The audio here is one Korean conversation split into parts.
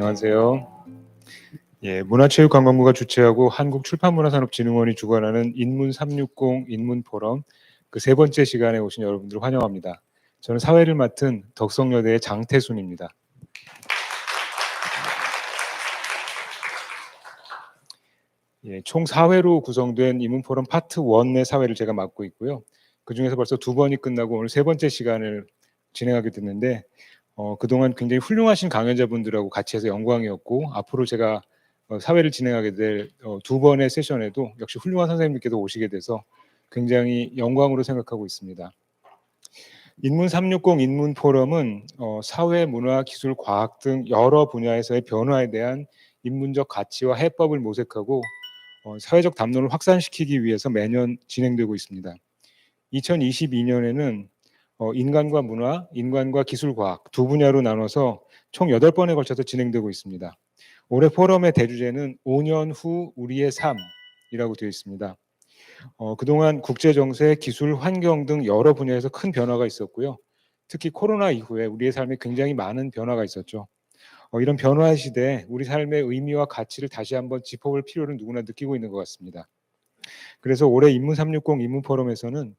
안녕하세요. 문화체육관광부가 주최하고 한국출판문화산업진흥원이 주관하는 인문 360 인문 포럼 그 세 번째 시간에 오신 여러분들 환영합니다. 저는 사회를 맡은 덕성여대의 장태순입니다. 총 4회로 구성된 인문 포럼 파트 1의 사회를 제가 맡고 있고요. 그 중에서 벌써 2번이 끝나고 오늘 세 번째 시간을 진행하게 됐는데 그동안 굉장히 훌륭하신 강연자분들하고 같이 해서 영광이었고, 앞으로 제가 사회를 진행하게 될 2번의 세션에도 역시 훌륭한 선생님께서 오시게 돼서 굉장히 영광으로 생각하고 있습니다. 인문 360 인문 포럼은 사회, 문화, 기술, 과학 등 여러 분야에서의 변화에 대한 인문적 가치와 해법을 모색하고 사회적 담론을 확산시키기 위해서 매년 진행되고 있습니다. 2022년에는 인간과 문화, 인간과 기술, 과학 두 분야로 나눠서 총 8번에 걸쳐서 진행되고 있습니다. 올해 포럼의 대주제는 5년 후 우리의 삶이라고 되어 있습니다. 그동안 국제정세, 기술, 환경 등 여러 분야에서 큰 변화가 있었고요. 특히 코로나 이후에 우리의 삶에 굉장히 많은 변화가 있었죠. 이런 변화의 시대에 우리 삶의 의미와 가치를 다시 한번 짚어볼 필요를 누구나 느끼고 있는 것 같습니다. 그래서 올해 인문 360 인문 포럼에서는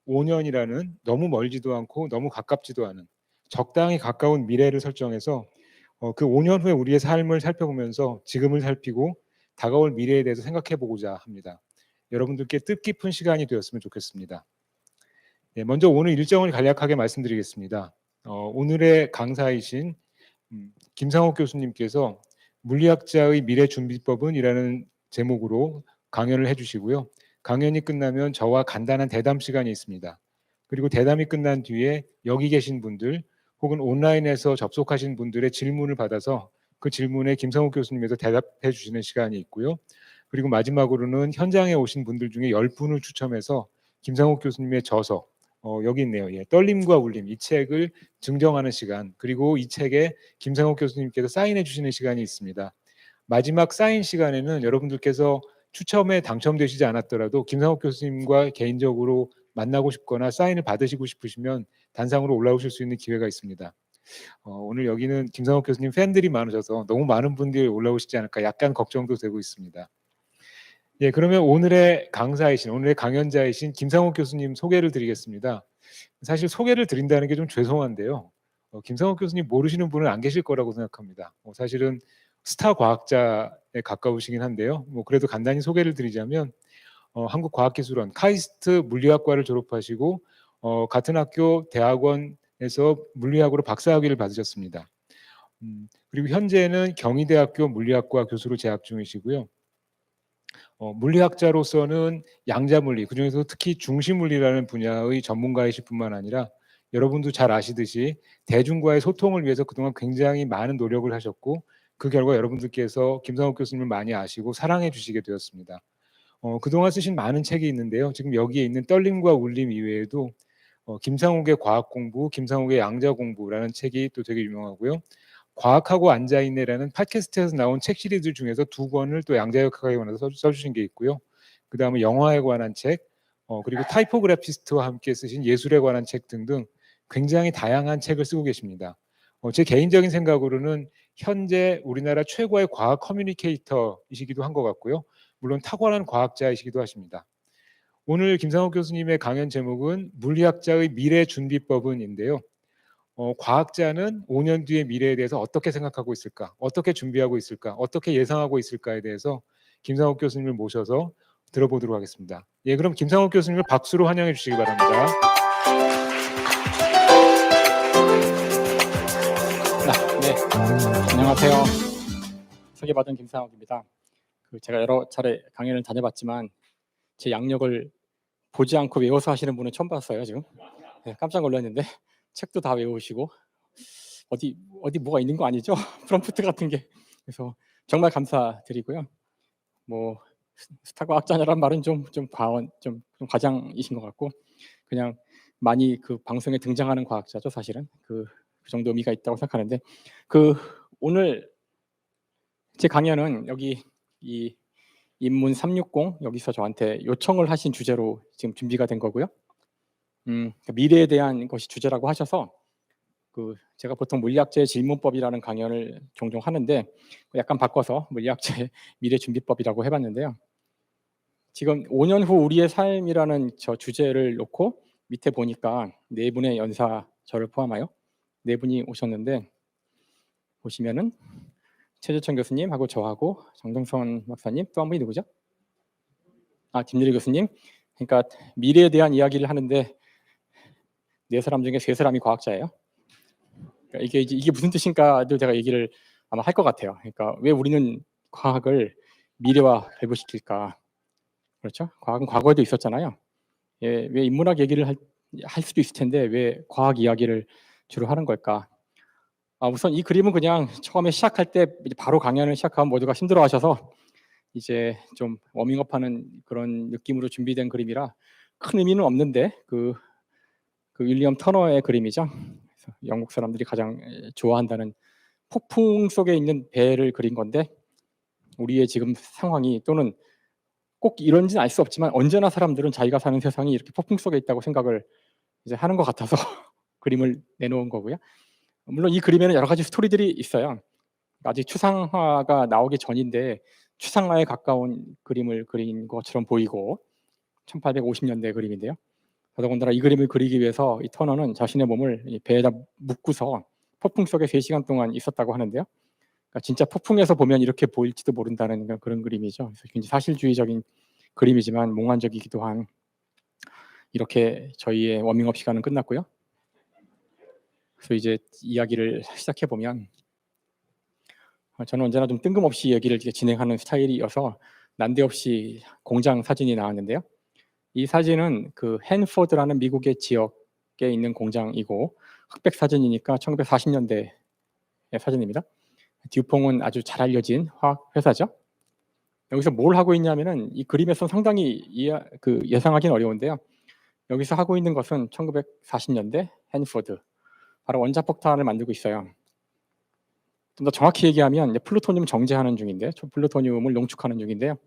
5년이라는 너무 멀지도 않고 너무 가깝지도 않은 적당히 가까운 미래를 설정해서 그 5년 후에 우리의 삶을 살펴보면서 지금을 살피고 다가올 미래에 대해서 생각해 보고자 합니다. 여러분들께 뜻깊은 시간이 되었으면 좋겠습니다. 먼저 오늘 일정을 간략하게 말씀드리겠습니다. 오늘의 강사이신 김상옥 교수님께서 물리학자의 미래준비법은 이라는 제목으로 강연을 해주시고요. 강연이 끝나면 저와 간단한 대담 시간이 있습니다. 그리고 대담이 끝난 뒤에 여기 계신 분들 혹은 온라인에서 접속하신 분들의 질문을 받아서 그 질문에 김상욱 교수님께서 대답해 주시는 시간이 있고요. 그리고 마지막으로는 현장에 오신 분들 중에 10분을 추첨해서 김상욱 교수님의 저서, 여기 있네요. 떨림과 울림, 이 책을 증정하는 시간, 그리고 이 책에 김상욱 교수님께서 사인해 주시는 시간이 있습니다. 마지막 사인 시간에는 여러분들께서 추첨에 당첨되시지 않았더라도 김상욱 교수님과 개인적으로 만나고 싶거나 사인을 받으시고 싶으시면 단상으로 올라오실 수 있는 기회가 있습니다. 오늘 여기는 김상욱 교수님 팬들이 많으셔서 너무 많은 분들이 올라오시지 않을까 약간 걱정도 되고 있습니다. 그러면 오늘의 강사이신, 오늘의 강연자이신 김상욱 교수님 소개를 드리겠습니다. 사실 소개를 드린다는 게 좀 죄송한데요. 김상욱 교수님 모르시는 분은 안 계실 거라고 생각합니다. 사실은 스타 과학자에 가까우시긴 한데요. 그래도 간단히 소개를 드리자면 한국과학기술원 카이스트 물리학과를 졸업하시고 같은 학교 대학원에서 물리학으로 박사학위를 받으셨습니다. 그리고 현재는 경희대학교 물리학과 교수로 재학 중이시고요. 물리학자로서는 양자물리, 그중에서 특히 중심물리라는 분야의 전문가이실 뿐만 아니라 여러분도 잘 아시듯이 대중과의 소통을 위해서 그동안 굉장히 많은 노력을 하셨고, 그 결과 여러분들께서 김상욱 교수님을 많이 아시고 사랑해 주시게 되었습니다. 그동안 쓰신 많은 책이 있는데요. 지금 여기에 있는 떨림과 울림 이외에도 김상욱의 과학공부, 김상욱의 양자공부라는 책이 또 되게 유명하고요. 과학하고 앉아있네라는 팟캐스트에서 나온 책 시리즈 중에서 2권을 또 양자역학에 관해서 써주신 게 있고요. 그 다음에 영화에 관한 책, 그리고 타이포그래피스트와 함께 쓰신 예술에 관한 책 등등 굉장히 다양한 책을 쓰고 계십니다. 제 개인적인 생각으로는 현재 우리나라 최고의 과학 커뮤니케이터이시기도 한 것 같고요. 물론 탁월한 과학자이시기도 하십니다. 오늘 김상욱 교수님의 강연 제목은 물리학자의 미래 준비법은인데요. 과학자는 5년 뒤의 미래에 대해서 어떻게 생각하고 있을까? 어떻게 준비하고 있을까? 어떻게 예상하고 있을까에 대해서 김상욱 교수님을 모셔서 들어보도록 하겠습니다. 그럼 김상욱 교수님을 박수로 환영해 주시기 바랍니다. 네, 안녕하세요. 소개받은 김상욱입니다. 제가 여러 차례 강연을 다녀봤지만 제 양력을 보지 않고 외워서 하시는 분은 처음 봤어요. 지금 깜짝 놀랐는데 책도 다 외우시고 어디 뭐가 있는 거 아니죠? 프롬프트 같은 게. 그래서 정말 감사드리고요. 스타 과학자라는 말은 좀 과장이신 것 같고, 그냥 많이 그 방송에 등장하는 과학자죠. 사실은 그 정도 의미가 있다고 생각하는데, 오늘 제 강연은 여기 이 인문 360 여기서 저한테 요청을 하신 주제로 지금 준비가 된 거고요. 미래에 대한 것이 주제라고 하셔서 제가 보통 물리학자의 질문법이라는 강연을 종종 하는데 약간 바꿔서 물리학자의 미래 준비법이라고 해봤는데요. 지금 5년 후 우리의 삶이라는 저 주제를 놓고 밑에 보니까 네 분의 연사, 저를 포함하여 네 분이 오셨는데, 보시면은 최재천 교수님하고 저하고 정동선 박사님, 또 한 분이 누구죠? 김유리 교수님. 그러니까 미래에 대한 이야기를 하는데 네 사람 중에 세 사람이 과학자예요. 그러니까 이게 무슨 뜻인가도 제가 얘기를 아마 할 것 같아요. 그러니까 왜 우리는 과학을 미래와 결부시킬까? 그렇죠? 과학은 과거에도 있었잖아요. 예, 왜 인문학 얘기를 할 수도 있을 텐데 왜 과학 이야기를 주로 하는 걸까? 우선 이 그림은 그냥 처음에 시작할 때 바로 강연을 시작하면 모두가 힘들어하셔서 이제 좀 워밍업하는 그런 느낌으로 준비된 그림이라 큰 의미는 없는데 그 윌리엄 터너의 그림이죠. 그래서 영국 사람들이 가장 좋아한다는 폭풍 속에 있는 배를 그린 건데, 우리의 지금 상황이, 또는 꼭 이런지는 알 수 없지만 언제나 사람들은 자기가 사는 세상이 이렇게 폭풍 속에 있다고 생각을 이제 하는 것 같아서 그림을 내놓은 거고요. 물론 이 그림에는 여러 가지 스토리들이 있어요. 아직 추상화가 나오기 전인데 추상화에 가까운 그림을 그린 것처럼 보이고 1850년대 그림인데요. 더더군다나 이 그림을 그리기 위해서 이 터너는 자신의 몸을 이 배에다 묶고서 폭풍 속에 3시간 동안 있었다고 하는데요. 그러니까 진짜 폭풍에서 보면 이렇게 보일지도 모른다는 그런 그림이죠. 그래서 굉장히 사실주의적인 그림이지만 몽환적이기도 한, 이렇게 저희의 워밍업 시간은 끝났고요. 그래서 이제 이야기를 시작해 보면, 저는 언제나 좀 뜬금없이 얘기를 진행하는 스타일이어서 난데없이 공장 사진이 나왔는데요. 이 사진은 그 헨포드라는 미국의 지역에 있는 공장이고 흑백 사진이니까 1940년대의 사진입니다. 듀퐁은 아주 잘 알려진 화학 회사죠. 여기서 뭘 하고 있냐면은 이 그림에서 상당히 예상하기는 어려운데요. 여기서 하고 있는 것은 1940년대 헨포드, 바로 원자폭탄을 만들고 있어요. 좀 더 정확히 얘기하면 플루토늄 정제하는 중인데, 플루토늄을 농축하는 중인데요.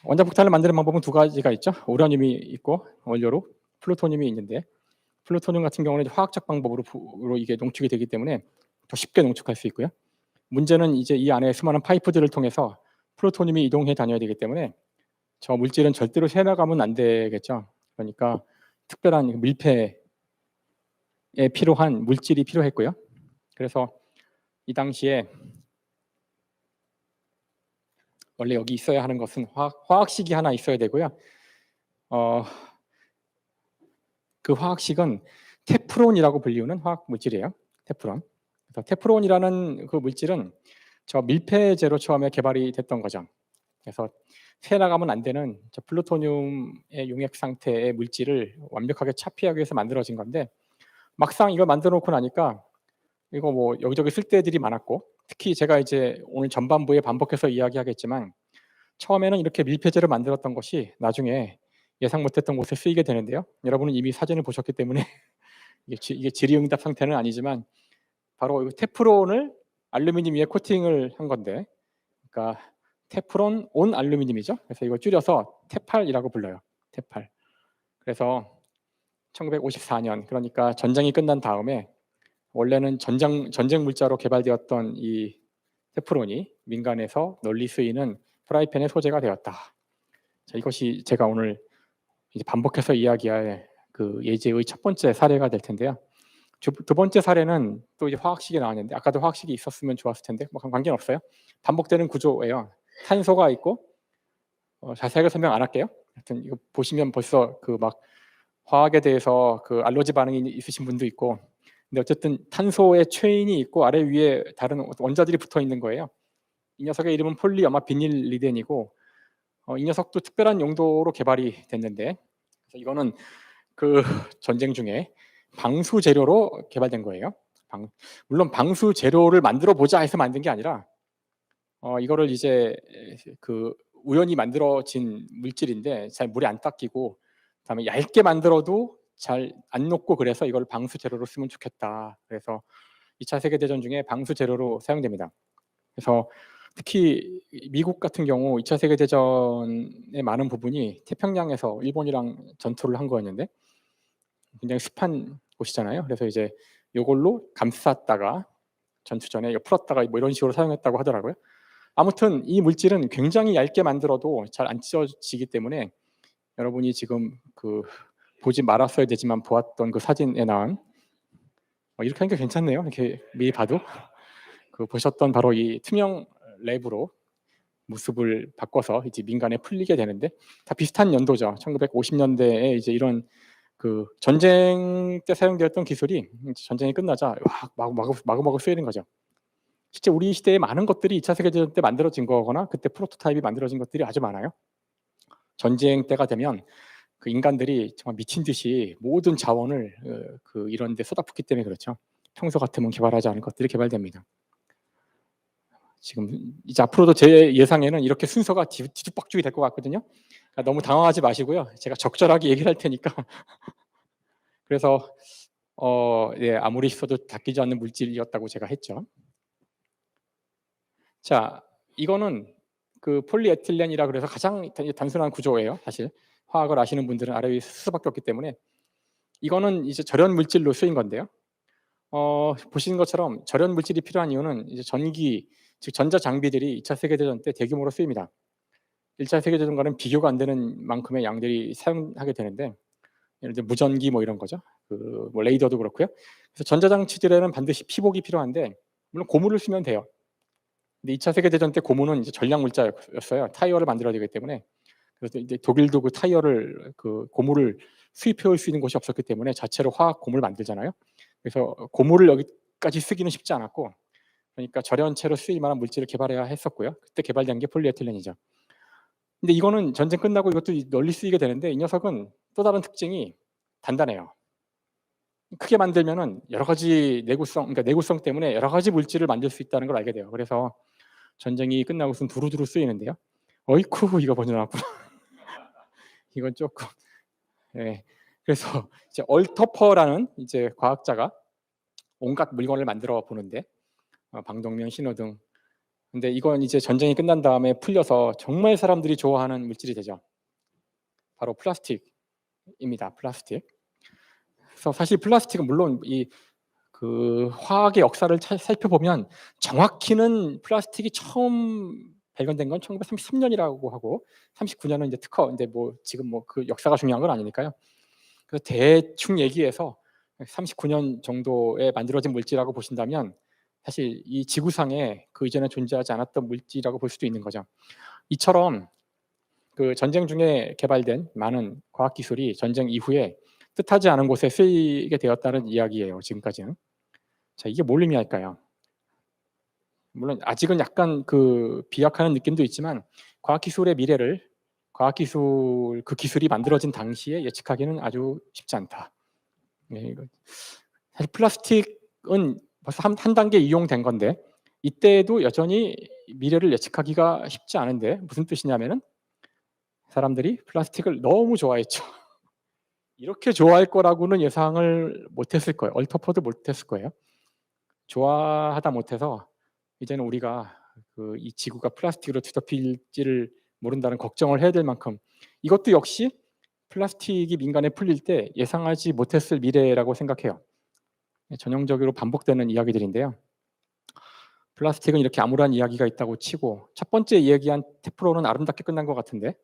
원자폭탄을 만드는 방법은 두 가지가 있죠. 우라늄이 있고 원료로 플루토늄이 있는데, 플루토늄 같은 경우는 화학적 방법으로 이게 농축이 되기 때문에 더 쉽게 농축할 수 있고요. 문제는 이제 이 안에 수많은 파이프들을 통해서 플루토늄이 이동해 다녀야 되기 때문에 저 물질은 절대로 새나가면 안 되겠죠. 그러니까 특별한 밀폐에 필요한 물질이 필요했고요. 그래서 이 당시에 원래 여기 있어야 하는 것은 화학식이 하나 있어야 되고요. 그 화학식은 테프론이라고 불리우는 화학 물질이에요. 테프론. 그래서 테프론이라는 그 물질은 저 밀폐제로 처음에 개발이 됐던 거죠. 그래서 새나가면 안 되는 저 플루토늄의 용액 상태의 물질을 완벽하게 차피하기 위해서 만들어진 건데, 막상 이걸 만들어 놓고 나니까 이거 뭐 여기저기 쓸데들이 많았고, 특히 제가 이제 오늘 전반부에 반복해서 이야기하겠지만 처음에는 이렇게 밀폐제를 만들었던 것이 나중에 예상 못했던 곳에 쓰이게 되는데요. 여러분은 이미 사진을 보셨기 때문에 이게 질의응답 상태는 아니지만 바로 테프론을 알루미늄 위에 코팅을 한 건데, 그러니까 테프론 온 알루미늄이죠. 그래서 이걸 줄여서 테팔이라고 불러요. 테팔. 그래서 1954년, 그러니까 전쟁이 끝난 다음에 원래는 전쟁 물자로 개발되었던 이 테프론이 민간에서 널리 쓰이는 프라이팬의 소재가 되었다. 자, 이것이 제가 오늘 이제 반복해서 이야기할 그 예제의 첫 번째 사례가 될 텐데요. 두 번째 사례는 또 이제 화학식이 나왔는데, 아까도 화학식이 있었으면 좋았을 텐데 뭐 관계는 없어요. 반복되는 구조예요. 탄소가 있고, 자세하게 설명 안 할게요. 하여튼 이거 보시면 벌써 그 막 화학에 대해서 그 알러지 반응이 있으신 분도 있고, 근데 어쨌든 탄소의 체인이 있고 아래 위에 다른 원자들이 붙어 있는 거예요. 이 녀석의 이름은 폴리아마 비닐리덴이고, 이 녀석도 특별한 용도로 개발이 됐는데, 그래서 이거는 그 전쟁 중에 방수 재료로 개발된 거예요. 물론 방수 재료를 만들어 보자 해서 만든 게 아니라 이거를 이제 그 우연히 만들어진 물질인데 잘 물에 안 닦이고, 그다음에 얇게 만들어도 잘 안 녹고, 그래서 이걸 방수 재료로 쓰면 좋겠다. 그래서 2차 세계대전 중에 방수 재료로 사용됩니다. 그래서 특히 미국 같은 경우 2차 세계대전의 많은 부분이 태평양에서 일본이랑 전투를 한 거였는데, 굉장히 습한 보시잖아요. 그래서 이제 요걸로 감쌌다가 전투전에 이거 풀었다가 뭐 이런 식으로 사용했다고 하더라고요. 아무튼 이 물질은 굉장히 얇게 만들어도 잘 안 찢어지기 때문에 여러분이 지금 그 보지 말았어야 되지만 보았던 그 사진에 나온 이렇게 하니까 괜찮네요. 이렇게 미리 봐도 그 보셨던 바로 이 투명 랩으로 모습을 바꿔서 이제 민간에 풀리게 되는데 다 비슷한 연도죠. 1950년대에 이제 이런 그 전쟁 때 사용되었던 기술이 전쟁이 끝나자 마구마구 쓰이는 거죠. 실제 우리 시대에 많은 것들이 2차 세계대전 때 만들어진 거거나 그때 프로토타입이 만들어진 것들이 아주 많아요. 전쟁 때가 되면 그 인간들이 정말 미친 듯이 모든 자원을 그 이런 데 쏟아붓기 때문에 그렇죠. 평소 같으면 개발하지 않은 것들이 개발됩니다. 지금 이제 앞으로도 제 예상에는 이렇게 순서가 뒤죽박죽이 될 것 같거든요. 그러니까 너무 당황하지 마시고요. 제가 적절하게 얘기를 할 테니까. 그래서 예, 아무리 있어도 닦이지 않는 물질이었다고 제가 했죠. 자, 이거는 그 폴리에틸렌이라 그래서 가장 단순한 구조예요. 사실 화학을 아시는 분들은 알아야 할 수밖에 없기 때문에 이거는 이제 절연 물질로 쓰인 건데요. 보시는 것처럼 절연 물질이 필요한 이유는 이제 전기, 즉 전자 장비들이 2차 세계대전 때 대규모로 쓰입니다. 1차 세계대전과는 비교가 안 되는 만큼의 양들이 사용하게 되는데 예를 들어 무전기 뭐 이런 거죠. 그 뭐 레이더도 그렇고요. 그래서 전자장치들에는 반드시 피복이 필요한데 물론 고무를 쓰면 돼요. 근데 2차 세계대전 때 고무는 이제 전략 물자였어요. 타이어를 만들어야 되기 때문에. 그래서 이제 독일도 그 타이어를 그 고무를 수입해 올 수 있는 곳이 없었기 때문에 자체로 화학 고무를 만들잖아요. 그래서 고무를 여기까지 쓰기는 쉽지 않았고 그러니까 절연체로 쓰일 만한 물질을 개발해야 했었고요. 그때 개발된 게 폴리에틸렌이죠. 근데 이거는 전쟁 끝나고 이것도 널리 쓰이게 되는데 이 녀석은 또 다른 특징이 단단해요. 크게 만들면은 여러 가지 그러니까 내구성 때문에 여러 가지 물질을 만들 수 있다는 걸 알게 돼요. 그래서 전쟁이 끝나고선 두루두루 쓰이는데요. 어이쿠 이거 먼저 나왔구나. 이건 조금 예. 그래서 이제 얼터퍼라는 이제 과학자가 온갖 물건을 만들어 보는데 방독면, 신호등. 근데 이건 이제 전쟁이 끝난 다음에 풀려서 정말 사람들이 좋아하는 물질이 되죠. 바로 플라스틱입니다. 플라스틱. 그래서 사실 플라스틱은 물론 이 그 화학의 역사를 살펴보면 정확히는 플라스틱이 처음 발견된 건 1933년이라고 하고 39년은 이제 특허인데 뭐 지금 뭐 그 역사가 중요한 건 아니니까요. 그래서 대충 얘기해서 39년 정도에 만들어진 물질이라고 보신다면 사실 이 지구상에 그 이전에 존재하지 않았던 물질이라고 볼 수도 있는 거죠. 이처럼 그 전쟁 중에 개발된 많은 과학 기술이 전쟁 이후에 뜻하지 않은 곳에 쓰이게 되었다는 이야기예요. 지금까지는. 자, 이게 뭘 의미할까요? 물론 아직은 약간 그 비약하는 느낌도 있지만 과학기술의 미래를 과학기술 그 기술이 만들어진 당시에 예측하기는 아주 쉽지 않다. 네, 사실 플라스틱은 벌써 한 단계 이용된 건데 이때도 여전히 미래를 예측하기가 쉽지 않은데 무슨 뜻이냐면은 사람들이 플라스틱을 너무 좋아했죠. 이렇게 좋아할 거라고는 예상을 못했을 거예요. 얼터퍼도 못했을 거예요. 좋아하다 못해서 이제는 우리가 그 이 지구가 플라스틱으로 뒤덮일지를 모른다는 걱정을 해야 될 만큼 이것도 역시 플라스틱이 민간에 풀릴 때 예상하지 못했을 미래라고 생각해요. 전형적으로 반복되는 이야기들인데요. 플라스틱은 이렇게 암울한 이야기가 있다고 치고 첫 번째 이야기한 테프론은 아름답게 끝난 것 같은데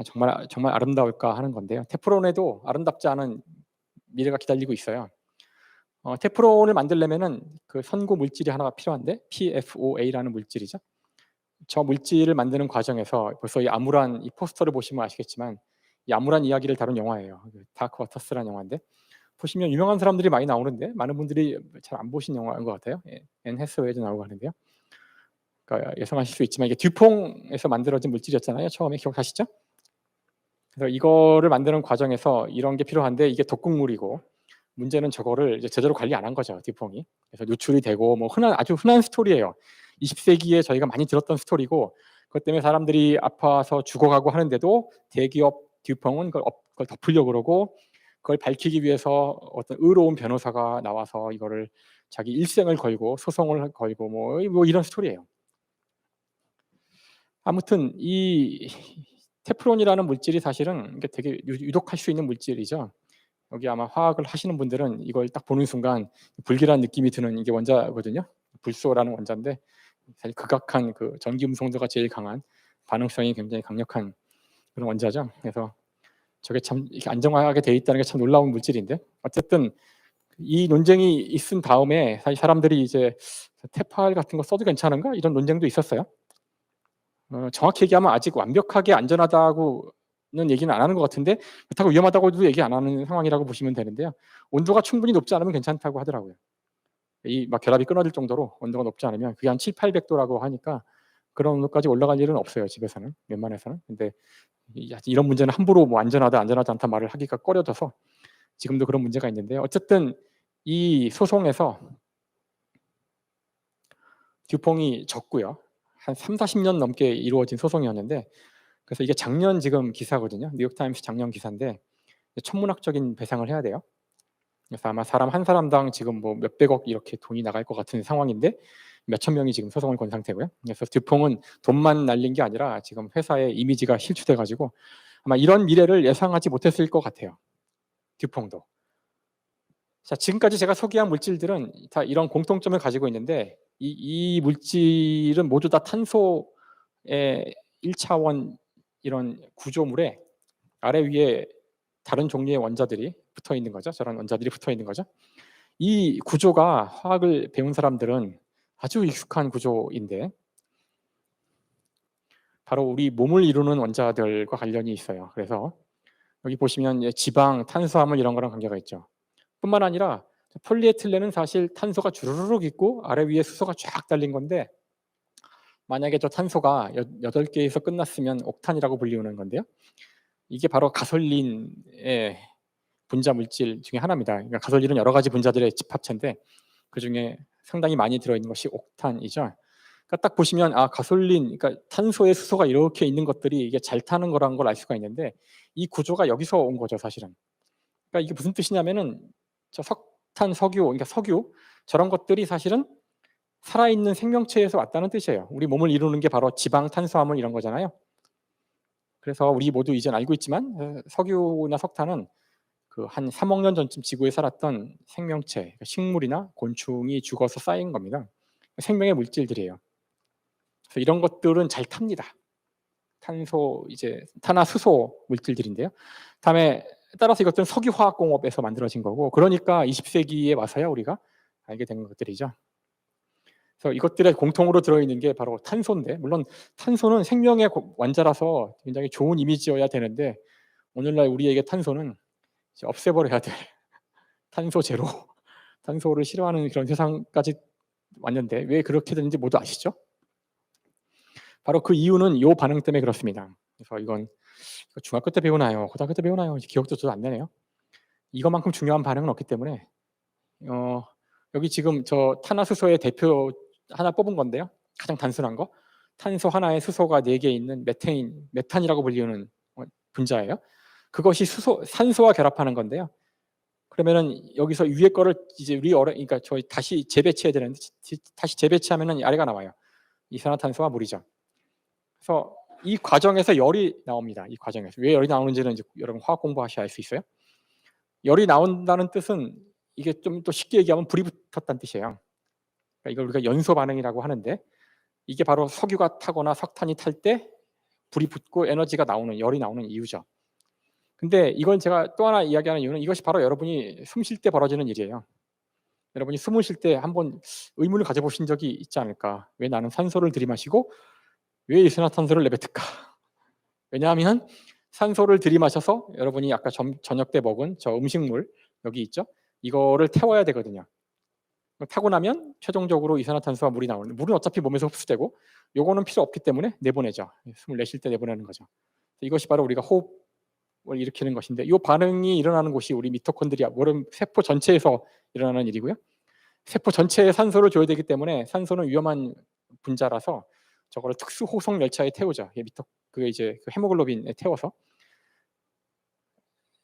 정말 아름다울까 하는 건데요. 테프론에도 아름답지 않은 미래가 기다리고 있어요. 테프론을 만들려면은 그 선고 물질이 하나가 필요한데 PFOA라는 물질이죠. 저 물질을 만드는 과정에서 벌써 이 암울한 이 포스터를 보시면 아시겠지만 이 암울한 이야기를 다룬 라는 영화예요. 다크 워터스라는 영화인데 보시면 유명한 사람들이 많이 나오는데 많은 분들이 잘 안 보신 영화인 것 같아요. 앤 해서웨이도 나오고 하는데요. 그러니까 예상하실 수 있지만 이게 듀퐁에서 만들어진 물질이었잖아요. 처음에 기억하시죠? 그래서 이거를 만드는 과정에서 이런 게 필요한데 이게 독극물이고 문제는 저거를 이제 제대로 관리 안 한 거죠, 듀퐁이. 그래서 누출이 되고 뭐 아주 흔한 스토리예요. 20세기에 저희가 많이 들었던 스토리고 그것 때문에 사람들이 아파서 죽어가고 하는데도 대기업 듀퐁은 그걸 덮으려고 그러고 그걸 밝히기 위해서 어떤 의로운 변호사가 나와서 이거를 자기 일생을 걸고 소송을 걸고 뭐 이런 스토리예요. 아무튼 이 테프론이라는 물질이 사실은 되게 유독할 수 있는 물질이죠. 여기 아마 화학을 하시는 분들은 이걸 딱 보는 순간 불길한 느낌이 드는 이게 원자거든요. 불소라는 원자인데 사실 극악한 그 전기 음성도가 제일 강한 반응성이 굉장히 강력한 그런 원자죠. 그래서 저게 참 이렇게 안정화하게 돼 있다는 게 참 놀라운 물질인데 어쨌든 이 논쟁이 있은 다음에 사실 사람들이 이제 테팔 같은 거 써도 괜찮은가 이런 논쟁도 있었어요. 정확히 얘기하면 아직 완벽하게 안전하다고는 얘기는 안 하는 것 같은데 그렇다고 위험하다고도 얘기 안 하는 상황이라고 보시면 되는데요. 온도가 충분히 높지 않으면 괜찮다고 하더라고요. 이 막 결합이 끊어질 정도로 온도가 높지 않으면 그게 한 700~800도라고 하니까 그런 온도까지 올라갈 일은 없어요, 집에서는 웬만해서는. 근데 이런 문제는 함부로 뭐 안전하다 안전하지 않다 말을 하기가 꺼려져서 지금도 그런 문제가 있는데요. 어쨌든 이 소송에서 듀퐁이 졌고요. 한 30~40년 넘게 이루어진 소송이었는데 그래서 이게 작년 지금 기사거든요. 뉴욕타임스 작년 기사인데 천문학적인 배상을 해야 돼요. 그래서 아마 사람 한 사람당 지금 뭐 몇백억 이렇게 돈이 나갈 것 같은 상황인데 몇천 명이 지금 소송을 건 상태고요. 그래서 듀퐁은 돈만 날린 게 아니라 지금 회사의 이미지가 실추돼 가지고 아마 이런 미래를 예상하지 못했을 것 같아요. 듀퐁도. 자, 지금까지 제가 소개한 물질들은 다 이런 공통점을 가지고 있는데 이 물질은 모두 다 탄소의 1차원 이런 구조물에 아래 위에 다른 종류의 원자들이 붙어 있는 거죠. 저런 원자들이 붙어 있는 거죠. 이 구조가 화학을 배운 사람들은 아주 익숙한 구조인데 바로 우리 몸을 이루는 원자들과 관련이 있어요. 그래서 여기 보시면 지방, 탄수화물 이런 거랑 관계가 있죠. 뿐만 아니라 폴리에틸렌은 사실 탄소가 주르륵 있고 아래 위에 수소가 쫙 달린 건데 만약에 저 탄소가 8개에서 끝났으면 옥탄이라고 불리우는 건데요. 이게 바로 가솔린의 분자 물질 중에 하나입니다. 그러니까 가솔린은 여러 가지 분자들의 집합체인데 그중에 상당히 많이 들어있는 것이 옥탄이죠. 그러니까 딱 보시면 아 가솔린, 그러니까 탄소에 수소가 이렇게 있는 것들이 이게 잘 타는 거라는 걸 알 수가 있는데 이 구조가 여기서 온 거죠, 사실은. 그러니까 이게 무슨 뜻이냐면은 저 석탄, 석유, 그러니까 석유 저런 것들이 사실은 살아있는 생명체에서 왔다는 뜻이에요. 우리 몸을 이루는 게 바로 지방, 탄수화물 이런 거잖아요. 그래서 우리 모두 이젠 알고 있지만 석유나 석탄은 그 한 3억 년 전쯤 지구에 살았던 생명체, 그러니까 식물이나 곤충이 죽어서 쌓인 겁니다. 생명의 물질들이에요. 그래서 이런 것들은 잘 탑니다. 탄소, 이제 탄화수소 물질들인데요. 다음에 따라서 이것들은 석유화학공업에서 만들어진 거고, 그러니까 20세기에 와서야 우리가 알게 된 것들이죠. 그래서 이것들의 공통으로 들어있는 게 바로 탄소인데, 물론 탄소는 생명의 원자라서 굉장히 좋은 이미지여야 되는데 오늘날 우리에게 탄소는 이제 없애버려야 될 탄소 제로, 탄소를 싫어하는 그런 세상까지 왔는데 왜 그렇게 되는지 모두 아시죠? 바로 그 이유는 이 반응 때문에 그렇습니다. 그래서 이건 중학교 때 배우나요? 고등학교 때 배우나요? 기억도 잘 안 나네요. 이것만큼 중요한 반응은 없기 때문에 여기 지금 저 탄화수소의 대표 하나 뽑은 건데요. 가장 단순한 거. 탄소 하나에 수소가 4개 있는 메탄이라고 불리는 분자예요. 그것이 산소와 결합하는 건데요. 그러면은 여기서 위에 거를 이제 그러니까 저희 다시 재배치해야 되는데 다시 재배치하면은 아래가 나와요. 이산화탄소와 물이죠. 그래서 이 과정에서 열이 나옵니다. 이 과정에서 왜 열이 나오는지는 이제 여러분 화학 공부하셔야 알 수 있어요. 열이 나온다는 뜻은 이게 좀 또 쉽게 얘기하면 불이 붙었다는 뜻이에요. 그러니까 이걸 우리가 연소 반응이라고 하는데 이게 바로 석유가 타거나 석탄이 탈 때 불이 붙고 에너지가 나오는, 열이 나오는 이유죠. 근데 이걸 제가 또 하나 이야기하는 이유는 이것이 바로 여러분이 숨 쉴 때 벌어지는 일이에요. 여러분이 숨을 쉴 때 한번 의문을 가져보신 적이 있지 않을까? 왜 나는 산소를 들이마시고 왜 이산화탄소를 내뱉을까? 왜냐하면 산소를 들이마셔서 여러분이 아까 저녁 때 먹은 저 음식물 여기 있죠? 이거를 태워야 되거든요. 타고 나면 최종적으로 이산화탄소와 물이 나오는데 물은 어차피 몸에서 흡수되고 요거는 필요 없기 때문에 내보내죠. 숨을 내쉴 때 내보내는 거죠. 이것이 바로 우리가 호흡을 일으키는 것인데 이 반응이 일어나는 곳이 우리 미토콘드리아, 세포 전체에서 일어나는 일이고요. 세포 전체에 산소를 줘야 되기 때문에 산소는 위험한 분자라서 저거를 특수 호송 열차에 태우죠. 그게 이제 그 헤모글로빈에 태워서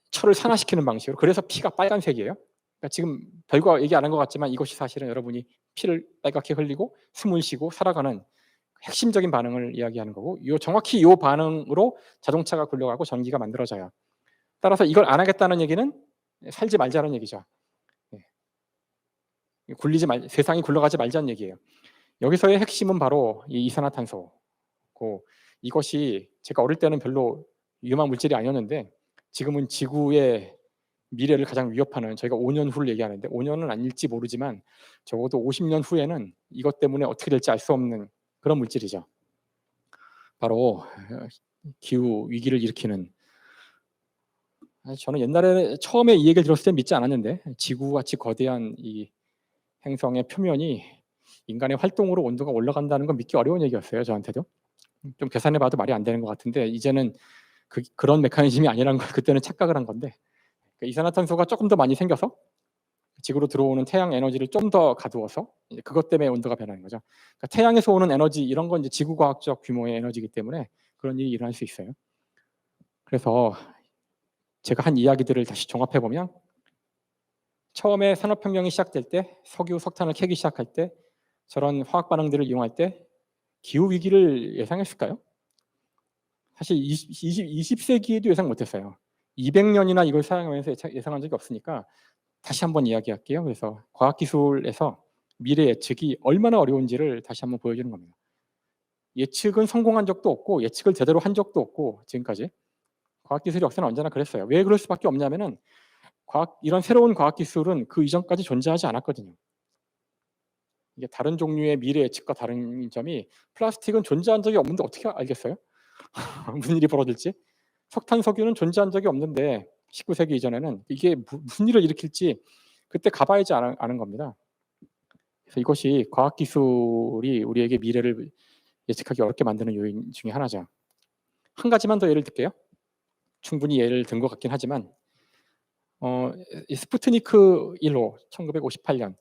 철을 산화시키는 방식으로. 그래서 피가 빨간색이에요. 그러니까 지금 별거 얘기 안 한 것 같지만 이것이 사실은 여러분이 피를 빨갛게 흘리고 숨을 쉬고 살아가는 핵심적인 반응을 이야기하는 거고, 정확히 이 반응으로 자동차가 굴러가고 전기가 만들어져요. 따라서 이걸 안 하겠다는 얘기는 살지 말자는 얘기죠. 예. 세상이 굴러가지 말자는 얘기예요. 여기서의 핵심은 바로 이 이산화탄소고, 이것이 제가 어릴 때는 별로 위험한 물질이 아니었는데 지금은 지구의 미래를 가장 위협하는, 저희가 5년 후를 얘기하는데 5년은 아닐지 모르지만 적어도 50년 후에는 이것 때문에 어떻게 될지 알 수 없는 그런 물질이죠. 바로 기후 위기를 일으키는, 저는 옛날에 처음에 이 얘기를 들었을 때 믿지 않았는데 지구같이 거대한 이 행성의 표면이 인간의 활동으로 온도가 올라간다는 건 믿기 어려운 얘기였어요. 저한테도 좀 계산해봐도 말이 안 되는 것 같은데, 이제는 그런 메커니즘이 아니라는 걸 그때는 착각을 한 건데, 이산화탄소가 조금 더 많이 생겨서 지구로 들어오는 태양 에너지를 좀 더 가두어서 이제 그것 때문에 온도가 변하는 거죠. 그러니까 태양에서 오는 에너지 이런 건 이제 지구과학적 규모의 에너지이기 때문에 그런 일이 일어날 수 있어요. 그래서 제가 한 이야기들을 다시 종합해 보면, 처음에 산업혁명이 시작될 때, 석유, 석탄을 캐기 시작할 때, 저런 화학 반응들을 이용할 때 기후 위기를 예상했을까요? 사실 20세기에도 예상 못했어요. 200년이나 이걸 사용하면서 예상한 적이 없으니까 다시 한번 이야기할게요. 그래서 과학기술에서 미래 예측이 얼마나 어려운지를 다시 한번 보여주는 겁니다. 예측은 성공한 적도 없고 예측을 제대로 한 적도 없고, 지금까지 과학기술 역사는 언제나 그랬어요. 왜 그럴 수밖에 없냐면은 이런 새로운 과학기술은 그 이전까지 존재하지 않았거든요. 이게 다른 종류의 미래 예측과 다른 점이, 플라스틱은 존재한 적이 없는데 어떻게 알겠어요? 무슨 일이 벌어질지. 석탄, 석유는 존재한 적이 없는데 19세기 이전에는 이게 무슨 일을 일으킬지 그때 가봐야지 아는 겁니다. 그래서 이것이 과학기술이 우리에게 미래를 예측하기 어렵게 만드는 요인 중에 하나죠. 한 가지만 더 예를 들게요. 충분히 예를 든 것 같긴 하지만 이 스푸트니크 1호 1958년,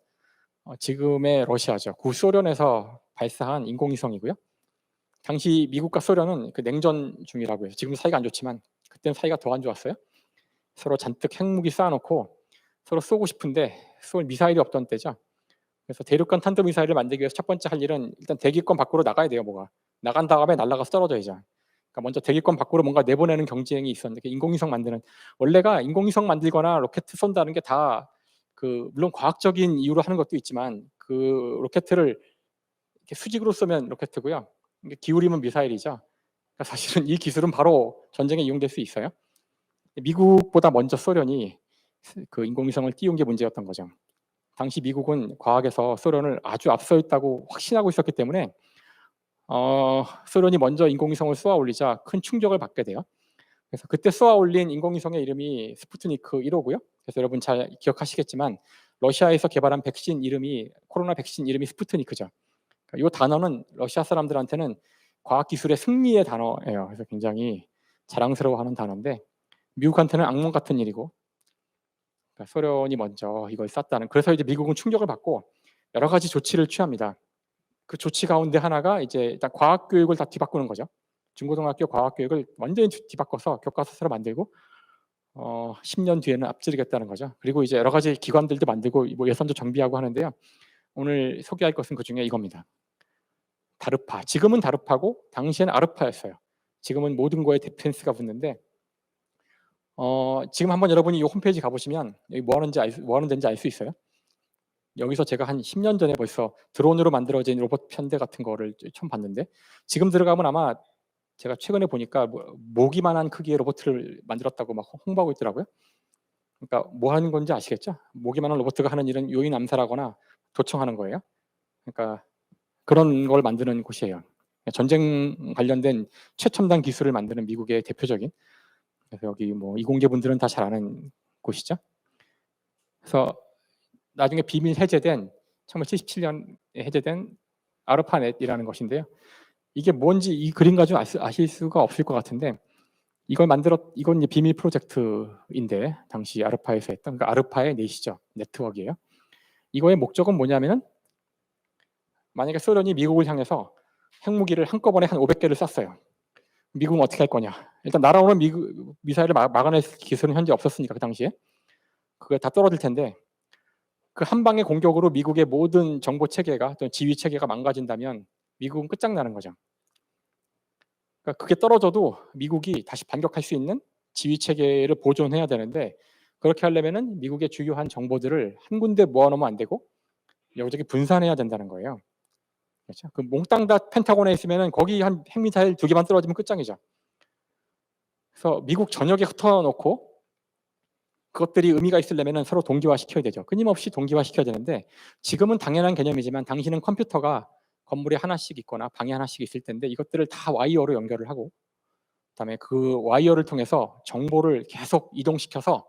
지금의 러시아죠. 구소련에서 발사한 인공위성이고요. 당시 미국과 소련은 그 냉전 중이라고 해서 지금 사이가 안 좋지만 그때는 사이가 더 안 좋았어요. 서로 잔뜩 핵무기 쌓아놓고 서로 쏘고 싶은데 쏠 미사일이 없던 때죠. 그래서 대륙간 탄도미사일을 만들기 위해서 첫 번째 할 일은 일단 대기권 밖으로 나가야 돼요. 뭐가 나간 다음에 날아가서 떨어져야죠. 그러니까 먼저 대기권 밖으로 뭔가 내보내는 경쟁이 있었는데, 인공위성 만드는, 원래가 인공위성 만들거나 로켓 쏜다는 게 다 물론 과학적인 이유로 하는 것도 있지만, 그 로켓을 이렇게 수직으로 쏘면 로켓이고요. 기울이면 미사일이죠. 그러니까 사실은 이 기술은 바로 전쟁에 이용될 수 있어요. 미국보다 먼저 소련이 그 인공위성을 띄운 게 문제였던 거죠. 당시 미국은 과학에서 소련을 아주 앞서 있다고 확신하고 있었기 때문에 소련이 먼저 인공위성을 쏘아 올리자 큰 충격을 받게 돼요. 그래서 그때 쏘아 올린 인공위성의 이름이 스푸트니크 1호고요. 그래서 여러분 잘 기억하시겠지만 러시아에서 개발한 백신 이름이, 코로나 백신 이름이 스푸트니크죠. 이 단어는 러시아 사람들한테는 과학기술의 승리의 단어예요. 그래서 굉장히 자랑스러워하는 단어인데 미국한테는 악몽 같은 일이고, 그러니까 소련이 먼저 이걸 쐈다는. 그래서 이제 미국은 충격을 받고 여러 가지 조치를 취합니다. 그 조치 가운데 하나가 이제 일단 과학 교육을 다 뒤바꾸는 거죠. 중고등학교 과학 교육을 완전히 뒤바꿔서 교과서 새로 만들고 10년 뒤에는 앞지르겠다는 거죠. 그리고 이제 여러 가지 기관들도 만들고 뭐 예산도 정비하고 하는데요. 오늘 소개할 것은 그 중에 이겁니다. 다르파. 지금은 다르파고 당시에는 아르파였어요. 지금은 모든 거에 디펜스가 붙는데 지금 한번 여러분이 이 홈페이지 가보시면 여기 뭐 하는 데인지 알 수 있어요. 여기서 제가 한 10년 전에 벌써 드론으로 만들어진 로봇 편대 같은 거를 처음 봤는데, 지금 들어가면 아마 제가 최근에 보니까 모기만한 크기의 로봇을 만들었다고 막 홍보하고 있더라고요. 그러니까 뭐 하는 건지 아시겠죠? 모기만한 로봇가 하는 일은 요인 암살하거나 도청하는 거예요. 그러니까 그런 걸 만드는 곳이에요. 전쟁 관련된 최첨단 기술을 만드는 미국의 대표적인, 그래서 여기 뭐 이공계 분들은 다 잘 아는 곳이죠. 그래서 나중에 비밀 해제된 1977년에 해제된 아르파넷이라는 것인데요. 이게 뭔지 이 그림 가지고 아실 수가 없을 것 같은데, 이건 이제 비밀 프로젝트인데 당시 아르파에서 했던, 그러니까 아르파의 넷이죠. 네트워크예요. 이거의 목적은 뭐냐면은, 만약에 소련이 미국을 향해서 핵무기를 한꺼번에 한 500개를 쐈어요. 미국은 어떻게 할 거냐? 일단 날아오는 미사일을 막아낼 기술은 현재 없었으니까 그 당시에 그게 다 떨어질 텐데, 그 한 방의 공격으로 미국의 모든 정보 체계가 또는 지휘 체계가 망가진다면 미국은 끝장나는 거죠. 그러니까 그게 떨어져도 미국이 다시 반격할 수 있는 지휘 체계를 보존해야 되는데 그렇게 하려면은 미국의 주요한 정보들을 한 군데 모아놓으면 안 되고 여기저기 분산해야 된다는 거예요. 그렇죠? 그 몽땅 다 펜타곤에 있으면은 거기 한 핵미사일 2개만 떨어지면 끝장이죠. 그래서 미국 전역에 흩어놓고 그것들이 의미가 있으려면 서로 동기화시켜야 되죠. 끊임없이 동기화시켜야 되는데 지금은 당연한 개념이지만 당시는 컴퓨터가 건물에 하나씩 있거나 방에 하나씩 있을 텐데 이것들을 다 와이어로 연결을 하고 그다음에 그 와이어를 통해서 정보를 계속 이동시켜서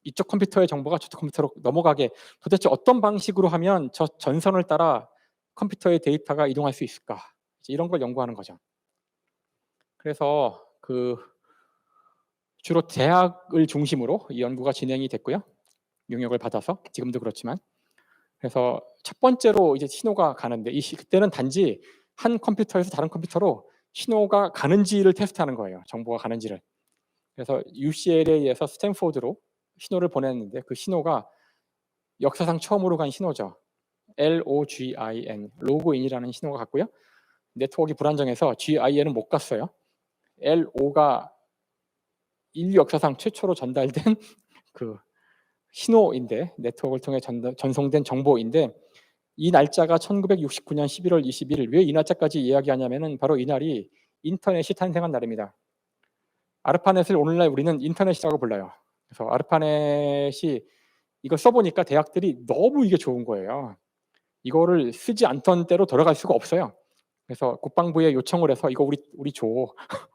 이쪽 컴퓨터의 정보가 저쪽 컴퓨터로 넘어가게 도대체 어떤 방식으로 하면 저 전선을 따라 컴퓨터의 데이터가 이동할 수 있을까? 이런 걸 연구하는 거죠. 그래서 주로 대학을 중심으로 이 연구가 진행이 됐고요. 용역을 받아서 지금도 그렇지만 그래서 첫 번째로 이제 신호가 가는데 그때는 단지 한 컴퓨터에서 다른 컴퓨터로 신호가 가는지를 테스트하는 거예요. 정보가 가는지를. 그래서 UCLA에서 스탠포드로 신호를 보냈는데 그 신호가 역사상 처음으로 간 신호죠. LOGIN, 로그인이라는 신호가 갔고요. 네트워크가 불안정해서 GIN은 못 갔어요. LO가 인류 역사상 최초로 전달된 그 신호인데 네트워크를 통해 전송된 정보인데 이 날짜가 1969년 11월 21일. 왜 이 날짜까지 이야기하냐면은 바로 이 날이 인터넷이 탄생한 날입니다. 아르파넷을 오늘날 우리는 인터넷이라고 불러요. 그래서 아르파넷이 이걸 써보니까 대학들이 너무 이게 좋은 거예요. 이거를 쓰지 않던 때로 돌아갈 수가 없어요. 그래서 국방부에 요청을 해서 이거 우리 줘.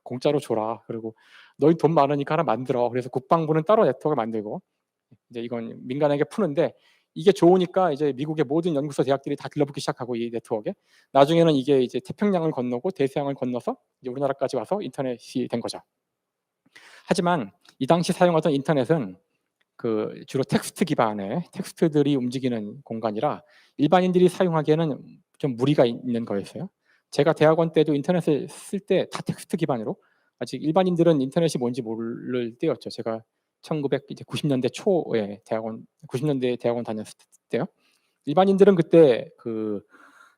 공짜로 줘라. 그리고 너희 돈 많으니까 하나 만들어. 그래서 국방부는 따로 네트워크를 만들고 이제 이건 민간에게 푸는데 이게 좋으니까 이제 미국의 모든 연구소 대학들이 다 들러붙기 시작하고 이 네트워크에 나중에는 이게 이제 태평양을 건너고 대서양을 건너서 이제 우리나라까지 와서 인터넷이 된 거죠. 하지만 이 당시 사용하던 인터넷은 주로 텍스트 기반의 텍스트들이 움직이는 공간이라 일반인들이 사용하기에는 좀 무리가 있는 거였어요. 제가 대학원 때도 인터넷을 쓸 때 다 텍스트 기반으로 아직 일반인들은 인터넷이 뭔지 모를 때였죠. 제가 1990년대 초에 90년대 대학원 다녔을 때요. 일반인들은 그때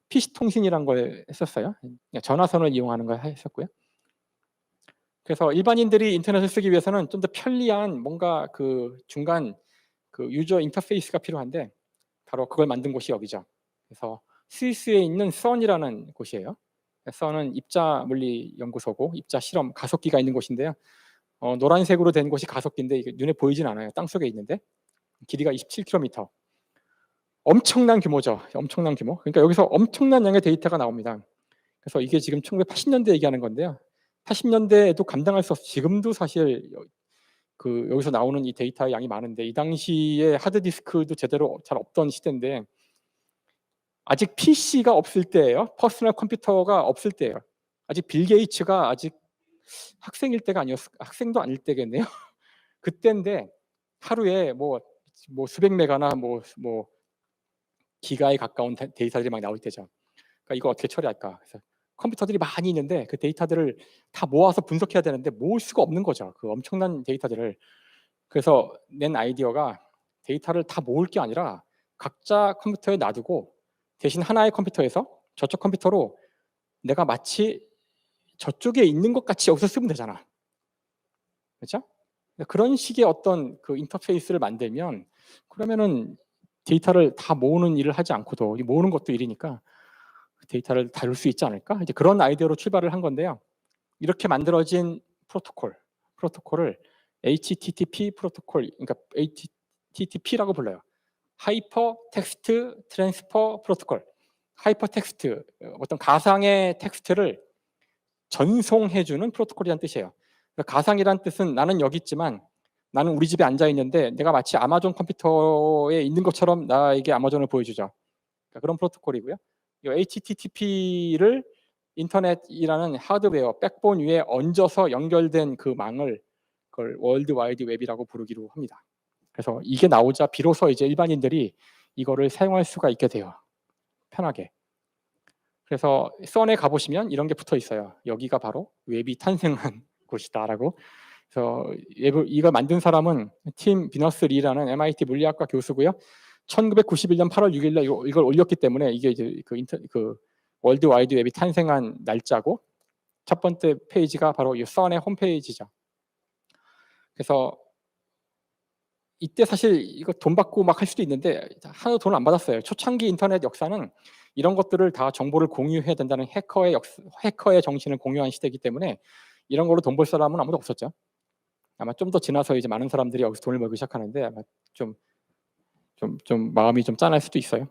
PC 통신이란 걸 했었어요. 전화선을 이용하는 걸 했었고요. 그래서 일반인들이 인터넷을 쓰기 위해서는 좀 더 편리한 뭔가 중간 유저 인터페이스가 필요한데 바로 그걸 만든 곳이 여기죠. 그래서 스위스에 있는 선이라는 곳이에요. 선은 입자 물리 연구소고 입자 실험 가속기가 있는 곳인데요. 노란색으로 된 곳이 가속기인데 이게 눈에 보이진 않아요. 땅 속에 있는데 길이가 27km. 엄청난 규모죠. 엄청난 규모. 그러니까 여기서 엄청난 양의 데이터가 나옵니다. 그래서 이게 지금 1980년대 얘기하는 건데요. 80년대에도 감당할 수 없어. 지금도 사실 여기서 나오는 이 데이터의 양이 많은데 이 당시에 하드디스크도 제대로 잘 없던 시대인데 아직 PC가 없을 때예요. 퍼스널 컴퓨터가 없을 때예요. 아직 빌 게이츠가 아직 학생일 때가 학생도 아닐 때겠네요. 그때인데 하루에 뭐 수백 메가나 뭐 기가에 가까운 데이터들이 막 나올 때죠. 그러니까 이거 어떻게 처리할까? 그래서 컴퓨터들이 많이 있는데 그 데이터들을 다 모아서 분석해야 되는데 모을 수가 없는 거죠. 그 엄청난 데이터들을. 그래서 낸 아이디어가 데이터를 다 모을 게 아니라 각자 컴퓨터에 놔두고 대신 하나의 컴퓨터에서 저쪽 컴퓨터로 내가 마치 저쪽에 있는 것 같이 여기서 쓰면 되잖아. 그렇죠? 그런 식의 어떤 인터페이스를 만들면 그러면은 데이터를 다 모으는 일을 하지 않고도 모으는 것도 일이니까 데이터를 다룰 수 있지 않을까? 이제 그런 아이디어로 출발을 한 건데요. 이렇게 만들어진 프로토콜을 HTTP 프로토콜, 그러니까 HTTP라고 불러요. 하이퍼 텍스트 트랜스퍼 프로토콜. 하이퍼 텍스트, 어떤 가상의 텍스트를 전송해주는 프로토콜이라는 뜻이에요. 그러니까 가상이란 뜻은 나는 여기 있지만 나는 우리 집에 앉아 있는데 내가 마치 아마존 컴퓨터에 있는 것처럼 나에게 아마존을 보여주죠. 그러니까 그런 프로토콜이고요. 이 HTTP를 인터넷이라는 하드웨어, 백본 위에 얹어서 연결된 그 망을 그걸 월드 와이드 웹이라고 부르기로 합니다. 그래서 이게 나오자 비로소 이제 일반인들이 이거를 사용할 수가 있게 돼요. 편하게. 그래서 선에 가보시면 이런 게 붙어 있어요. 여기가 바로 웹이 탄생한 곳이다라고. 그래서 이걸 만든 사람은 팀 비너스-리라는 MIT 물리학과 교수고요. 1991년 8월 6일 날 이걸 올렸기 때문에 이게 이제 월드 와이드 웹이 탄생한 날짜고 첫 번째 페이지가 바로 이 선의 홈페이지죠. 그래서 이때 사실 이거 돈 받고 막 할 수도 있는데 하나도 돈을 안 받았어요. 초창기 인터넷 역사는 이런 것들을 다 정보를 공유해야 된다는 해커의 정신을 공유한 시대이기 때문에 이런 걸로 돈 벌 사람은 아무도 없었죠. 아마 좀 더 지나서 이제 많은 사람들이 여기서 돈을 벌기 시작하는데 아마 좀 마음이 좀 짠할 수도 있어요.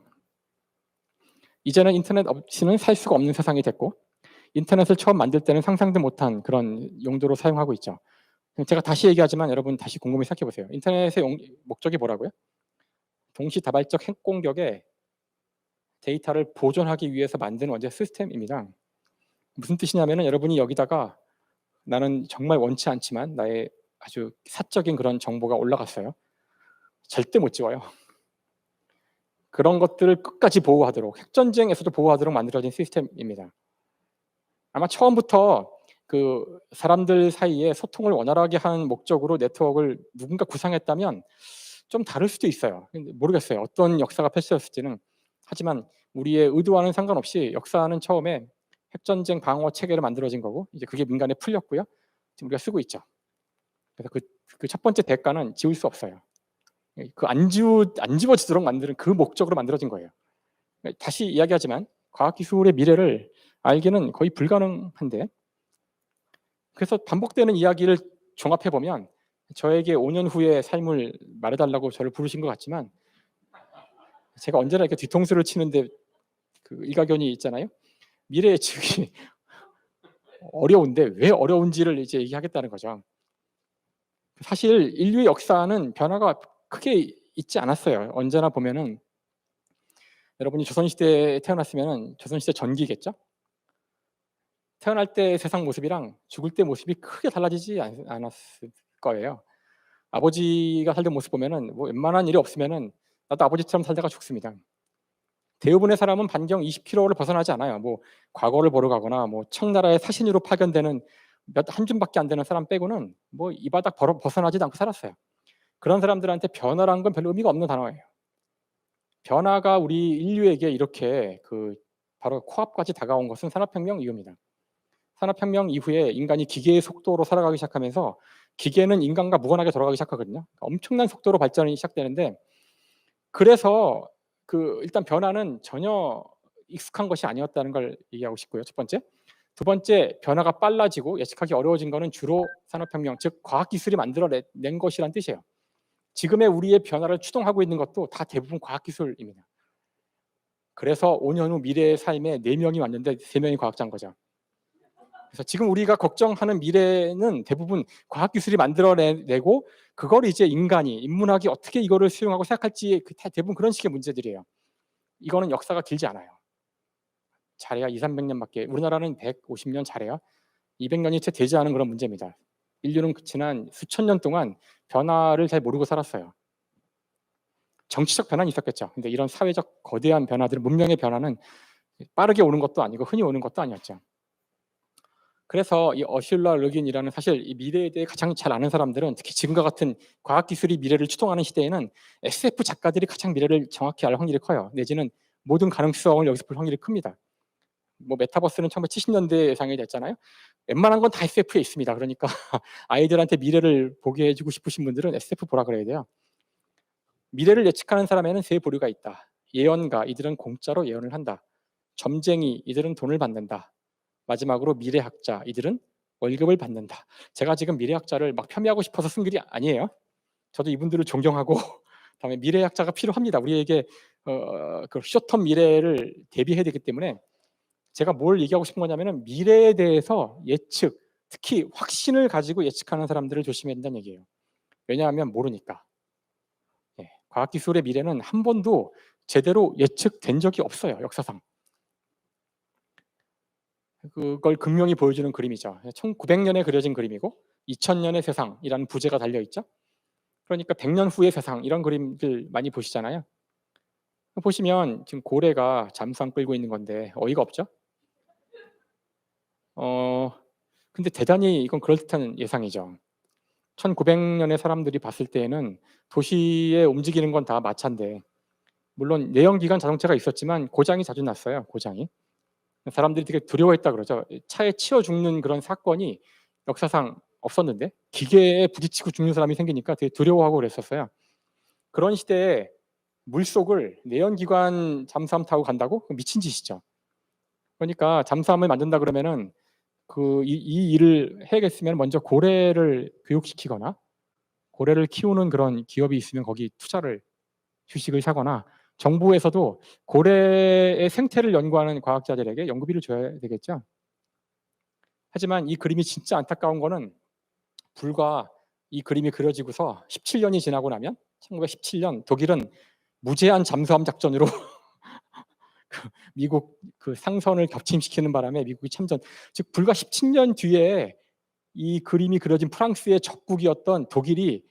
이제는 인터넷 없이는 살 수가 없는 세상이 됐고 인터넷을 처음 만들 때는 상상도 못한 그런 용도로 사용하고 있죠. 제가 다시 얘기하지만 여러분 다시 곰곰이 생각해 보세요. 인터넷의 목적이 뭐라고요? 동시다발적 핵 공격에 데이터를 보존하기 위해서 만든 원자 시스템입니다. 무슨 뜻이냐면은 여러분이 여기다가 나는 정말 원치 않지만 나의 아주 사적인 그런 정보가 올라갔어요. 절대 못 지워요. 그런 것들을 끝까지 보호하도록 핵전쟁에서도 보호하도록 만들어진 시스템입니다. 아마 처음부터 그 사람들 사이에 소통을 원활하게 하는 목적으로 네트워크를 누군가 구상했다면 좀 다를 수도 있어요. 모르겠어요. 어떤 역사가 펼쳐졌을지는. 하지만 우리의 의도와는 상관없이 역사는 처음에 핵전쟁 방어 체계를 만들어진 거고 이제 그게 민간에 풀렸고요. 지금 우리가 쓰고 있죠. 그래서 그 첫 번째 대가는 지울 수 없어요. 그 안 지워지도록 만드는 그 목적으로 만들어진 거예요. 다시 이야기하지만 과학기술의 미래를 알기는 거의 불가능한데 그래서 반복되는 이야기를 종합해 보면 저에게 5년 후의 삶을 말해달라고 저를 부르신 것 같지만 제가 언제나 이렇게 뒤통수를 치는데 그 일가견이 있잖아요. 미래 예측이 어려운데 왜 어려운지를 이제 얘기하겠다는 거죠. 사실 인류의 역사는 변화가 크게 있지 않았어요. 언제나 보면은 여러분이 조선시대에 태어났으면은 조선시대 전기겠죠? 태어날 때 세상 모습이랑 죽을 때 모습이 크게 달라지지 않았을 거예요. 아버지가 살던 모습 보면은 뭐 웬만한 일이 없으면은 나도 아버지처럼 살다가 죽습니다. 대부분의 사람은 반경 20km를 벗어나지 않아요. 뭐 과거를 보러 가거나 뭐 청나라의 사신으로 파견되는 한 줌밖에 안 되는 사람 빼고는 뭐 이 바닥 벗어나지도 않고 살았어요. 그런 사람들한테 변화라는 건 별로 의미가 없는 단어예요. 변화가 우리 인류에게 이렇게 그 바로 코앞까지 다가온 것은 산업혁명 이후입니다. 산업혁명 이후에 인간이 기계의 속도로 살아가기 시작하면서 기계는 인간과 무관하게 돌아가기 시작하거든요. 엄청난 속도로 발전이 시작되는데 그래서 그 일단 변화는 전혀 익숙한 것이 아니었다는 걸 얘기하고 싶고요. 첫 번째. 두 번째, 변화가 빨라지고 예측하기 어려워진 것은 주로 산업혁명, 즉 과학기술이 만들어낸 것이란 뜻이에요. 지금의 우리의 변화를 추동하고 있는 것도 다 대부분 과학기술입니다. 그래서 5년 후 미래의 삶에 4명이 왔는데 3명이 과학자인 거죠. 그래서 지금 우리가 걱정하는 미래는 대부분 과학기술이 만들어내고 그걸 이제 인문학이 어떻게 이거를 수용하고 생각할지 대부분 그런 식의 문제들이에요. 이거는 역사가 길지 않아요. 잘해야 200~300년밖에 우리나라는 150년 잘해야 200년이 채 되지 않은 그런 문제입니다. 인류는 지난 수천 년 동안 변화를 잘 모르고 살았어요. 정치적 변화는 있었겠죠. 근데 이런 사회적 거대한 변화들, 문명의 변화는 빠르게 오는 것도 아니고 흔히 오는 것도 아니었죠. 그래서 이 어슐라 르긴이라는 사실 이 미래에 대해 가장 잘 아는 사람들은 특히 지금과 같은 과학기술이 미래를 추동하는 시대에는 SF 작가들이 가장 미래를 정확히 알 확률이 커요. 내지는 모든 가능성을 여기서 볼 확률이 큽니다. 뭐 메타버스는 1970년대 예상이 됐잖아요. 웬만한 건 다 SF에 있습니다. 그러니까 아이들한테 미래를 보게 해주고 싶으신 분들은 SF 보라 그래야 돼요. 미래를 예측하는 사람에는 세 부류가 있다. 예언가, 이들은 공짜로 예언을 한다. 점쟁이, 이들은 돈을 받는다. 마지막으로 미래학자, 이들은 월급을 받는다. 제가 지금 미래학자를 막 폄훼하고 싶어서 쓴 글이 아니에요. 저도 이분들을 존경하고 다음에 미래학자가 필요합니다. 우리에게 그 숏텀 미래를 대비해야 되기 때문에 제가 뭘 얘기하고 싶은 거냐면은 미래에 대해서 예측, 특히 확신을 가지고 예측하는 사람들을 조심해야 된다는 얘기예요. 왜냐하면 모르니까. 과학기술의 미래는 한 번도 제대로 예측된 적이 없어요. 역사상. 그걸 극명히 보여주는 그림이죠. 1900년에 그려진 그림이고 2000년의 세상이라는 부제가 달려있죠. 그러니까 100년 후의 세상 이런 그림들 많이 보시잖아요. 보시면 지금 고래가 잠수함 끌고 있는 건데 어이가 없죠. 근데 대단히 이건 그럴듯한 예상이죠. 1900년의 사람들이 봤을 때에는 도시에 움직이는 건 다 마차인데 물론 내연기관 자동차가 있었지만 고장이 자주 났어요. 고장이. 사람들이 되게 두려워했다 그러죠. 차에 치여 죽는 그런 사건이 역사상 없었는데 기계에 부딪히고 죽는 사람이 생기니까 되게 두려워하고 그랬었어요. 그런 시대에 물속을 내연기관 잠수함 타고 간다고? 미친 짓이죠. 그러니까 잠수함을 만든다 그러면은 이 일을 해야겠으면 먼저 고래를 교육시키거나 고래를 키우는 그런 기업이 있으면 거기 투자를 주식을 사거나 정부에서도 고래의 생태를 연구하는 과학자들에게 연구비를 줘야 되겠죠. 하지만 이 그림이 진짜 안타까운 거는 불과 이 그림이 그려지고서 17년이 지나고 나면 1917년 독일은 무제한 잠수함 작전으로 미국 상선을 격침시키는 바람에 미국이 참전. 즉 불과 17년 뒤에 이 그림이 그려진 프랑스의 적국이었던 독일이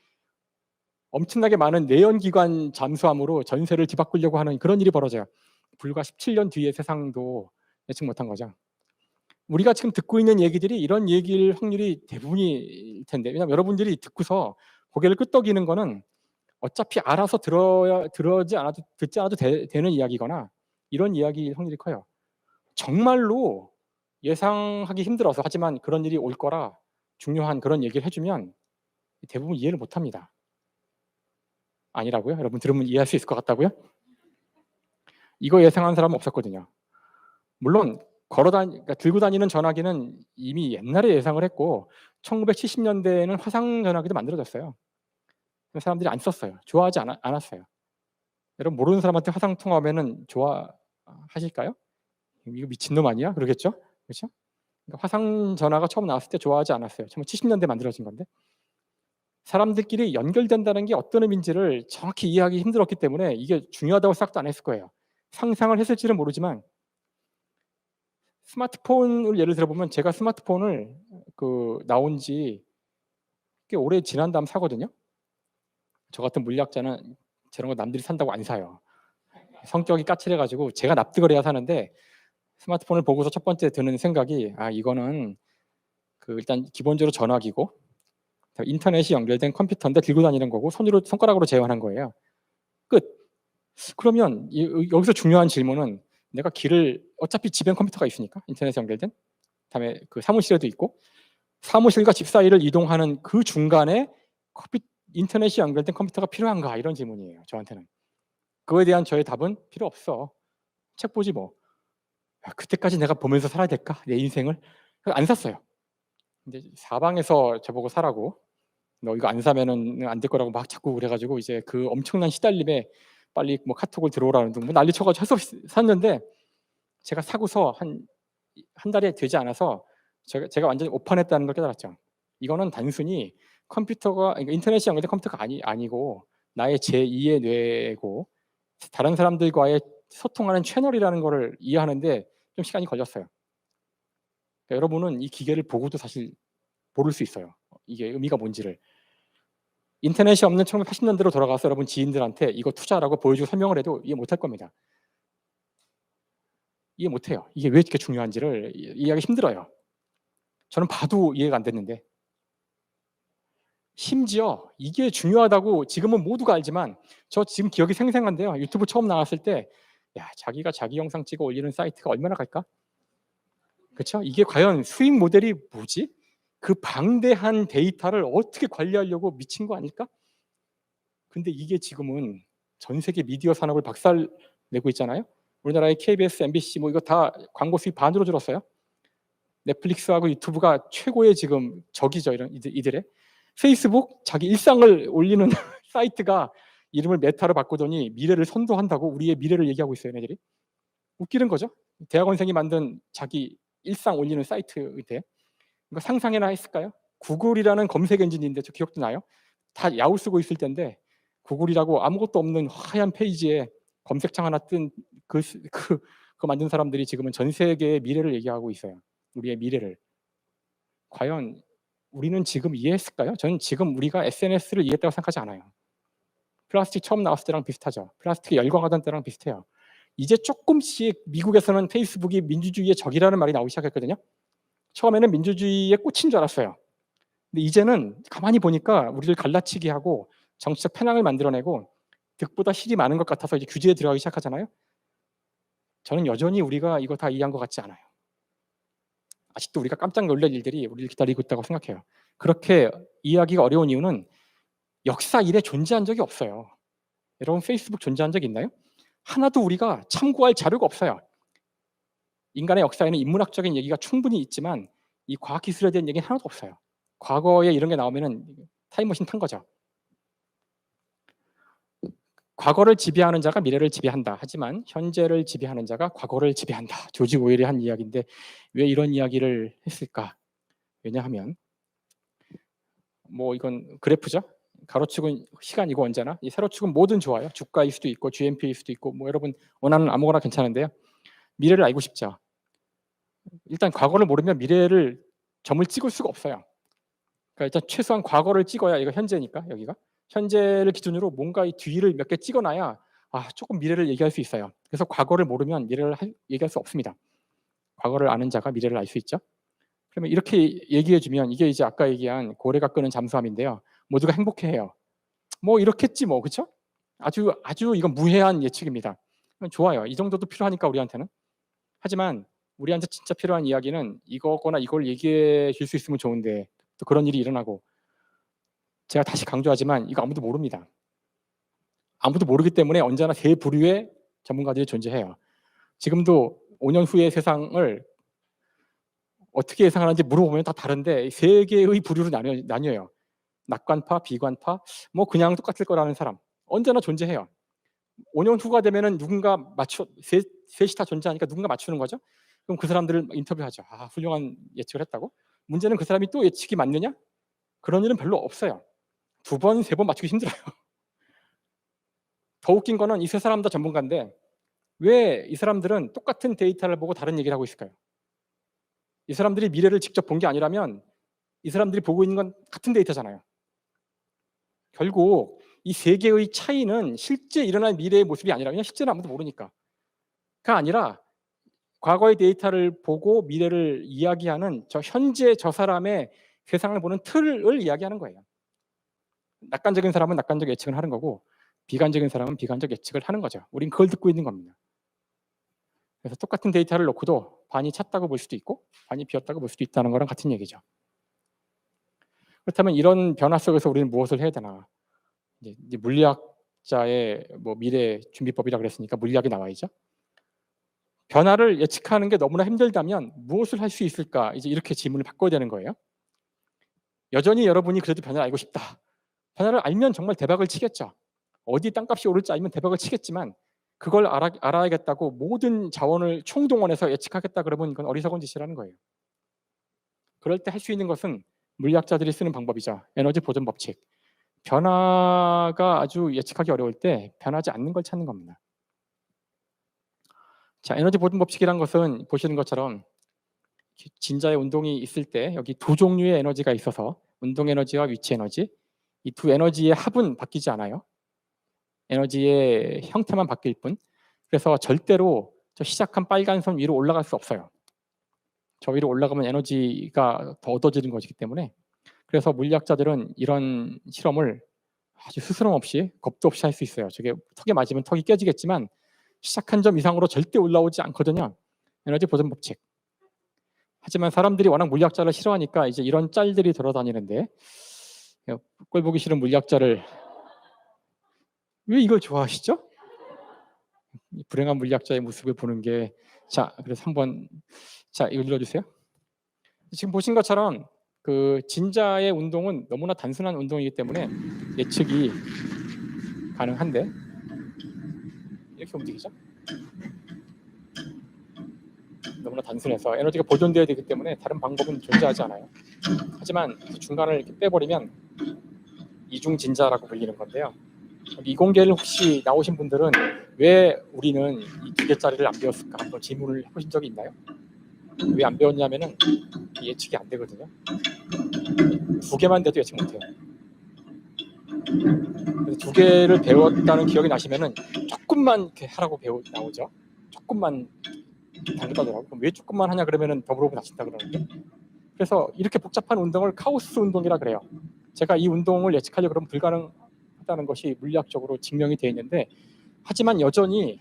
엄청나게 많은 내연기관 잠수함으로 전세를 뒤바꾸려고 하는 그런 일이 벌어져요. 불과 17년 뒤의 세상도 예측 못한 거죠. 우리가 지금 듣고 있는 얘기들이 이런 얘기일 확률이 대부분일 텐데, 왜냐하면 여러분들이 듣고서 고개를 끄덕이는 거는 어차피 알아서 듣지 않아도 되는 이야기거나 이런 이야기일 확률이 커요. 정말로 예상하기 힘들어서 하지만 그런 일이 올 거라 중요한 그런 얘기를 해주면 대부분 이해를 못합니다. 아니라고요? 여러분 들으면 이해할 수 있을 것 같다고요? 이거 예상한 사람은 없었거든요. 물론 그러니까 들고 다니는 전화기는 이미 옛날에 예상을 했고 1970년대에는 화상 전화기도 만들어졌어요. 사람들이 안 썼어요. 좋아하지 않았어요. 여러분 모르는 사람한테 화상 통화하면은 좋아하실까요? 이거 미친놈 아니야? 그러겠죠? 그렇죠? 그러니까 화상 전화가 처음 나왔을 때 좋아하지 않았어요. 1970년대 만들어진 건데 사람들끼리 연결된다는 게 어떤 의미인지를 정확히 이해하기 힘들었기 때문에 이게 중요하다고 생각도 안 했을 거예요. 상상을 했을지는 모르지만 스마트폰을 예를 들어보면 제가 스마트폰을 나온 지 꽤 오래 지난 다음 사거든요. 저 같은 물리학자는 저런 거 남들이 산다고 안 사요. 성격이 까칠해가지고 제가 납득을 해야 사는데 스마트폰을 보고서 첫 번째 드는 생각이 이거는 일단 기본적으로 전화기고 인터넷이 연결된 컴퓨터인데 들고 다니는 거고 손가락으로 제어하는 거예요. 끝. 그러면 여기서 중요한 질문은 내가 어차피 집엔 컴퓨터가 있으니까 인터넷에 연결된 그다음에 사무실에도 있고 사무실과 집 사이를 이동하는 그 중간에 인터넷이 연결된 컴퓨터가 필요한가 이런 질문이에요. 저한테는. 그거에 대한 저의 답은 필요 없어. 책 보지 뭐. 그때까지 내가 보면서 살아야 될까? 내 인생을? 안 샀어요. 근데 사방에서 저보고 사라고 너 이거 안 사면은 안 될 거라고 막 자꾸 그래가지고 이제 그 엄청난 시달림에 빨리 뭐 카톡을 들어오라는 등 난리 쳐가지고 할 수 없이 샀는데 제가 사고서 한 달이 되지 않아서 제가 완전히 오판했다는 걸 깨달았죠. 이거는 단순히 그러니까 인터넷이 연결된 컴퓨터가 아니고 나의 제2의 뇌고 다른 사람들과의 소통하는 채널이라는 거를 이해하는데 좀 시간이 걸렸어요. 그러니까 여러분은 이 기계를 보고도 사실 모를 수 있어요. 이게 의미가 뭔지를. 인터넷이 없는 1980년대로 돌아가서 여러분 지인들한테 이거 투자라고 보여주고 설명을 해도 이해 못할 겁니다. 이해 못해요. 이게 왜 이렇게 중요한지를 이해하기 힘들어요. 저는 봐도 이해가 안 됐는데 심지어 이게 중요하다고 지금은 모두가 알지만 저 지금 기억이 생생한데요. 유튜브 처음 나왔을 때 자기가 자기 영상 찍어 올리는 사이트가 얼마나 갈까? 그렇죠? 이게 과연 수익 모델이 뭐지? 그 방대한 데이터를 어떻게 관리하려고 미친 거 아닐까? 근데 이게 지금은 전 세계 미디어 산업을 박살내고 있잖아요. 우리나라의 KBS, MBC 뭐 이거 다 광고 수익 반으로 줄었어요. 넷플릭스하고 유튜브가 최고의 지금 적이죠. 이들의. 페이스북 자기 일상을 올리는 사이트가 이름을 메타로 바꾸더니 미래를 선도한다고 우리의 미래를 얘기하고 있어요. 얘네들이. 웃기는 거죠. 대학원생이 만든 자기 일상 올리는 사이트인데 이거 상상이나 했을까요? 구글이라는 검색 엔진인데 저 기억도 나요. 다 야후 쓰고 있을 텐데 구글이라고 아무것도 없는 하얀 페이지에 검색창 하나 뜬 그 만든 사람들이 지금은 전 세계의 미래를 얘기하고 있어요. 우리의 미래를. 과연 우리는 지금 이해했을까요? 저는 지금 우리가 SNS를 이해했다고 생각하지 않아요. 플라스틱 처음 나왔을 때랑 비슷하죠. 플라스틱이 열광하던 때랑 비슷해요. 이제 조금씩 미국에서는 페이스북이 민주주의의 적이라는 말이 나오기 시작했거든요. 처음에는 민주주의에 꽂힌 줄 알았어요. 근데 이제는 가만히 보니까 우리를 갈라치기 하고 정치적 편향을 만들어내고 득보다 실이 많은 것 같아서 이제 규제에 들어가기 시작하잖아요. 저는 여전히 우리가 이거 다 이해한 것 같지 않아요. 아직도 우리가 깜짝 놀랄 일들이 우리를 기다리고 있다고 생각해요. 그렇게 이해하기가 어려운 이유는 역사 이래 존재한 적이 없어요. 여러분 페이스북 존재한 적 있나요? 하나도 우리가 참고할 자료가 없어요. 인간의 역사에는 인문학적인 얘기가 충분히 있지만 이 과학기술에 대한 얘기는 하나도 없어요. 과거에 이런 게 나오면은 타임머신 탄 거죠. 과거를 지배하는 자가 미래를 지배한다. 하지만 현재를 지배하는 자가 과거를 지배한다. 조지 오웰이 한 이야기인데 왜 이런 이야기를 했을까? 왜냐하면 뭐 이건 그래프죠. 가로축은 시간이고 언제나 이 세로축은 뭐든 좋아요. 주가일 수도 있고 GNP일 수도 있고 뭐 여러분 원하는 아무거나 괜찮은데요. 미래를 알고 싶죠. 일단 과거를 모르면 미래를 점을 찍을 수가 없어요. 그러니까 일단 최소한 과거를 찍어야 이거 현재니까 여기가 현재를 기준으로 뭔가 이 뒤를 몇 개 찍어놔야 조금 미래를 얘기할 수 있어요. 그래서 과거를 모르면 미래를 얘기할 수 없습니다. 과거를 아는 자가 미래를 알 수 있죠. 그러면 이렇게 얘기해주면 이게 이제 아까 얘기한 고래가 끄는 잠수함인데요. 모두가 행복해해요. 뭐 이렇겠지 뭐 그렇죠? 아주 이건 무해한 예측입니다. 좋아요. 이 정도도 필요하니까 우리한테는. 하지만 우리한테 진짜 필요한 이야기는 이거거나 이걸 얘기해 줄 수 있으면 좋은데 또 그런 일이 일어나고 제가 다시 강조하지만 이거 아무도 모릅니다. 아무도 모르기 때문에 언제나 세 부류의 전문가들이 존재해요. 지금도 5년 후의 세상을 어떻게 예상하는지 물어보면 다 다른데 세 개의 부류로 나뉘어요. 낙관파, 비관파, 뭐 그냥 똑같을 거라는 사람 언제나 존재해요. 5년 후가 되면은 누군가 셋이 다 존재하니까 누군가 맞추는 거죠. 그럼 그 사람들을 인터뷰하죠. 훌륭한 예측을 했다고. 문제는 그 사람이 또 예측이 맞느냐? 그런 일은 별로 없어요. 2번, 3번 맞추기 힘들어요. 더 웃긴 거는 이 세 사람 다 전문가인데 왜 이 사람들은 똑같은 데이터를 보고 다른 얘기를 하고 있을까요? 이 사람들이 미래를 직접 본 게 아니라면 이 사람들이 보고 있는 건 같은 데이터잖아요. 결국 이 세 개의 차이는 실제 일어날 미래의 모습이 아니라 그냥 실제는 아무도 모르니까. 가 아니라 과거의 데이터를 보고 미래를 이야기하는 현재 저 사람의 세상을 보는 틀을 이야기하는 거예요. 낙관적인 사람은 낙관적 예측을 하는 거고 비관적인 사람은 비관적 예측을 하는 거죠. 우린 그걸 듣고 있는 겁니다. 그래서 똑같은 데이터를 놓고도 반이 찼다고 볼 수도 있고 반이 비었다고 볼 수도 있다는 거랑 같은 얘기죠. 그렇다면 이런 변화 속에서 우리는 무엇을 해야 되나? 이제 물리학자의 뭐 미래 준비법이라 그랬으니까 물리학이 나와야죠. 변화를 예측하는 게 너무나 힘들다면 무엇을 할 수 있을까? 이제 이렇게 질문을 바꿔야 되는 거예요. 여전히 여러분이 그래도 변화를 알고 싶다. 변화를 알면 정말 대박을 치겠죠. 어디 땅값이 오를지 알면 대박을 치겠지만 그걸 알아야겠다고 모든 자원을 총동원해서 예측하겠다 그러면 이건 어리석은 짓이라는 거예요. 그럴 때 할 수 있는 것은 물리학자들이 쓰는 방법이죠. 에너지 보존 법칙. 변화가 아주 예측하기 어려울 때 변하지 않는 걸 찾는 겁니다. 자, 에너지 보존 법칙이란 것은 보시는 것처럼 진자의 운동이 있을 때 여기 두 종류의 에너지가 있어서 운동 에너지와 위치 에너지 이 두 에너지의 합은 바뀌지 않아요. 에너지의 형태만 바뀔 뿐. 그래서 절대로 저 시작한 빨간 선 위로 올라갈 수 없어요. 저 위로 올라가면 에너지가 더 얻어지는 것이기 때문에 그래서 물리학자들은 이런 실험을 아주 스스럼 없이 겁도 없이 할 수 있어요. 저게 턱에 맞으면 턱이 깨지겠지만 시작한 점 이상으로 절대 올라오지 않거든요. 에너지 보존 법칙. 하지만 사람들이 워낙 물리학자를 싫어하니까 이제 이런 짤들이 돌아다니는데 꼴 보기 싫은 물리학자를 왜 이걸 좋아하시죠? 불행한 물리학자의 모습을 보는 게 그래서 한번 이거 눌러주세요. 지금 보신 것처럼 그 진자의 운동은 너무나 단순한 운동이기 때문에 예측이 가능한데 이렇게 움직이죠. 너무나 단순해서 에너지가 보존되어야 되기 때문에 다른 방법은 존재하지 않아요. 하지만 중간을 이렇게 빼버리면 이중진자라고 불리는 건데요. 이공계를 혹시 나오신 분들은 왜 우리는 이 2개짜리를 안 배웠을까 한번 질문을 해보신 적이 있나요? 왜 안 배웠냐면은 예측이 안 되거든요. 2개만 돼도 예측 못해요. 그래서 2개를 배웠다는 기억이 나시면은 조금만 이렇게 하라고 나오죠. 조금만 당겼다더라고. 그럼 왜 조금만 하냐 그러면은 더불어 나친다 그러는데. 그래서 이렇게 복잡한 운동을 카오스 운동이라 그래요. 제가 이 운동을 예측하려고 그러면 불가능하다는 것이 물리학적으로 증명이 되어 있는데 하지만 여전히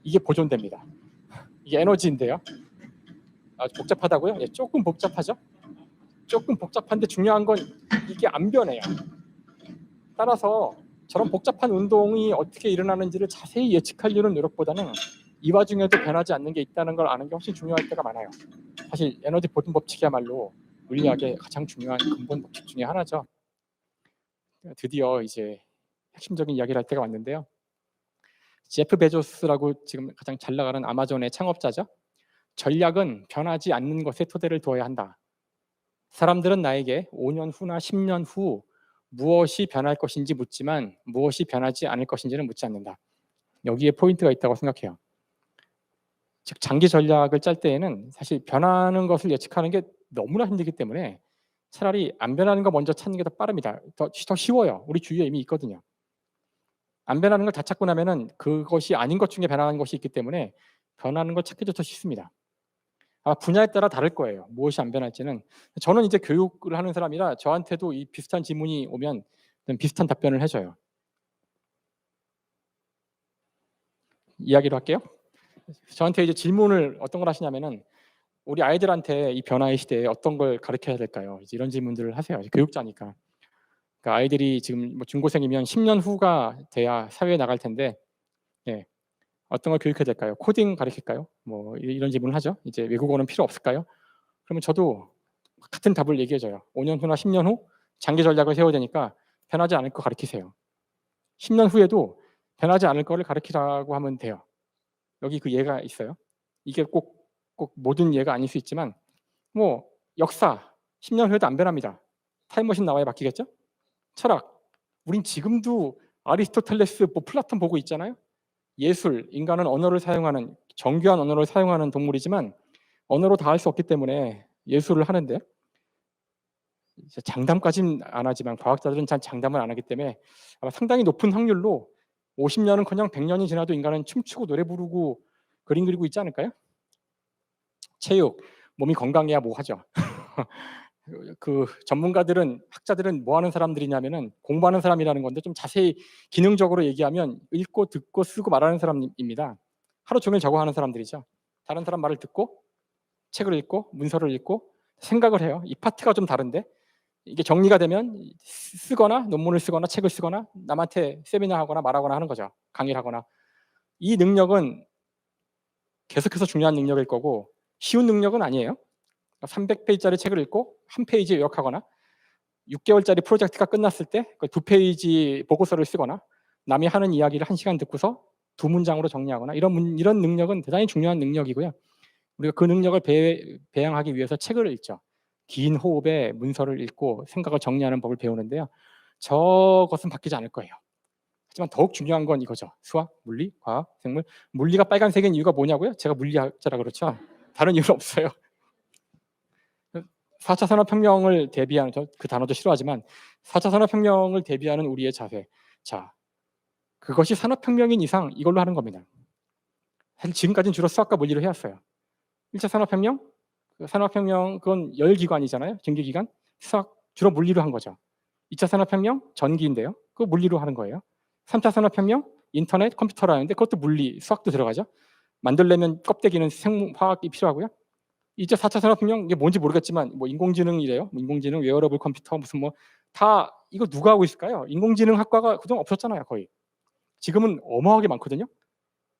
이게 보존됩니다. 이게 에너지인데요. 아주 복잡하다고요? 예, 조금 복잡하죠? 조금 복잡한데 중요한 건 이게 안 변해요. 따라서 저런 복잡한 운동이 어떻게 일어나는지를 자세히 예측하려는 노력보다는 이 와중에도 변하지 않는 게 있다는 걸 아는 게 훨씬 중요할 때가 많아요. 사실 에너지 보존 법칙이야말로 물리학의 가장 중요한 근본 법칙 중에 하나죠. 드디어 이제 핵심적인 이야기를 할 때가 왔는데요. 제프 베조스라고 지금 가장 잘 나가는 아마존의 창업자죠. 전략은 변하지 않는 것에 토대를 두어야 한다. 사람들은 나에게 5년 후나 10년 후 무엇이 변할 것인지 묻지만 무엇이 변하지 않을 것인지는 묻지 않는다. 여기에 포인트가 있다고 생각해요. 즉 장기 전략을 짤 때에는 사실 변하는 것을 예측하는 게 너무나 힘들기 때문에 차라리 안 변하는 거 먼저 찾는 게 더 빠릅니다. 더 쉬워요. 우리 주위에 이미 있거든요. 안 변하는 걸 다 찾고 나면은 그것이 아닌 것 중에 변하는 것이 있기 때문에 변하는 걸 찾기도 더 쉽습니다. 분야에 따라 다를 거예요. 무엇이 안 변할지는. 저는 이제 교육을 하는 사람이라 저한테도 이 비슷한 질문이 오면 비슷한 답변을 해줘요. 이야기로 할게요. 저한테 이제 질문을 어떤 걸 하시냐면은 우리 아이들한테 이 변화의 시대에 어떤 걸 가르쳐야 될까요? 이제 이런 질문들을 하세요. 교육자니까. 그러니까 아이들이 지금 뭐 중고생이면 10년 후가 돼야 사회에 나갈 텐데, 예, 어떤 걸 교육해야 될까요? 코딩 가르칠까요? 뭐 이런 질문을 하죠. 이제 외국어는 필요 없을까요? 그러면 저도 같은 답을 얘기해줘요. 5년 후나 10년 후 장기 전략을 세워야 되니까 변하지 않을 거 가르치세요. 10년 후에도 변하지 않을 거를 가르치라고 하면 돼요. 여기 그 예가 있어요. 이게 꼭 모든 예가 아닐 수 있지만 뭐 역사 10년 후에도 안 변합니다. 타임머신 나와야 바뀌겠죠? 철학 우린 지금도 아리스토텔레스, 플라톤 보고 있잖아요. 예술 인간은 언어를 사용하는 정교한 언어를 사용하는 동물이지만 언어로 다 할 수 없기 때문에 예술을 하는데 장담까지는 안 하지만 과학자들은 잘 장담을 안 하기 때문에 아마 상당히 높은 확률로 50년은커녕 100년이 지나도 인간은 춤추고 노래 부르고 그림 그리고 있지 않을까요? 체육, 몸이 건강해야 뭐 하죠. 그 전문가들은 학자들은 뭐 하는 사람들이냐면은 공부하는 사람이라는 건데 좀 자세히 기능적으로 얘기하면 읽고 듣고 쓰고 말하는 사람입니다. 하루 종일 저거 하는 사람들이죠. 다른 사람 말을 듣고 책을 읽고 문서를 읽고 생각을 해요. 이 파트가 좀 다른데 이게 정리가 되면 쓰거나 논문을 쓰거나 책을 쓰거나 남한테 세미나 하거나 말하거나 하는 거죠. 강의를 하거나. 이 능력은 계속해서 중요한 능력일 거고 쉬운 능력은 아니에요. 300페이지짜리 책을 읽고 한 페이지 요약하거나 6개월짜리 프로젝트가 끝났을 때 그 2페이지 보고서를 쓰거나 남이 하는 이야기를 1시간 듣고서 2문장으로 정리하거나 이런 능력은 대단히 중요한 능력이고요. 우리가 그 능력을 배양하기 위해서 책을 읽죠. 긴 호흡에 문서를 읽고 생각을 정리하는 법을 배우는데요. 저것은 바뀌지 않을 거예요. 하지만 더욱 중요한 건 이거죠. 수학, 물리, 과학, 생물. 물리가 빨간색인 이유가 뭐냐고요? 제가 물리학자라 그렇죠. 다른 이유는 없어요. 4차 산업혁명을 대비하는, 그 단어도 싫어하지만 4차 산업혁명을 대비하는 우리의 자세. 자, 그것이 산업혁명인 이상 이걸로 하는 겁니다. 사실 지금까지는 주로 수학과 물리로 해왔어요. 1차 산업혁명? 산업혁명 그건 열기관이잖아요. 전기기관. 수학 주로 물리로 한 거죠. 2차 산업혁명 전기인데요. 그거 물리로 하는 거예요. 3차 산업혁명 인터넷, 컴퓨터라는데 그것도 물리, 수학도 들어가죠. 만들려면 껍데기는 생화학이 필요하고요. 이제 4차 산업혁명 이게 뭔지 모르겠지만 뭐 인공지능이래요. 인공지능, 웨어러블 컴퓨터 무슨 뭐 다 이거 누가 하고 있을까요? 인공지능 학과가 그동안 없었잖아요, 거의. 지금은 어마어마하게 많거든요.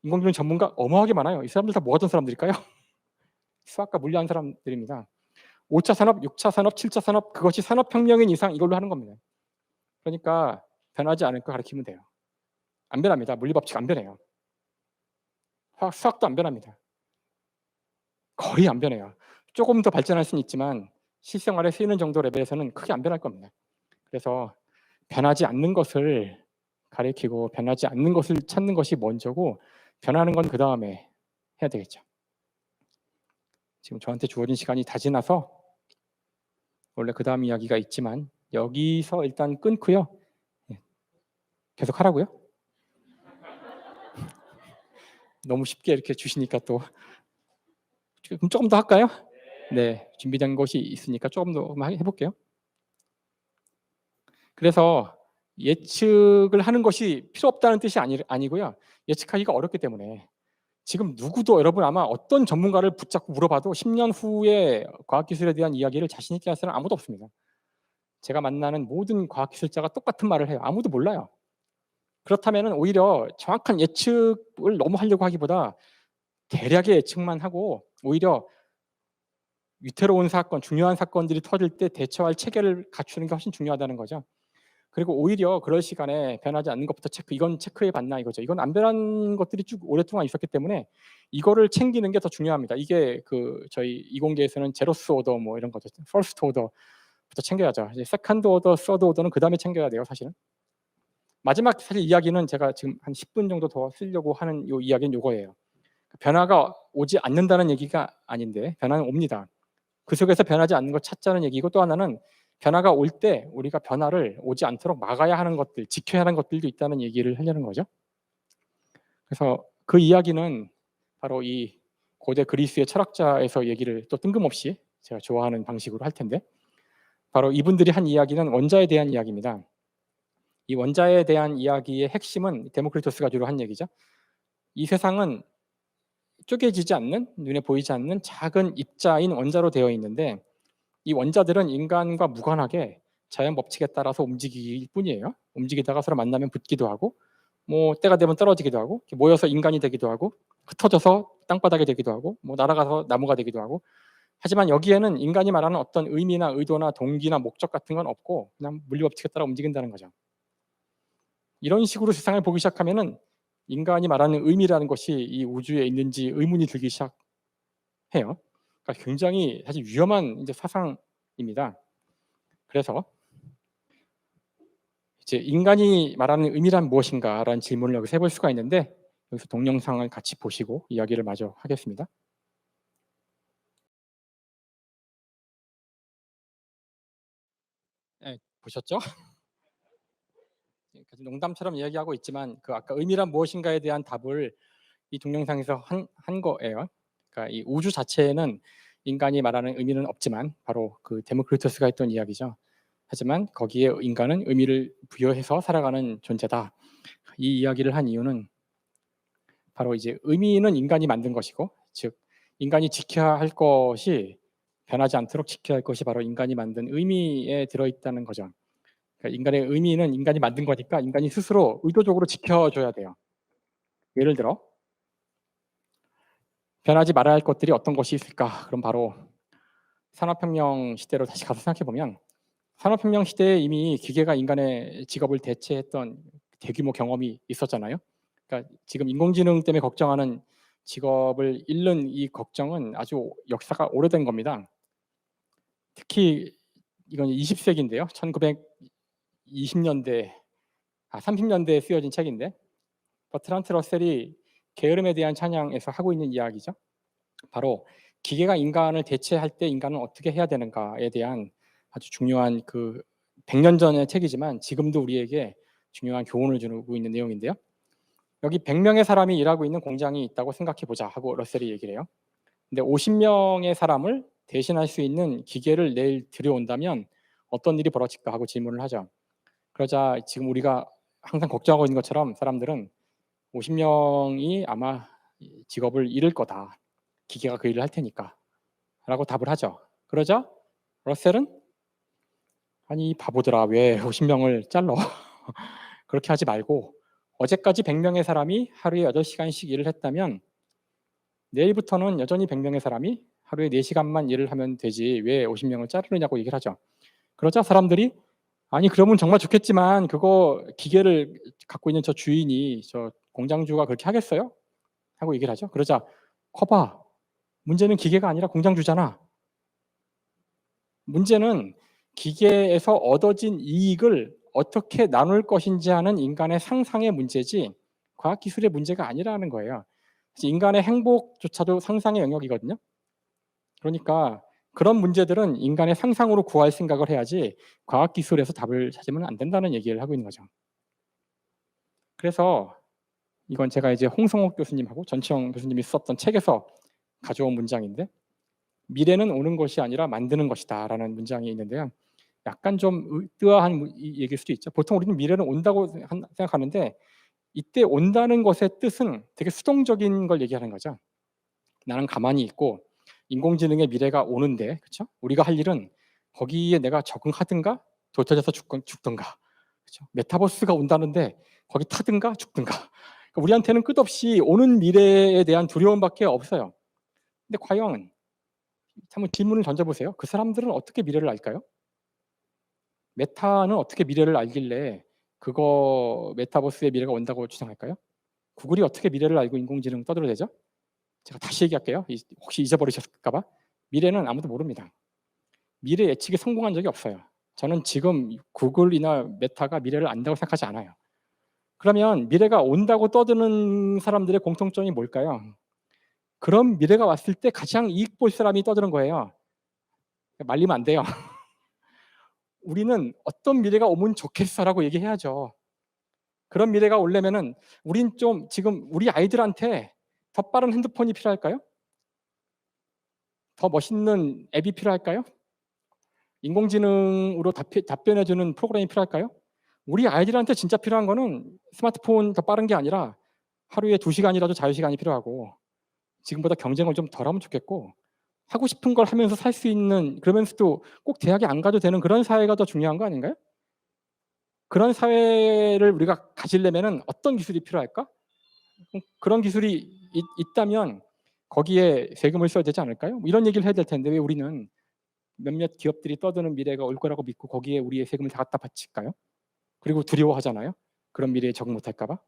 인공지능 전문가 어마어마하게 많아요. 이 사람들 다 뭐 하던 사람들일까요? 수학과 물리하는 사람들입니다. 5차 산업, 6차 산업, 7차 산업 그것이 산업혁명인 이상 이걸로 하는 겁니다. 그러니까 변하지 않을 거 가르치면 돼요. 안 변합니다. 물리법칙 안 변해요. 수학도 안 변합니다. 거의 안 변해요. 조금 더 발전할 수는 있지만 실생활에 쓰이는 정도 레벨에서는 크게 안 변할 겁니다. 그래서 변하지 않는 것을 가리키고 변하지 않는 것을 찾는 것이 먼저고 변하는 건 그 다음에 해야 되겠죠. 지금 저한테 주어진 시간이 다 지나서 원래 그 다음 이야기가 있지만 여기서 일단 끊고요. 계속 하라고요? 너무 쉽게 이렇게 주시니까 또 그럼 조금 더 할까요? 네, 준비된 것이 있으니까 조금 더 해볼게요. 그래서 예측을 하는 것이 필요 없다는 뜻이 아니고요. 예측하기가 어렵기 때문에 지금 누구도 여러분 아마 어떤 전문가를 붙잡고 물어봐도 10년 후에 과학기술에 대한 이야기를 자신 있게 할 사람 아무도 없습니다. 제가 만나는 모든 과학기술자가 똑같은 말을 해요. 아무도 몰라요. 그렇다면 오히려 정확한 예측을 너무 하려고 하기보다 대략의 예측만 하고 오히려 위태로운 사건, 중요한 사건들이 터질 때 대처할 체계를 갖추는 게 훨씬 중요하다는 거죠. 그리고 오히려 그럴 시간에 변하지 않는 것부터 이건 체크해 봤나 이거죠. 이건 안 변한 것들이 쭉 오랫동안 있었기 때문에 이거를 챙기는 게 더 중요합니다. 이게 저희 이공계에서는 제로스 오더 뭐 이런 거죠. 퍼스트 오더부터 챙겨야죠. 이제 세컨드 오더, 서드 오더는 그다음에 챙겨야 돼요, 사실은. 마지막 사실 이야기는 제가 지금 한 10분 정도 더 쓰려고 하는 요 이야기는 요거예요. 변화가 오지 않는다는 얘기가 아닌데 변화는 옵니다. 그 속에서 변하지 않는 걸 찾자는 얘기고, 또 하나는 변화가 올 때 우리가 변화를 오지 않도록 막아야 하는 것들, 지켜야 하는 것들도 있다는 얘기를 하려는 거죠. 그래서 그 이야기는 바로 이 고대 그리스의 철학자에서 얘기를 또 뜬금없이 제가 좋아하는 방식으로 할 텐데, 바로 이분들이 한 이야기는 원자에 대한 이야기입니다. 이 원자에 대한 이야기의 핵심은 데모크리토스가 주로 한 얘기죠. 이 세상은 쪼개지지 않는, 눈에 보이지 않는 작은 입자인 원자로 되어 있는데, 이 원자들은 인간과 무관하게 자연 법칙에 따라서 움직일 뿐이에요. 움직이다가 서로 만나면 붙기도 하고, 뭐 때가 되면 떨어지기도 하고, 모여서 인간이 되기도 하고, 흩어져서 땅바닥이 되기도 하고, 뭐 날아가서 나무가 되기도 하고. 하지만 여기에는 인간이 말하는 어떤 의미나 의도나 동기나 목적 같은 건 없고 그냥 물리 법칙에 따라 움직인다는 거죠. 이런 식으로 세상을 보기 시작하면은 인간이 말하는 의미라는 것이 이 우주에 있는지 의문이 들기 시작해요. 그러니까 굉장히 사실 위험한 이제 사상입니다. 그래서 이제 인간이 말하는 의미란 무엇인가라는 질문을 여기서 해볼 수가 있는데, 여기서 동영상을 같이 보시고 이야기를 마저 하겠습니다. 네, 보셨죠? 농담처럼 이야기하고 있지만 그 아까 의미란 무엇인가에 대한 답을 이 동영상에서 한 거예요. 그러니까 이 우주 자체에는 인간이 말하는 의미는 없지만 바로 그 데모크리토스가 했던 이야기죠. 하지만 거기에 인간은 의미를 부여해서 살아가는 존재다. 이 이야기를 한 이유는 바로 이제 의미는 인간이 만든 것이고, 즉 인간이 지켜야 할 것이 변하지 않도록 지켜야 할 것이 바로 인간이 만든 의미에 들어있다는 거죠. 그러니까 인간의 의미는 인간이 만든 거니까 인간이 스스로 의도적으로 지켜줘야 돼요. 예를 들어 변하지 말아야 할 것들이 어떤 것이 있을까? 그럼 바로 산업혁명 시대로 다시 가서 생각해 보면, 산업혁명 시대에 이미 기계가 인간의 직업을 대체했던 대규모 경험이 있었잖아요. 그러니까 지금 인공지능 때문에 걱정하는 직업을 잃는 이 걱정은 아주 역사가 오래된 겁니다. 특히 이건 20세기인데요. 1920년대, 30년대에 쓰여진 책인데, 버트란트 러셀이 게으름에 대한 찬양에서 하고 있는 이야기죠. 바로 기계가 인간을 대체할 때 인간은 어떻게 해야 되는가에 대한 아주 중요한 100년 전의 책이지만 지금도 우리에게 중요한 교훈을 주고 있는 내용인데요. 여기 100명의 사람이 일하고 있는 공장이 있다고 생각해 보자 하고 러셀이 얘기를 해요. 근데 50명의 사람을 대신할 수 있는 기계를 내일 들여온다면 어떤 일이 벌어질까 하고 질문을 하죠. 그러자 지금 우리가 항상 걱정하고 있는 것처럼 사람들은 50명이 아마 직업을 잃을 거다. 기계가 그 일을 할 테니까. 라고 답을 하죠. 그러자 러셀은 아니 바보들아 왜 50명을 잘라. 그렇게 하지 말고 어제까지 100명의 사람이 하루에 8시간씩 일을 했다면 내일부터는 여전히 100명의 사람이 하루에 4시간만 일을 하면 되지 왜 50명을 자르느냐고 얘기를 하죠. 그러자 사람들이 아니 그러면 정말 좋겠지만 그거 기계를 갖고 있는 저 주인이 저 공장주가 그렇게 하겠어요? 하고 얘기를 하죠. 그러자 커봐. 문제는 기계가 아니라 공장주잖아. 문제는 기계에서 얻어진 이익을 어떻게 나눌 것인지 하는 인간의 상상의 문제지 과학기술의 문제가 아니라는 거예요. 인간의 행복조차도 상상의 영역이거든요. 그러니까 그런 문제들은 인간의 상상으로 구할 생각을 해야지 과학기술에서 답을 찾으면 안 된다는 얘기를 하고 있는 거죠. 그래서 이건 제가 이제 홍성옥 교수님하고 전치영 교수님이 썼던 책에서 가져온 문장인데, 미래는 오는 것이 아니라 만드는 것이다 라는 문장이 있는데요. 약간 좀 의아한 얘기일 수도 있죠. 보통 우리는 미래는 온다고 생각하는데 이때 온다는 것의 뜻은 되게 수동적인 걸 얘기하는 거죠. 나는 가만히 있고 인공지능의 미래가 오는데, 그렇죠? 우리가 할 일은 거기에 내가 적응하든가 도태돼서 죽든가. 그렇죠? 메타버스가 온다는데 거기 타든가 죽든가. 그러니까 우리한테는 끝없이 오는 미래에 대한 두려움밖에 없어요. 근데 과연 한번 질문을 던져보세요. 그 사람들은 어떻게 미래를 알까요? 메타는 어떻게 미래를 알길래 그거 메타버스의 미래가 온다고 주장할까요? 구글이 어떻게 미래를 알고 인공지능 떠들어대죠? 제가 다시 얘기할게요. 혹시 잊어버리셨을까 봐. 미래는 아무도 모릅니다. 미래 예측에 성공한 적이 없어요. 저는 지금 구글이나 메타가 미래를 안다고 생각하지 않아요. 그러면 미래가 온다고 떠드는 사람들의 공통점이 뭘까요? 그런 미래가 왔을 때 가장 이익 볼 사람이 떠드는 거예요. 말리면 안 돼요. 우리는 어떤 미래가 오면 좋겠어라고 얘기해야죠. 그런 미래가 오려면은 우린 좀 지금 우리 아이들한테 더 빠른 핸드폰이 필요할까요? 더 멋있는 앱이 필요할까요? 인공지능으로 답변해주는 프로그램이 필요할까요? 우리 아이들한테 진짜 필요한 거는 스마트폰 더 빠른 게 아니라 하루에 2시간이라도 자유시간이 필요하고 지금보다 경쟁을 좀 덜하면 좋겠고 하고 싶은 걸 하면서 살 수 있는 그러면서도 꼭 대학에 안 가도 되는 그런 사회가 더 중요한 거 아닌가요? 그런 사회를 우리가 가지려면 어떤 기술이 필요할까? 그런 기술이 있다면 거기에 세금을 써야 되지 않을까요? 이런 얘기를 해야 될 텐데 왜 우리는 몇몇 기업들이 떠드는 미래가 올 거라고 믿고 거기에 우리의 세금을 다 갖다 바칠까요? 그리고 두려워하잖아요. 그런 미래에 적응 못할까 봐.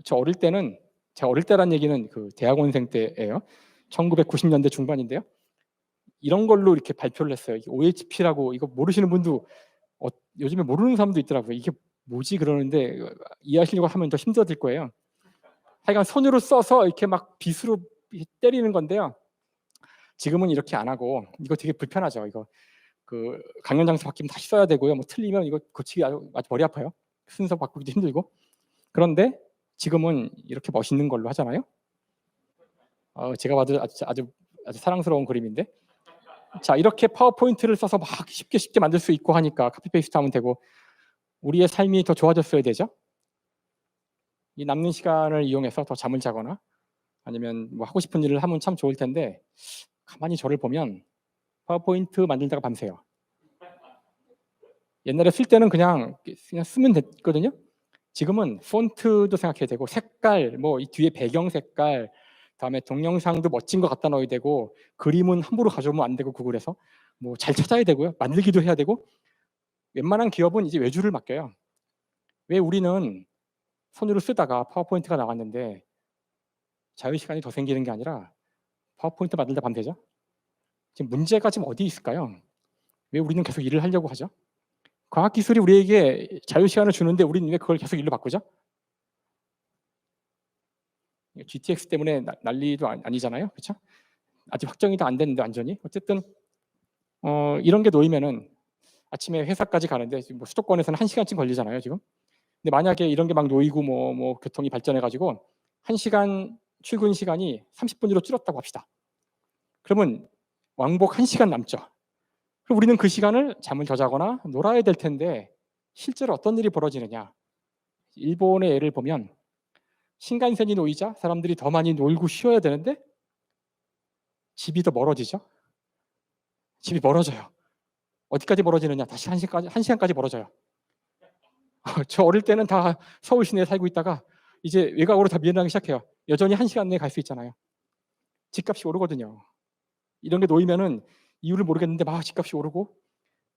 제가 어릴 때란 얘기는 그 대학원생 때예요. 1990년대 중반인데요. 이런 걸로 이렇게 발표를 했어요. OHP라고 이거 모르시는 분도 요즘에 모르는 사람도 있더라고요. 이게 뭐지 그러는데 이해하시려고 하면 더 힘들어질 거예요. 하여간 손으로 써서 이렇게 막 빗으로 때리는 건데요. 지금은 이렇게 안 하고 이거 되게 불편하죠. 이거 그 강연 장소 바뀌면 다시 써야 되고요. 뭐 틀리면 이거 고치기 아주 머리 아파요. 순서 바꾸기도 힘들고. 그런데 지금은 이렇게 멋있는 걸로 하잖아요. 제가 봐도 아주 사랑스러운 그림인데. 자, 이렇게 파워포인트를 써서 막 쉽게 만들 수 있고 하니까 카피 페이스트 하면 되고 우리의 삶이 더 좋아졌어야 되죠. 이 남는 시간을 이용해서 더 잠을 자거나 아니면 뭐 하고 싶은 일을 하면 참 좋을 텐데 가만히 저를 보면 파워포인트 만들다가 밤새요. 옛날에 쓸 때는 그냥 쓰면 됐거든요. 지금은 폰트도 생각해야 되고 색깔, 뭐 이 뒤에 배경 색깔, 다음에 동영상도 멋진 거 갖다 넣어야 되고 그림은 함부로 가져오면 안 되고 구글에서 뭐 잘 찾아야 되고요. 만들기도 해야 되고 웬만한 기업은 이제 외주를 맡겨요. 왜 우리는 손으로 쓰다가 파워포인트가 나왔는데 자유시간이 더 생기는 게 아니라 파워포인트 만들다 밤새죠? 지금 문제가 지금 어디 있을까요? 왜 우리는 계속 일을 하려고 하죠? 과학기술이 우리에게 자유시간을 주는데 우리는 왜 그걸 계속 일로 바꾸죠? GTX 때문에 난리도 아니잖아요. 그렇죠? 아직 확정이 다 안 됐는데 완전히. 어쨌든 이런 게 놓이면은 아침에 회사까지 가는데 지금 뭐 수도권에서는 1시간쯤 걸리잖아요, 지금. 근데 만약에 이런 게 막 놓이고 뭐 교통이 발전해 가지고 1시간 출근 시간이 30분으로 줄었다고 합시다. 그러면 왕복 1시간 남죠. 그럼 우리는 그 시간을 잠을 더 자거나 놀아야 될 텐데 실제로 어떤 일이 벌어지느냐. 일본의 예를 보면 신간센이 놓이자 사람들이 더 많이 놀고 쉬어야 되는데 집이 더 멀어지죠. 집이 멀어져요. 어디까지 멀어지느냐. 다시 1시간까지 멀어져요. 저 어릴 때는 다 서울 시내에 살고 있다가 이제 외곽으로 다 밀려나기 시작해요. 여전히 1시간 내에 갈 수 있잖아요. 집값이 오르거든요. 이런 게 놓이면은 이유를 모르겠는데 막 집값이 오르고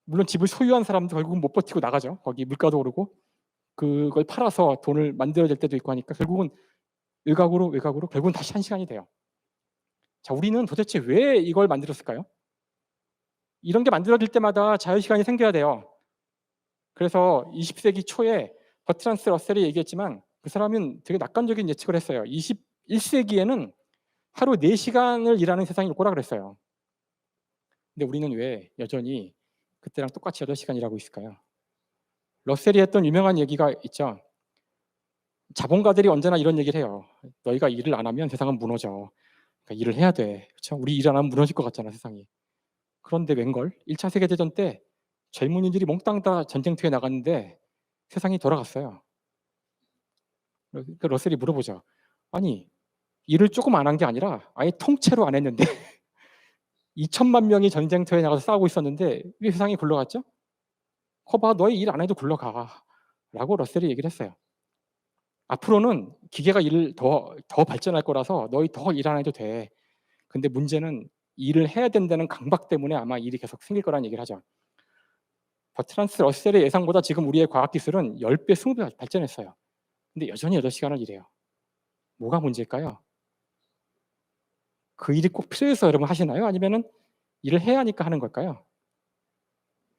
물론 집을 소유한 사람도 결국은 못 버티고 나가죠. 거기 물가도 오르고 그걸 팔아서 돈을 만들어야 될 때도 있고 하니까 결국은 외곽으로 결국은 다시 1시간이 돼요. 자, 우리는 도대체 왜 이걸 만들었을까요? 이런 게 만들어질 때마다 자유시간이 생겨야 돼요. 그래서 20세기 초에 버트란드 러셀이 얘기했지만 그 사람은 되게 낙관적인 예측을 했어요. 21세기에는 하루 4시간을 일하는 세상이 올 거라 그랬어요. 근데 우리는 왜 여전히 그때랑 똑같이 8시간 일하고 있을까요? 러셀이 했던 유명한 얘기가 있죠. 자본가들이 언제나 이런 얘기를 해요. 너희가 일을 안 하면 세상은 무너져. 그러니까 일을 해야 돼. 그렇죠? 우리 일 안 하면 무너질 것 같잖아, 세상이. 그런데 웬걸? 1차 세계대전 때 젊은이들이 몽땅 다 전쟁터에 나갔는데 세상이 돌아갔어요. 그러니까 러셀이 물어보죠. 아니, 일을 조금 안 한 게 아니라 아예 통째로 안 했는데 2천만 명이 전쟁터에 나가서 싸우고 있었는데 왜 세상이 굴러갔죠? 거봐, 너희 일 안 해도 굴러가. 라고 러셀이 얘기를 했어요. 앞으로는 기계가 일을 더 발전할 거라서 너희 더 일 안 해도 돼. 근데 문제는 일을 해야 된다는 강박 때문에 아마 일이 계속 생길 거라는 얘기를 하죠. 버트란드 러셀의 예상보다 지금 우리의 과학기술은 10배, 20배 발전했어요. 근데 여전히 8시간을 일해요. 뭐가 문제일까요? 그 일이 꼭 필요해서 여러분 하시나요? 아니면은 일을 해야 하니까 하는 걸까요?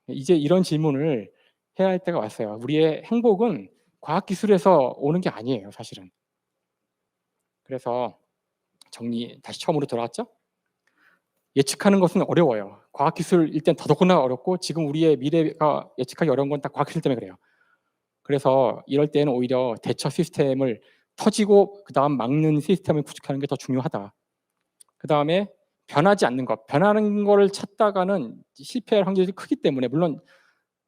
이제 이런 질문을 해야 할 때가 왔어요. 우리의 행복은 과학기술에서 오는 게 아니에요, 사실은. 그래서 다시 처음으로 돌아왔죠? 예측하는 것은 어려워요. 과학기술일 땐 더더구나 어렵고 지금 우리의 미래가 예측하기 어려운 건 딱 과학기술 때문에 그래요. 그래서 이럴 때는 오히려 대처 시스템을 터지고 그다음 막는 시스템을 구축하는 게 더 중요하다. 그다음에 변하지 않는 것, 변하는 거를 찾다가는 실패할 확률이 크기 때문에 물론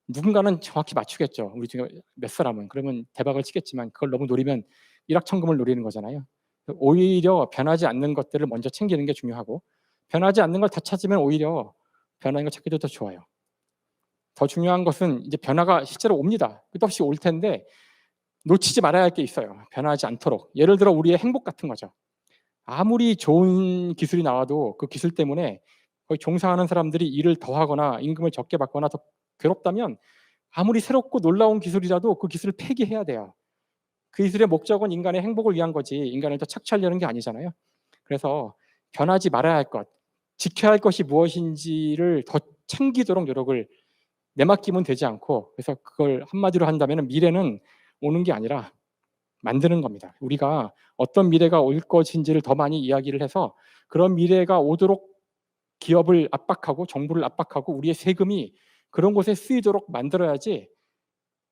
누군가는 정확히 맞추겠죠. 우리 중에 몇 사람은. 그러면 대박을 치겠지만 그걸 너무 노리면 일확천금을 노리는 거잖아요. 오히려 변하지 않는 것들을 먼저 챙기는 게 중요하고 변하지 않는 걸 다 찾으면 오히려 변하는 걸 찾기도 더 좋아요. 더 중요한 것은 이제 변화가 실제로 옵니다. 끝없이 올 텐데 놓치지 말아야 할 게 있어요. 변하지 않도록. 예를 들어 우리의 행복 같은 거죠. 아무리 좋은 기술이 나와도 그 기술 때문에 거의 종사하는 사람들이 일을 더 하거나 임금을 적게 받거나 더 괴롭다면 아무리 새롭고 놀라운 기술이라도 그 기술을 폐기해야 돼요. 그 기술의 목적은 인간의 행복을 위한 거지 인간을 더 착취하려는 게 아니잖아요. 그래서 변하지 말아야 할 것, 지켜야 할 것이 무엇인지를 더 챙기도록 노력을 내맡기면 되지 않고 그래서 그걸 한마디로 한다면 미래는 오는 게 아니라 만드는 겁니다. 우리가 어떤 미래가 올 것인지를 더 많이 이야기를 해서 그런 미래가 오도록 기업을 압박하고 정부를 압박하고 우리의 세금이 그런 곳에 쓰이도록 만들어야지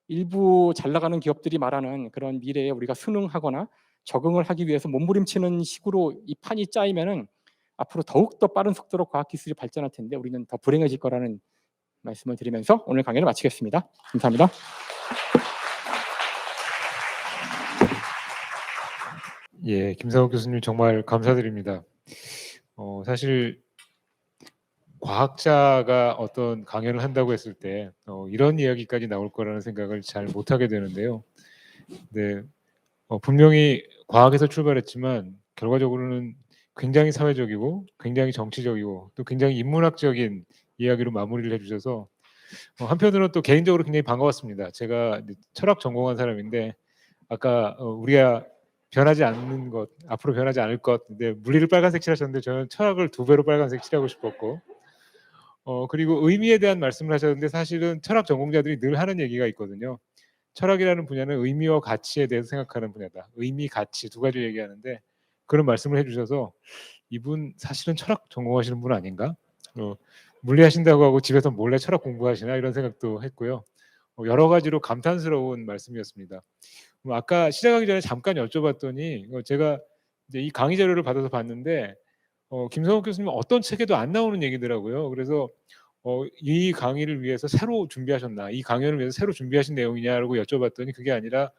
일부 잘 나가는 기업들이 말하는 그런 미래에 우리가 순응하거나 적응을 하기 위해서 몸부림치는 식으로 이 판이 짜이면은 앞으로 더욱 더 빠른 속도로 과학기술이 발전할 텐데 우리는 더 불행해질 거라는 말씀을 드리면서 오늘 강연을 마치겠습니다. 감사합니다. 예, 김상욱 교수님 정말 감사드립니다. 사실 과학자가 어떤 강연을 한다고 했을 때 이런 이야기까지 나올 거라는 생각을 잘 못하게 되는데요. 네, 분명히 과학에서 출발했지만 결과적으로는 굉장히 사회적이고 굉장히 정치적이고 또 굉장히 인문학적인 이야기로 마무리를 해주셔서 한편으로는 또 개인적으로 굉장히 반가웠습니다. 제가 철학 전공한 사람인데 아까 우리가 변하지 않는 것, 앞으로 변하지 않을 것, 근데 물리를 빨간색 칠하셨는데 저는 철학을 2배로 빨간색 칠하고 싶었고 그리고 의미에 대한 말씀을 하셨는데 사실은 철학 전공자들이 늘 하는 얘기가 있거든요. 철학이라는 분야는 의미와 가치에 대해서 생각하는 분야다. 의미, 가치 두 가지를 얘기하는데 그런 말씀을 해주셔서 이분 사실은 철학 전공하시는 분 아닌가? 물리하신다고 하고 집에서 몰래 철학 공부하시나 이런 생각도 했고요. 여러 가지로 감탄스러운 말씀이었습니다. 아까 시작하기 전에 잠깐 여쭤봤더니 제가 이제 이 강의 자료를 받아서 봤는데 김성욱 교수님 어떤 책에도 안 나오는 얘기더라고요. 그래서 이 강의를 위해서 새로 준비하셨나, 이 강연을 위해서 새로 준비하신 내용이냐라고 여쭤봤더니 그게 아니라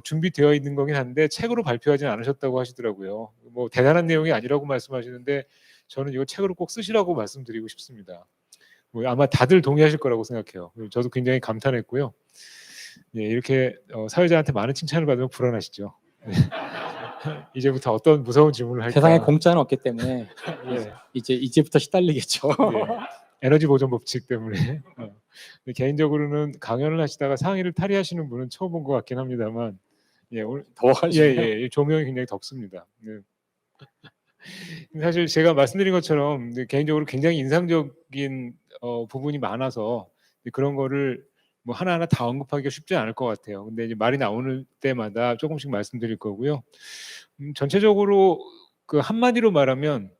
준비되어 있는 거긴 한데 책으로 발표하진 않으셨다고 하시더라고요. 뭐 대단한 내용이 아니라고 말씀하시는데 저는 이거 책으로 꼭 쓰시라고 말씀드리고 싶습니다. 뭐 아마 다들 동의하실 거라고 생각해요. 저도 굉장히 감탄했고요. 예, 이렇게 사회자한테 많은 칭찬을 받으면 불안하시죠. 네. 이제부터 어떤 무서운 질문을 할까? 세상에 공짜는 없기 때문에 예. 이제부터 시달리겠죠. 예. 에너지 보존 법칙 때문에 개인적으로는 강연을 하시다가 상의를 탈의하시는 분은 처음 본 것 같긴 합니다만 예, 오늘 더워하시네요. 예, 조명이 굉장히 덥습니다. 네. 사실 제가 말씀드린 것처럼 개인적으로 굉장히 인상적인 부분이 많아서 그런 거를 뭐 하나하나 다 언급하기가 쉽지 않을 것 같아요. 근데 이제 말이 나오는 때마다 조금씩 말씀드릴 거고요. 전체적으로 그 한마디로 말하면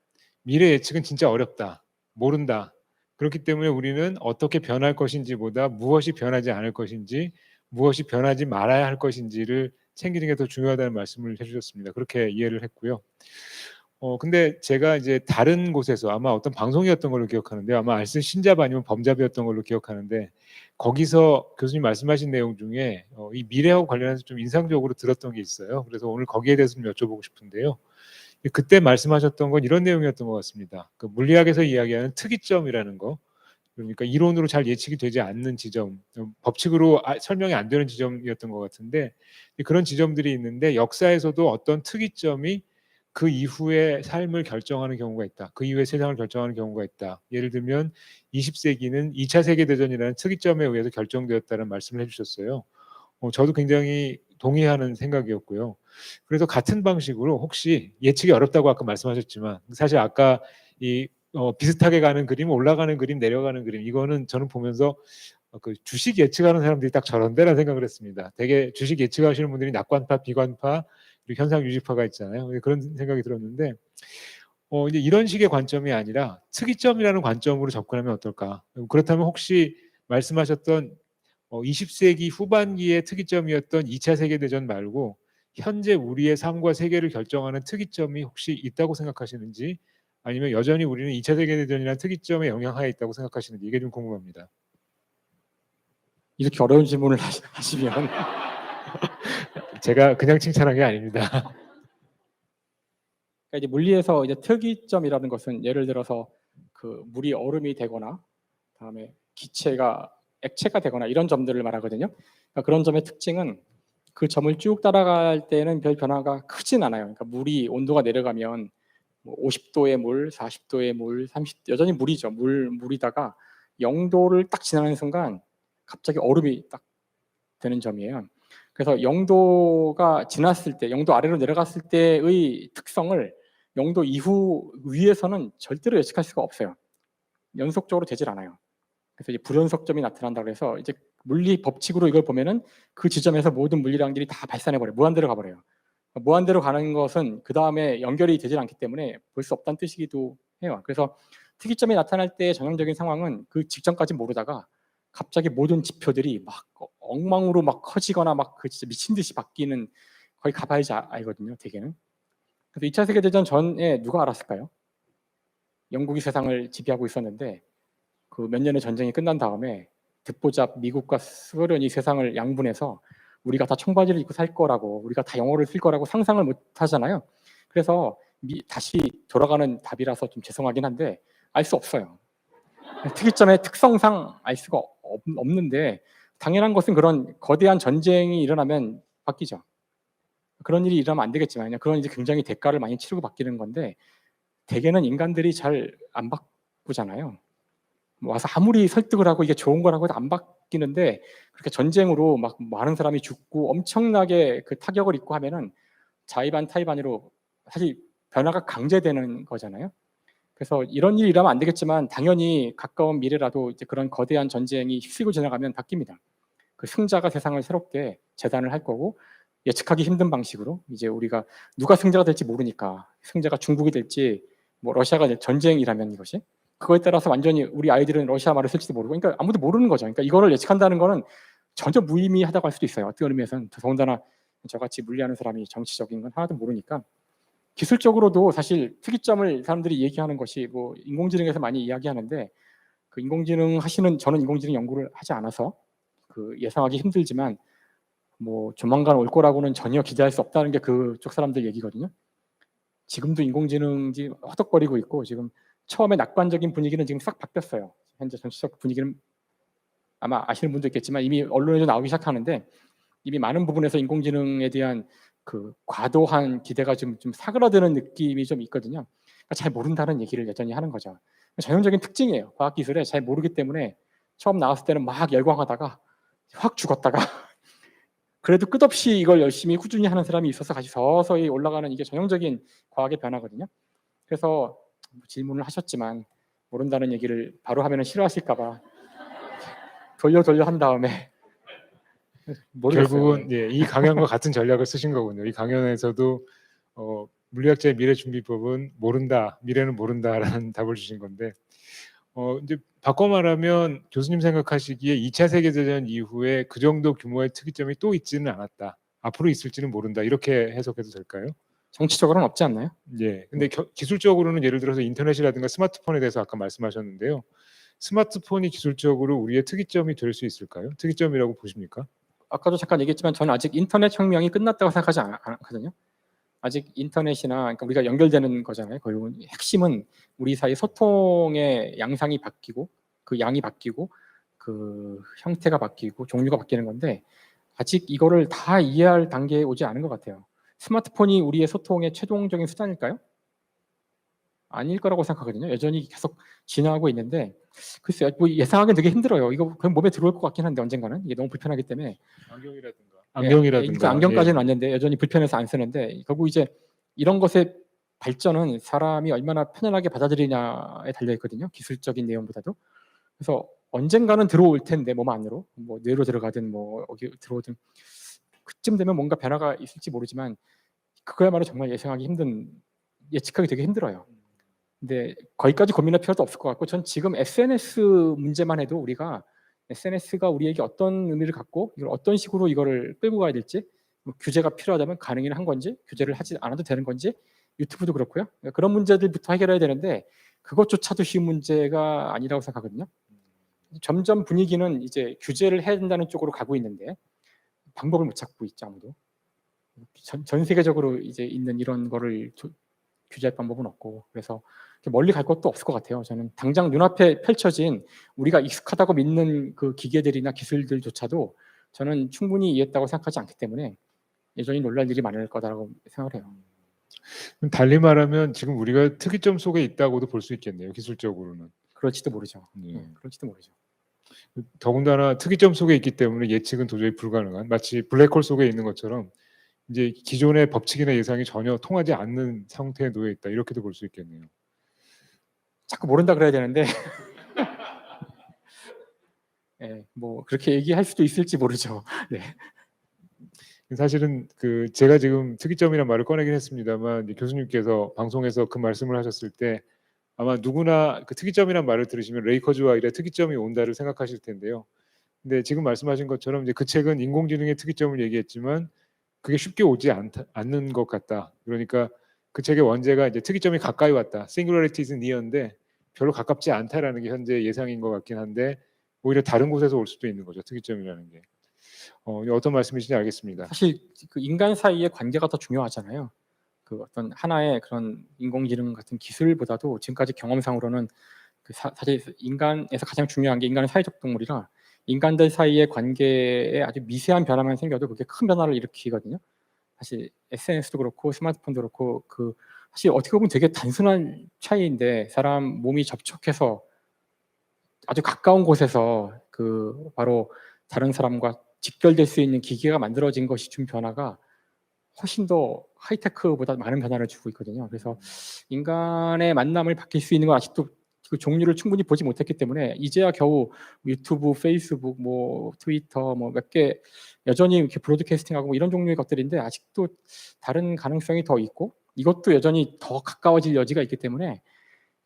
미래 예측은 진짜 어렵다. 모른다. 그렇기 때문에 우리는 어떻게 변할 것인지보다 무엇이 변하지 않을 것인지, 무엇이 변하지 말아야 할 것인지를 챙기는 게 더 중요하다는 말씀을 해주셨습니다. 그렇게 이해를 했고요. 근데 제가 이제 다른 곳에서 아마 어떤 방송이었던 걸로 기억하는데 아마 알슨 신잡 아니면 범잡이었던 걸로 기억하는데 거기서 교수님 말씀하신 내용 중에 이 미래하고 관련해서 좀 인상적으로 들었던 게 있어요. 그래서 오늘 거기에 대해서 좀 여쭤보고 싶은데요. 그때 말씀하셨던 건 이런 내용이었던 것 같습니다. 그 물리학에서 이야기하는 특이점이라는 거, 그러니까 이론으로 잘 예측이 되지 않는 지점, 법칙으로 설명이 안 되는 지점이었던 것 같은데, 그런 지점들이 있는데 역사에서도 어떤 특이점이 그 이후의 삶을 결정하는 경우가 있다. 그 이후의 세상을 결정하는 경우가 있다. 예를 들면 20세기는 2차 세계대전이라는 특이점에 의해서 결정되었다는 말씀을 해주셨어요. 저도 굉장히 동의하는 생각이었고요. 그래서 같은 방식으로 혹시 예측이 어렵다고 아까 말씀하셨지만 사실 아까 이 비슷하게 가는 그림, 올라가는 그림, 내려가는 그림, 이거는 저는 보면서 그 주식 예측하는 사람들이 딱 저런데라는 생각을 했습니다. 되게 주식 예측하시는 분들이 낙관파, 비관파, 그리고 현상 유지파가 있잖아요. 그런 생각이 들었는데 이제 이런 식의 관점이 아니라 특이점이라는 관점으로 접근하면 어떨까? 그렇다면 혹시 말씀하셨던 20세기 후반기의 특이점이었던 2차 세계대전 말고 현재 우리의 삶과 세계를 결정하는 특이점이 혹시 있다고 생각하시는지, 아니면 여전히 우리는 2차 세계대전이라는 특이점에 영향하에 있다고 생각하시는지, 이게 좀 궁금합니다. 이렇게 어려운 질문을 하시면 제가 그냥 칭찬한 게 아닙니다. 그러니까 이제 물리에서 이제 특이점이라는 것은 예를 들어서 그 물이 얼음이 되거나 다음에 기체가 액체가 되거나 이런 점들을 말하거든요. 그러니까 그런 점의 특징은 그 점을 쭉 따라갈 때는 별 변화가 크진 않아요. 그러니까 물이 온도가 내려가면 뭐 50도의 물, 40도의 물, 30 여전히 물이죠. 물이다가 0도를 딱 지나는 순간 갑자기 얼음이 딱 되는 점이에요. 그래서 0도가 지났을 때, 0도 아래로 내려갔을 때의 특성을 0도 이후 위에서는 절대로 예측할 수가 없어요. 연속적으로 되질 않아요. 그래서 이제 불연속점이 나타난다고 해서 이제 물리 법칙으로 이걸 보면은 그 지점에서 모든 물리량들이 다 발산해 버려요. 무한대로 가버려요. 무한대로 가는 것은 그 다음에 연결이 되질 않기 때문에 볼 수 없다는 뜻이기도 해요. 그래서 특이점이 나타날 때 전형적인 상황은 그 직전까지 모르다가 갑자기 모든 지표들이 막 엉망으로 막 커지거나 막 그 진짜 미친 듯이 바뀌는, 거의 가봐야지 알거든요, 대개는. 그래서 2차 세계대전 전에 누가 알았을까요? 영국이 세상을 지배하고 있었는데 그 몇 년의 전쟁이 끝난 다음에 듣보잡 미국과 소련이 세상을 양분해서 우리가 다 청바지를 입고 살 거라고, 우리가 다 영어를 쓸 거라고 상상을 못 하잖아요. 그래서 다시 돌아가는 답이라서 좀 죄송하긴 한데 알 수 없어요. 특이점의 특성상 알 수가 없는데 당연한 것은 그런 거대한 전쟁이 일어나면 바뀌죠. 그런 일이 일어나면 안 되겠지만 그런 이제 굉장히 대가를 많이 치르고 바뀌는 건데 대개는 인간들이 잘 안 바꾸잖아요. 와서 아무리 설득을 하고 이게 좋은 거라고 해도 안 바뀌는데 그렇게 전쟁으로 막 많은 사람이 죽고 엄청나게 그 타격을 입고 하면은 자의반 타의반으로 사실 변화가 강제되는 거잖아요. 그래서 이런 일이 일어나면 안 되겠지만 당연히 가까운 미래라도 이제 그런 거대한 전쟁이 휩쓸고 지나가면 바뀝니다. 그 승자가 세상을 새롭게 재단을 할 거고 예측하기 힘든 방식으로 이제 우리가 누가 승자가 될지 모르니까 승자가 중국이 될지 뭐 러시아가 될 전쟁이라면 이것이 그거에 따라서 완전히 우리 아이들은 러시아 말을 쓸지도 모르고 그러니까 아무도 모르는 거죠. 그러니까 이거를 예측한다는 거는 전혀 무의미하다고 할 수도 있어요. 어떤 의미에서는 더군다나 저같이 물리하는 사람이 정치적인 건 하나도 모르니까 기술적으로도 사실 특이점을 사람들이 얘기하는 것이 뭐 인공지능에서 많이 이야기하는데 그 인공지능 하시는 저는 인공지능 연구를 하지 않아서 그 예상하기 힘들지만 뭐 조만간 올 거라고는 전혀 기대할 수 없다는 게 그쪽 사람들 얘기거든요. 지금도 인공지능이 허덕거리고 있고 지금 처음에 낙관적인 분위기는 지금 싹 바뀌었어요. 현재 정치적 분위기는 아마 아시는 분도 있겠지만 이미 언론에도 나오기 시작하는데 이미 많은 부분에서 인공지능에 대한 그 과도한 기대가 좀 사그라드는 느낌이 좀 있거든요. 그러니까 잘 모른다는 얘기를 여전히 하는 거죠. 전형적인 특징이에요. 과학기술에 잘 모르기 때문에 처음 나왔을 때는 막 열광하다가 확 죽었다가 그래도 끝없이 이걸 열심히 꾸준히 하는 사람이 있어서 같이 서서히 올라가는 이게 전형적인 과학의 변화거든요. 그래서 질문을 하셨지만 모른다는 얘기를 바로 하면 싫어하실까 봐 돌려 한 다음에 모르겠어요. 결국은 이 강연과 같은 전략을 쓰신 거군요. 이 강연에서도 물리학자의 미래준비법은 모른다, 미래는 모른다라는 답을 주신 건데, 이제 바꿔 말하면 교수님 생각하시기에 2차 세계대전 이후에 그 정도 규모의 특이점이 또 있지는 않았다, 앞으로 있을지는 모른다, 이렇게 해석해도 될까요? 정치적으로는 없지 않나요? 예. 근데 기술적으로는 예를 들어서 인터넷이라든가 스마트폰에 대해서 아까 말씀하셨는데요. 스마트폰이 기술적으로 우리의 특이점이 될 수 있을까요? 특이점이라고 보십니까? 아까도 잠깐 얘기했지만 저는 아직 인터넷 혁명이 끝났다고 생각하지 않거든요. 아직 인터넷이나 그러니까 우리가 연결되는 거잖아요. 결국은 핵심은 우리 사이 소통의 양상이 바뀌고 그 양이 바뀌고 그 형태가 바뀌고 종류가 바뀌는 건데 아직 이거를 다 이해할 단계에 오지 않은 것 같아요. 스마트폰이 우리의 소통의 최종적인 수단일까요? 아닐 거라고 생각하거든요. 여전히 계속 진화하고 있는데 글쎄요, 뭐 예상하기는 되게 힘들어요. 이거 그냥 몸에 들어올 것 같긴 한데 언젠가는 이게 너무 불편하기 때문에 일단 안경까지는 왔는데 여전히 불편해서 안 쓰는데 결국 이제 이런 것의 발전은 사람이 얼마나 편안하게 받아들이냐에 달려 있거든요. 기술적인 내용보다도. 그래서 언젠가는 들어올 텐데 몸 안으로 뭐 뇌로 들어가든 뭐 어디 들어오든 그쯤 되면 뭔가 변화가 있을지 모르지만 그거야말로 정말 예측하기 되게 힘들어요. 근데 거기까지 고민할 필요도 없을 것 같고 전 지금 SNS 문제만 해도 우리가 SNS가 우리에게 어떤 의미를 갖고 이걸 어떤 식으로 이거를 끌고 가야 될지 뭐 규제가 필요하다면 가능은 한 건지 규제를 하지 않아도 되는 건지 유튜브도 그렇고요. 그런 문제들부터 해결해야 되는데 그것조차도 쉬운 문제가 아니라고 생각하거든요. 점점 분위기는 이제 규제를 해야 된다는 쪽으로 가고 있는데 방법을 못 찾고 있죠 아무도. 전 세계적으로 이제 있는 이런 거를 규제할 방법은 없고 그래서 멀리 갈 것도 없을 것 같아요. 저는 당장 눈앞에 펼쳐진 우리가 익숙하다고 믿는 그 기계들이나 기술들조차도 저는 충분히 이해했다고 생각하지 않기 때문에 여전히 놀랄 일이 많을 거다라고 생각을 해요. 달리 말하면 지금 우리가 특이점 속에 있다고도 볼 수 있겠네요. 기술적으로는. 그럴지도 모르죠. 네. 그럴지도 모르죠. 더군다나 특이점 속에 있기 때문에 예측은 도저히 불가능한 마치 블랙홀 속에 있는 것처럼 이제 기존의 법칙이나 예상이 전혀 통하지 않는 상태에 놓여 있다. 이렇게도 볼 수 있겠네요. 자꾸 모른다 그래야 되는데 네, 뭐 그렇게 얘기할 수도 있을지 모르죠. 네. 사실은 그 제가 지금 특이점이란 말을 꺼내긴 했습니다만 이제 교수님께서 방송에서 그 말씀을 하셨을 때 아마 누구나 그 특이점이란 말을 들으시면 레이커즈와 일의 특이점이 온다를 생각하실 텐데요. 근데 지금 말씀하신 것처럼 이제 그 책은 인공지능의 특이점을 얘기했지만 그게 쉽게 오지 않는 것 같다. 그러니까 그 책의 원제가 이제 특이점이 가까이 왔다. Singularity is near인데 별로 가깝지 않다라는 게 현재 예상인 것 같긴 한데 오히려 다른 곳에서 올 수도 있는 거죠. 특이점이라는 게. 어떤 말씀이신지 알겠습니다. 사실 그 인간 사이의 관계가 더 중요하잖아요. 그 어떤 하나의 그런 인공지능 같은 기술보다도 지금까지 경험상으로는 사실 인간에서 가장 중요한 게 인간은 사회적 동물이라 인간들 사이의 관계에 아주 미세한 변화만 생겨도 그게 큰 변화를 일으키거든요. 사실 SNS도 그렇고 스마트폰도 그렇고 그 사실 어떻게 보면 되게 단순한 차이인데 사람 몸이 접촉해서 아주 가까운 곳에서 그 바로 다른 사람과 직결될 수 있는 기계가 만들어진 것이 준 변화가 훨씬 더 하이테크보다 많은 변화를 주고 있거든요. 그래서 인간의 만남을 바뀔 수 있는 건 아직도 그 종류를 충분히 보지 못했기 때문에 이제야 겨우 유튜브, 페이스북, 뭐 트위터 뭐 몇 개 여전히 이렇게 브로드캐스팅하고 뭐 이런 종류의 것들인데 아직도 다른 가능성이 더 있고 이것도 여전히 더 가까워질 여지가 있기 때문에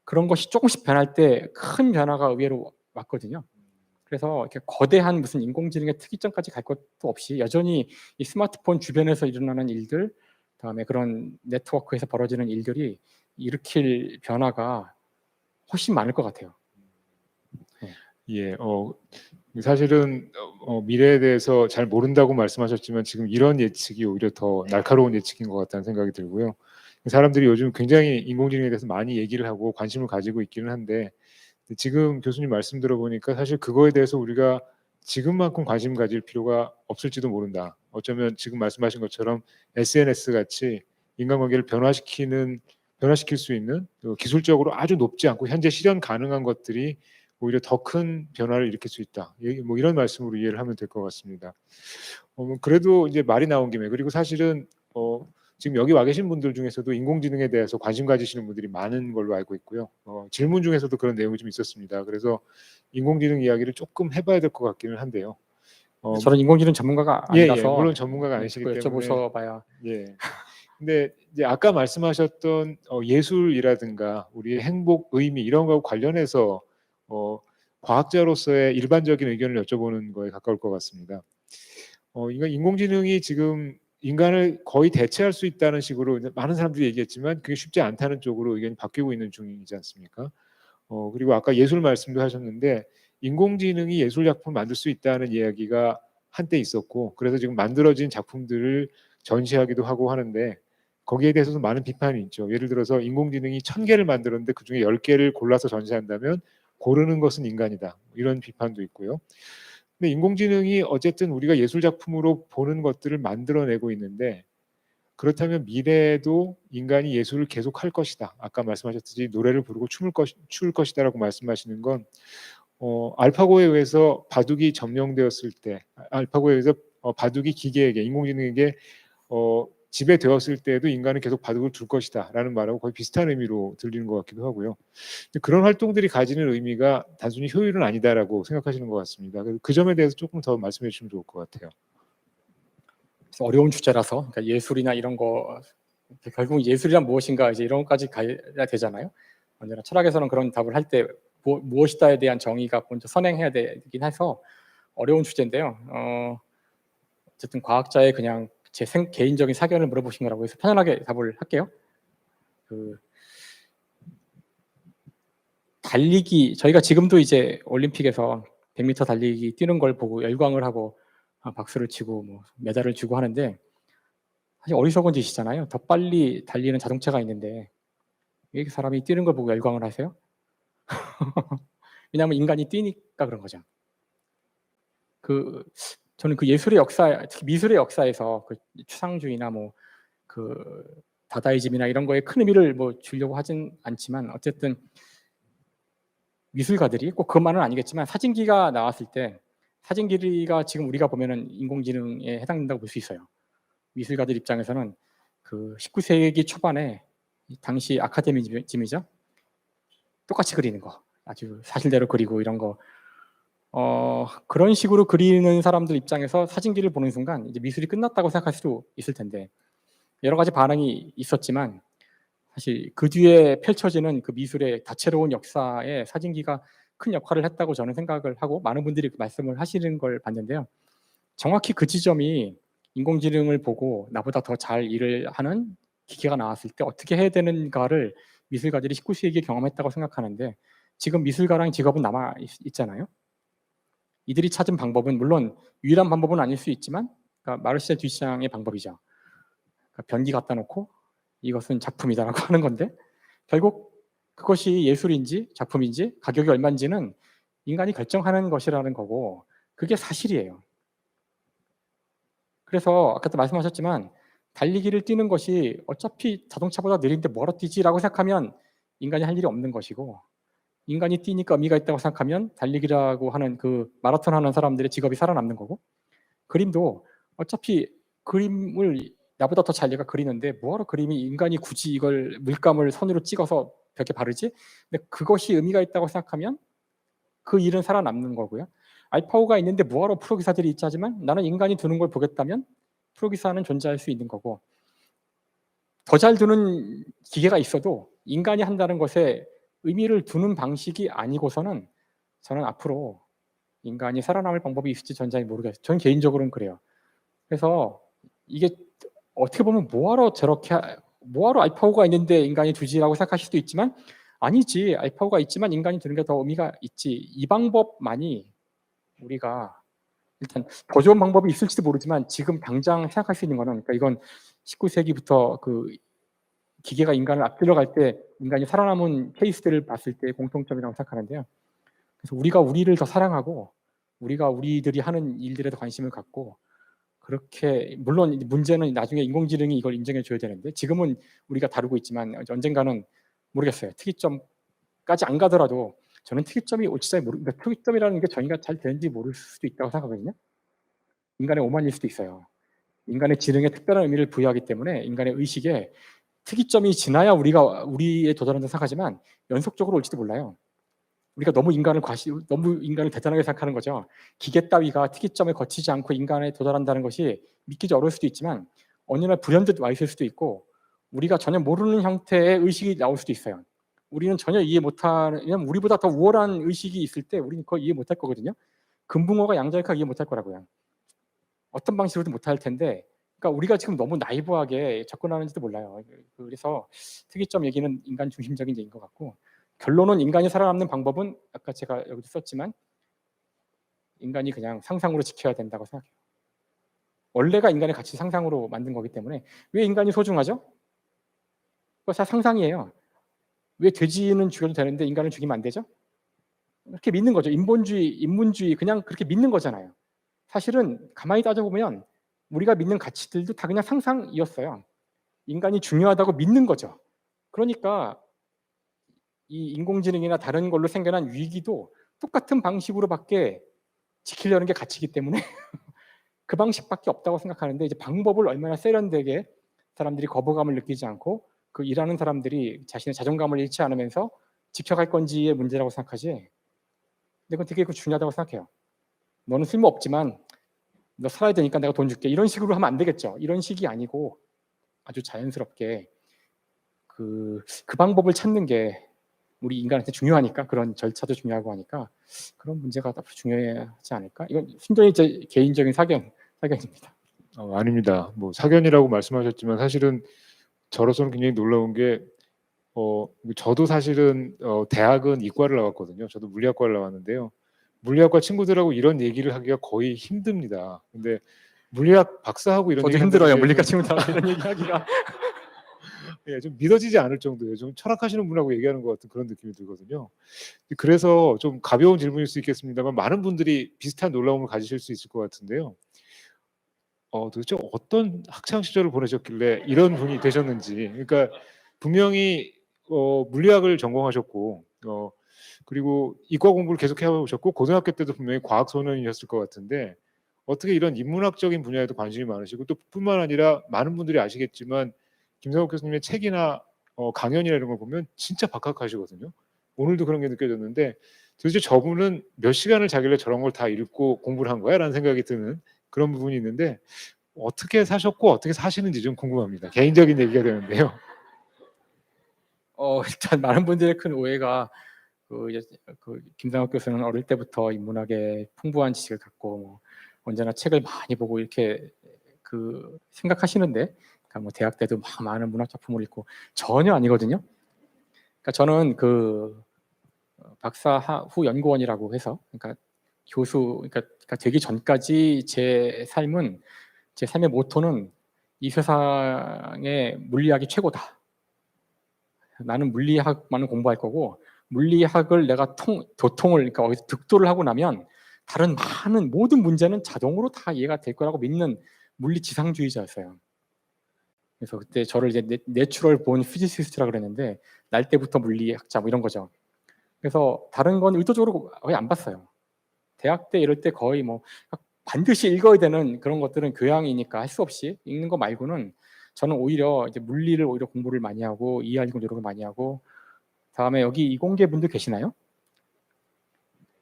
그런 것이 조금씩 변할 때 큰 변화가 의외로 왔거든요. 그래서 이렇게 거대한 무슨 인공지능의 특이점까지 갈 것도 없이 여전히 이 스마트폰 주변에서 일어나는 일들, 그다음에 그런 네트워크에서 벌어지는 일들이 일으킬 변화가 훨씬 많을 것 같아요. 예, 사실은 미래에 대해서 잘 모른다고 말씀하셨지만 지금 이런 예측이 오히려 더 날카로운 예측인 것 같다는 생각이 들고요. 사람들이 요즘 굉장히 인공지능에 대해서 많이 얘기를 하고 관심을 가지고 있기는 한데 지금 교수님 말씀 들어보니까 사실 그거에 대해서 우리가 지금만큼 관심 가질 필요가 없을지도 모른다. 어쩌면 지금 말씀하신 것처럼 SNS 같이 인간관계를 변화시킬 수 있는 기술적으로 아주 높지 않고 현재 실현 가능한 것들이 오히려 더 큰 변화를 일으킬 수 있다. 뭐 이런 말씀으로 이해를 하면 될 것 같습니다. 그래도 이제 말이 나온 김에 그리고 사실은 지금 여기 와 계신 분들 중에서도 인공지능에 대해서 관심 가지시는 분들이 많은 걸로 알고 있고요. 질문 중에서도 그런 내용이 좀 있었습니다. 그래서 인공지능 이야기를 조금 해봐야 될 것 같기는 한데요. 저는 인공지능 전문가가 아니라서 물론 전문가가 아니시기 때문에 여쭤보셔봐야. 예. 근데 이제 아까 말씀하셨던 예술이라든가 우리의 행복, 의미 이런 거하고 관련해서 과학자로서의 일반적인 의견을 여쭤보는 거에 가까울 것 같습니다. 인공지능이 지금 인간을 거의 대체할 수 있다는 식으로 많은 사람들이 얘기했지만 그게 쉽지 않다는 쪽으로 의견이 바뀌고 있는 중이지 않습니까? 그리고 아까 예술 말씀도 하셨는데 인공지능이 예술 작품을 만들 수 있다는 이야기가 한때 있었고 그래서 지금 만들어진 작품들을 전시하기도 하고 하는데 거기에 대해서도 많은 비판이 있죠. 예를 들어서 인공지능이 1000개를 만들었는데 그중에 10개를 골라서 전시한다면 고르는 것은 인간이다. 이런 비판도 있고요. 근데 인공지능이 어쨌든 우리가 예술 작품으로 보는 것들을 만들어내고 있는데 그렇다면 미래에도 인간이 예술을 계속할 것이다. 아까 말씀하셨듯이 노래를 부르고 출 것이다라고 말씀하시는 건 알파고에 의해서 바둑이 점령되었을 때, 알파고에 의해서 바둑이 기계에게, 인공지능에게 지배되었을 때에도 인간은 계속 바둑을 둘 것이다라는 말하고 거의 비슷한 의미로 들리는 것 같기도 하고요. 그런 활동들이 가지는 의미가 단순히 효율은 아니다라고 생각하시는 것 같습니다. 그 점에 대해서 조금 더 말씀해 주시면 좋을 것 같아요. 그래서 어려운 주제라서, 그러니까 예술이나 이런 거, 결국 예술이란 무엇인가 이제 이런 것까지 가야 되잖아요. 언제나 철학에서는 그런 답을 할 때 무엇이다에 대한 정의가 먼저 선행해야 되긴 해서 어려운 주제인데요. 어쨌든 과학자의 그냥 제 개인적인 사견을 물어보신 거라고 해서 편안하게 답을 할게요. 달리기, 저희가 지금도 이제 올림픽에서 100m 달리기 뛰는 걸 보고 열광을 하고 박수를 치고 뭐 메달을 주고 하는데, 사실 어리석은 짓이잖아요. 더 빨리 달리는 자동차가 있는데 왜 사람이 뛰는 걸 보고 열광을 하세요? 왜냐하면 인간이 뛰니까 그런 거죠. 저는 그 예술의 역사, 특히 미술의 역사에서 그 추상주의나 그 다다이즘이나 이런 거에 큰 의미를 주려고 하진 않지만, 어쨌든 미술가들이 꼭 그것만은 아니겠지만 사진기가 나왔을 때, 사진기가 지금 우리가 보면은 인공지능에 해당된다고 볼 수 있어요. 미술가들 입장에서는 그 19세기 초반에 당시 아카데미즘이죠. 똑같이 그리는 거, 아주 사실대로 그리고 이런 거, 그런 식으로 그리는 사람들 입장에서 사진기를 보는 순간 이제 미술이 끝났다고 생각할 수도 있을 텐데, 여러 가지 반응이 있었지만 사실 그 뒤에 펼쳐지는 그 미술의 다채로운 역사에 사진기가 큰 역할을 했다고 저는 생각을 하고, 많은 분들이 그 말씀을 하시는 걸 봤는데요. 정확히 그 지점이 인공지능을 보고 나보다 더 잘 일을 하는 기계가 나왔을 때 어떻게 해야 되는가를 미술가들이 19세기에 경험했다고 생각하는데, 지금 미술가라는 직업은 남아 있잖아요. 이들이 찾은 방법은 물론 유일한 방법은 아닐 수 있지만, 그러니까 마르셀 듀샹의 방법이죠. 그러니까 변기 갖다 놓고 이것은 작품이다라고 하는 건데, 결국 그것이 예술인지 작품인지 가격이 얼마인지는 인간이 결정하는 것이라는 거고, 그게 사실이에요. 그래서 아까도 말씀하셨지만 달리기를 뛰는 것이 어차피 자동차보다 느린데 뭐하러 뛰지라고 생각하면 인간이 할 일이 없는 것이고, 인간이 뛰니까 의미가 있다고 생각하면 달리기라고 하는 그 마라톤 하는 사람들의 직업이 살아남는 거고, 그림도 어차피 그림을 나보다 더 잘 얘가 그리는데 뭐하러 그림이, 인간이 굳이 이걸 물감을 선으로 찍어서 벽에 바르지? 근데 그것이 의미가 있다고 생각하면 그 일은 살아남는 거고요. 알파고가 있는데 뭐하러 프로기사들이 있지 하지만 나는 인간이 두는 걸 보겠다면 프로기사는 존재할 수 있는 거고, 더 잘 두는 기계가 있어도 인간이 한다는 것에 의미를 두는 방식이 아니고서는 저는 앞으로 인간이 살아남을 방법이 있을지 전 잘 모르겠어요. 저는 개인적으로는 그래요. 그래서 이게 어떻게 보면 뭐하러 알파고가 있는데 인간이 두지라고 생각하실 수도 있지만, 아니지, 알파고가 있지만 인간이 두는 게 더 의미가 있지. 이 방법만이 우리가, 일단 더 좋은 방법이 있을지도 모르지만 지금 당장 생각할 수 있는 거는, 그러니까 이건 19세기부터 그 기계가 인간을 앞들어갈 때 인간이 살아남은 케이스들을 봤을 때 공통점이라고 생각하는데요. 그래서 우리가 우리를 더 사랑하고 우리가 우리들이 하는 일들에 더 관심을 갖고, 그렇게, 물론 문제는 나중에 인공지능이 이걸 인정해 줘야 되는데, 지금은 우리가 다루고 있지만 언젠가는 모르겠어요. 특이점까지 안 가더라도 저는 특이점이 올지 잘 모르, 그러니까 특이점이라는 게 저희가 잘 되는지 모를 수도 있다고 생각하거든요. 인간의 오만일 수도 있어요. 인간의 지능에 특별한 의미를 부여하기 때문에 인간의 의식에 특이점이 지나야 우리가 우리에 도달한다고 생각하지만 연속적으로 올지도 몰라요. 우리가 너무 인간을 대단하게 생각하는 거죠. 기계 따위가 특이점을 거치지 않고 인간에 도달한다는 것이 믿기지 어려울 수도 있지만 어느 날 불현듯 와 있을 수도 있고, 우리가 전혀 모르는 형태의 의식이 나올 수도 있어요. 우리는 전혀 이해 못하는, 왜냐면 우리보다 더 우월한 의식이 있을 때 우리는 그걸 이해 못할 거거든요. 금붕어가 양자역학 이해 못할 거라고요. 어떤 방식으로도 못할 텐데, 그러니까 우리가 지금 너무 나이브하게 접근하는지도 몰라요. 그래서 특이점 얘기는 인간 중심적인 얘기인 것 같고, 결론은 인간이 살아남는 방법은 아까 제가 여기도 썼지만 인간이 그냥 상상으로 지켜야 된다고 생각해요. 원래가 인간의 가치 상상으로 만든 거기 때문에. 왜 인간이 소중하죠? 그거 다 상상이에요. 왜 돼지는 죽여도 되는데 인간을 죽이면 안 되죠? 그렇게 믿는 거죠. 인본주의, 인문주의 그냥 그렇게 믿는 거잖아요. 사실은 가만히 따져보면 우리가 믿는 가치들도 다 그냥 상상이었어요. 인간이 중요하다고 믿는 거죠. 그러니까 이 인공지능이나 다른 걸로 생겨난 위기도 똑같은 방식으로밖에 지키려는 게 가치이기 때문에 그 방식밖에 없다고 생각하는데, 이제 방법을 얼마나 세련되게 사람들이 거부감을 느끼지 않고 그 일하는 사람들이 자신의 자존감을 잃지 않으면서 지켜갈 건지의 문제라고 생각하지. 근데 그건 되게 중요하다고 생각해요. 너는 쓸모 없지만 너 살아야 되니까 내가 돈 줄게, 이런 식으로 하면 안 되겠죠. 이런 식이 아니고 아주 자연스럽게 그 방법을 찾는 게 우리 인간한테 중요하니까, 그런 절차도 중요하고 하니까 그런 문제가 앞으로 중요하지 않을까. 이건 순전히 제 개인적인 사견입니다. 아닙니다. 뭐 사견이라고 말씀하셨지만 사실은 저로서는 굉장히 놀라운 게 저도 사실은 대학은 이과를 나왔거든요. 저도 물리학과를 나왔는데요. 물리학과 친구들하고 이런 얘기를 하기가 거의 힘듭니다. 근데 물리학 박사하고 이런 저도 얘기 힘들어요. 물리과 친구들하고 이런 얘기하기가. 예, 좀 믿어지지 않을 정도예요. 좀 철학하시는 분하고 얘기하는 것 같은 그런 느낌이 들거든요. 그래서 좀 가벼운 질문일 수 있겠습니다만 많은 분들이 비슷한 놀라움을 가지실 수 있을 것 같은데요. 도대체 어떤 학창 시절을 보내셨길래 이런 분이 되셨는지. 그러니까 분명히 물리학을 전공하셨고 그리고 이과 공부를 계속 해오셨고 고등학교 때도 분명히 과학 소년이셨을 것 같은데 어떻게 이런 인문학적인 분야에도 관심이 많으시고, 또 뿐만 아니라 많은 분들이 아시겠지만 김상욱 교수님의 책이나 강연이나 이런 걸 보면 진짜 박학하시거든요. 오늘도 그런 게 느껴졌는데 도대체 저분은 몇 시간을 자길래 저런 걸 다 읽고 공부를 한 거야? 라는 생각이 드는 그런 부분이 있는데 어떻게 사셨고 어떻게 사시는지 좀 궁금합니다. 개인적인 얘기가 되는데요. 일단 많은 분들의 큰 오해가 그 김상욱 교수는 어릴 때부터 인문학에 풍부한 지식을 갖고 뭐 언제나 책을 많이 보고 이렇게 생각하시는데, 그러니까 뭐 대학 때도 많은 문학 작품을 읽고, 전혀 아니거든요. 그러니까 저는 박사 후 연구원이라고 해서, 그러니까 교수, 그러니까 되기 전까지 제 삶의 모토는 이 세상에 물리학이 최고다. 나는 물리학만을 공부할 거고, 물리학을 내가 도통을, 그러니까 어디서 득도를 하고 나면 다른 많은 모든 문제는 자동으로 다 이해가 될 거라고 믿는 물리 지상주의자였어요. 그래서 그때 저를 이제 내추럴 본 피지시스트라 그랬는데, 날 때부터 물리학자 뭐 이런 거죠. 그래서 다른 건 의도적으로 거의 안 봤어요. 대학 때 이럴 때 거의 뭐 반드시 읽어야 되는 그런 것들은 교양이니까 할 수 없이 읽는 거 말고는, 저는 오히려 이제 물리를 오히려 공부를 많이 하고 이해하려고 노력을 많이 하고. 다음에 여기 이공계 분들 계시나요?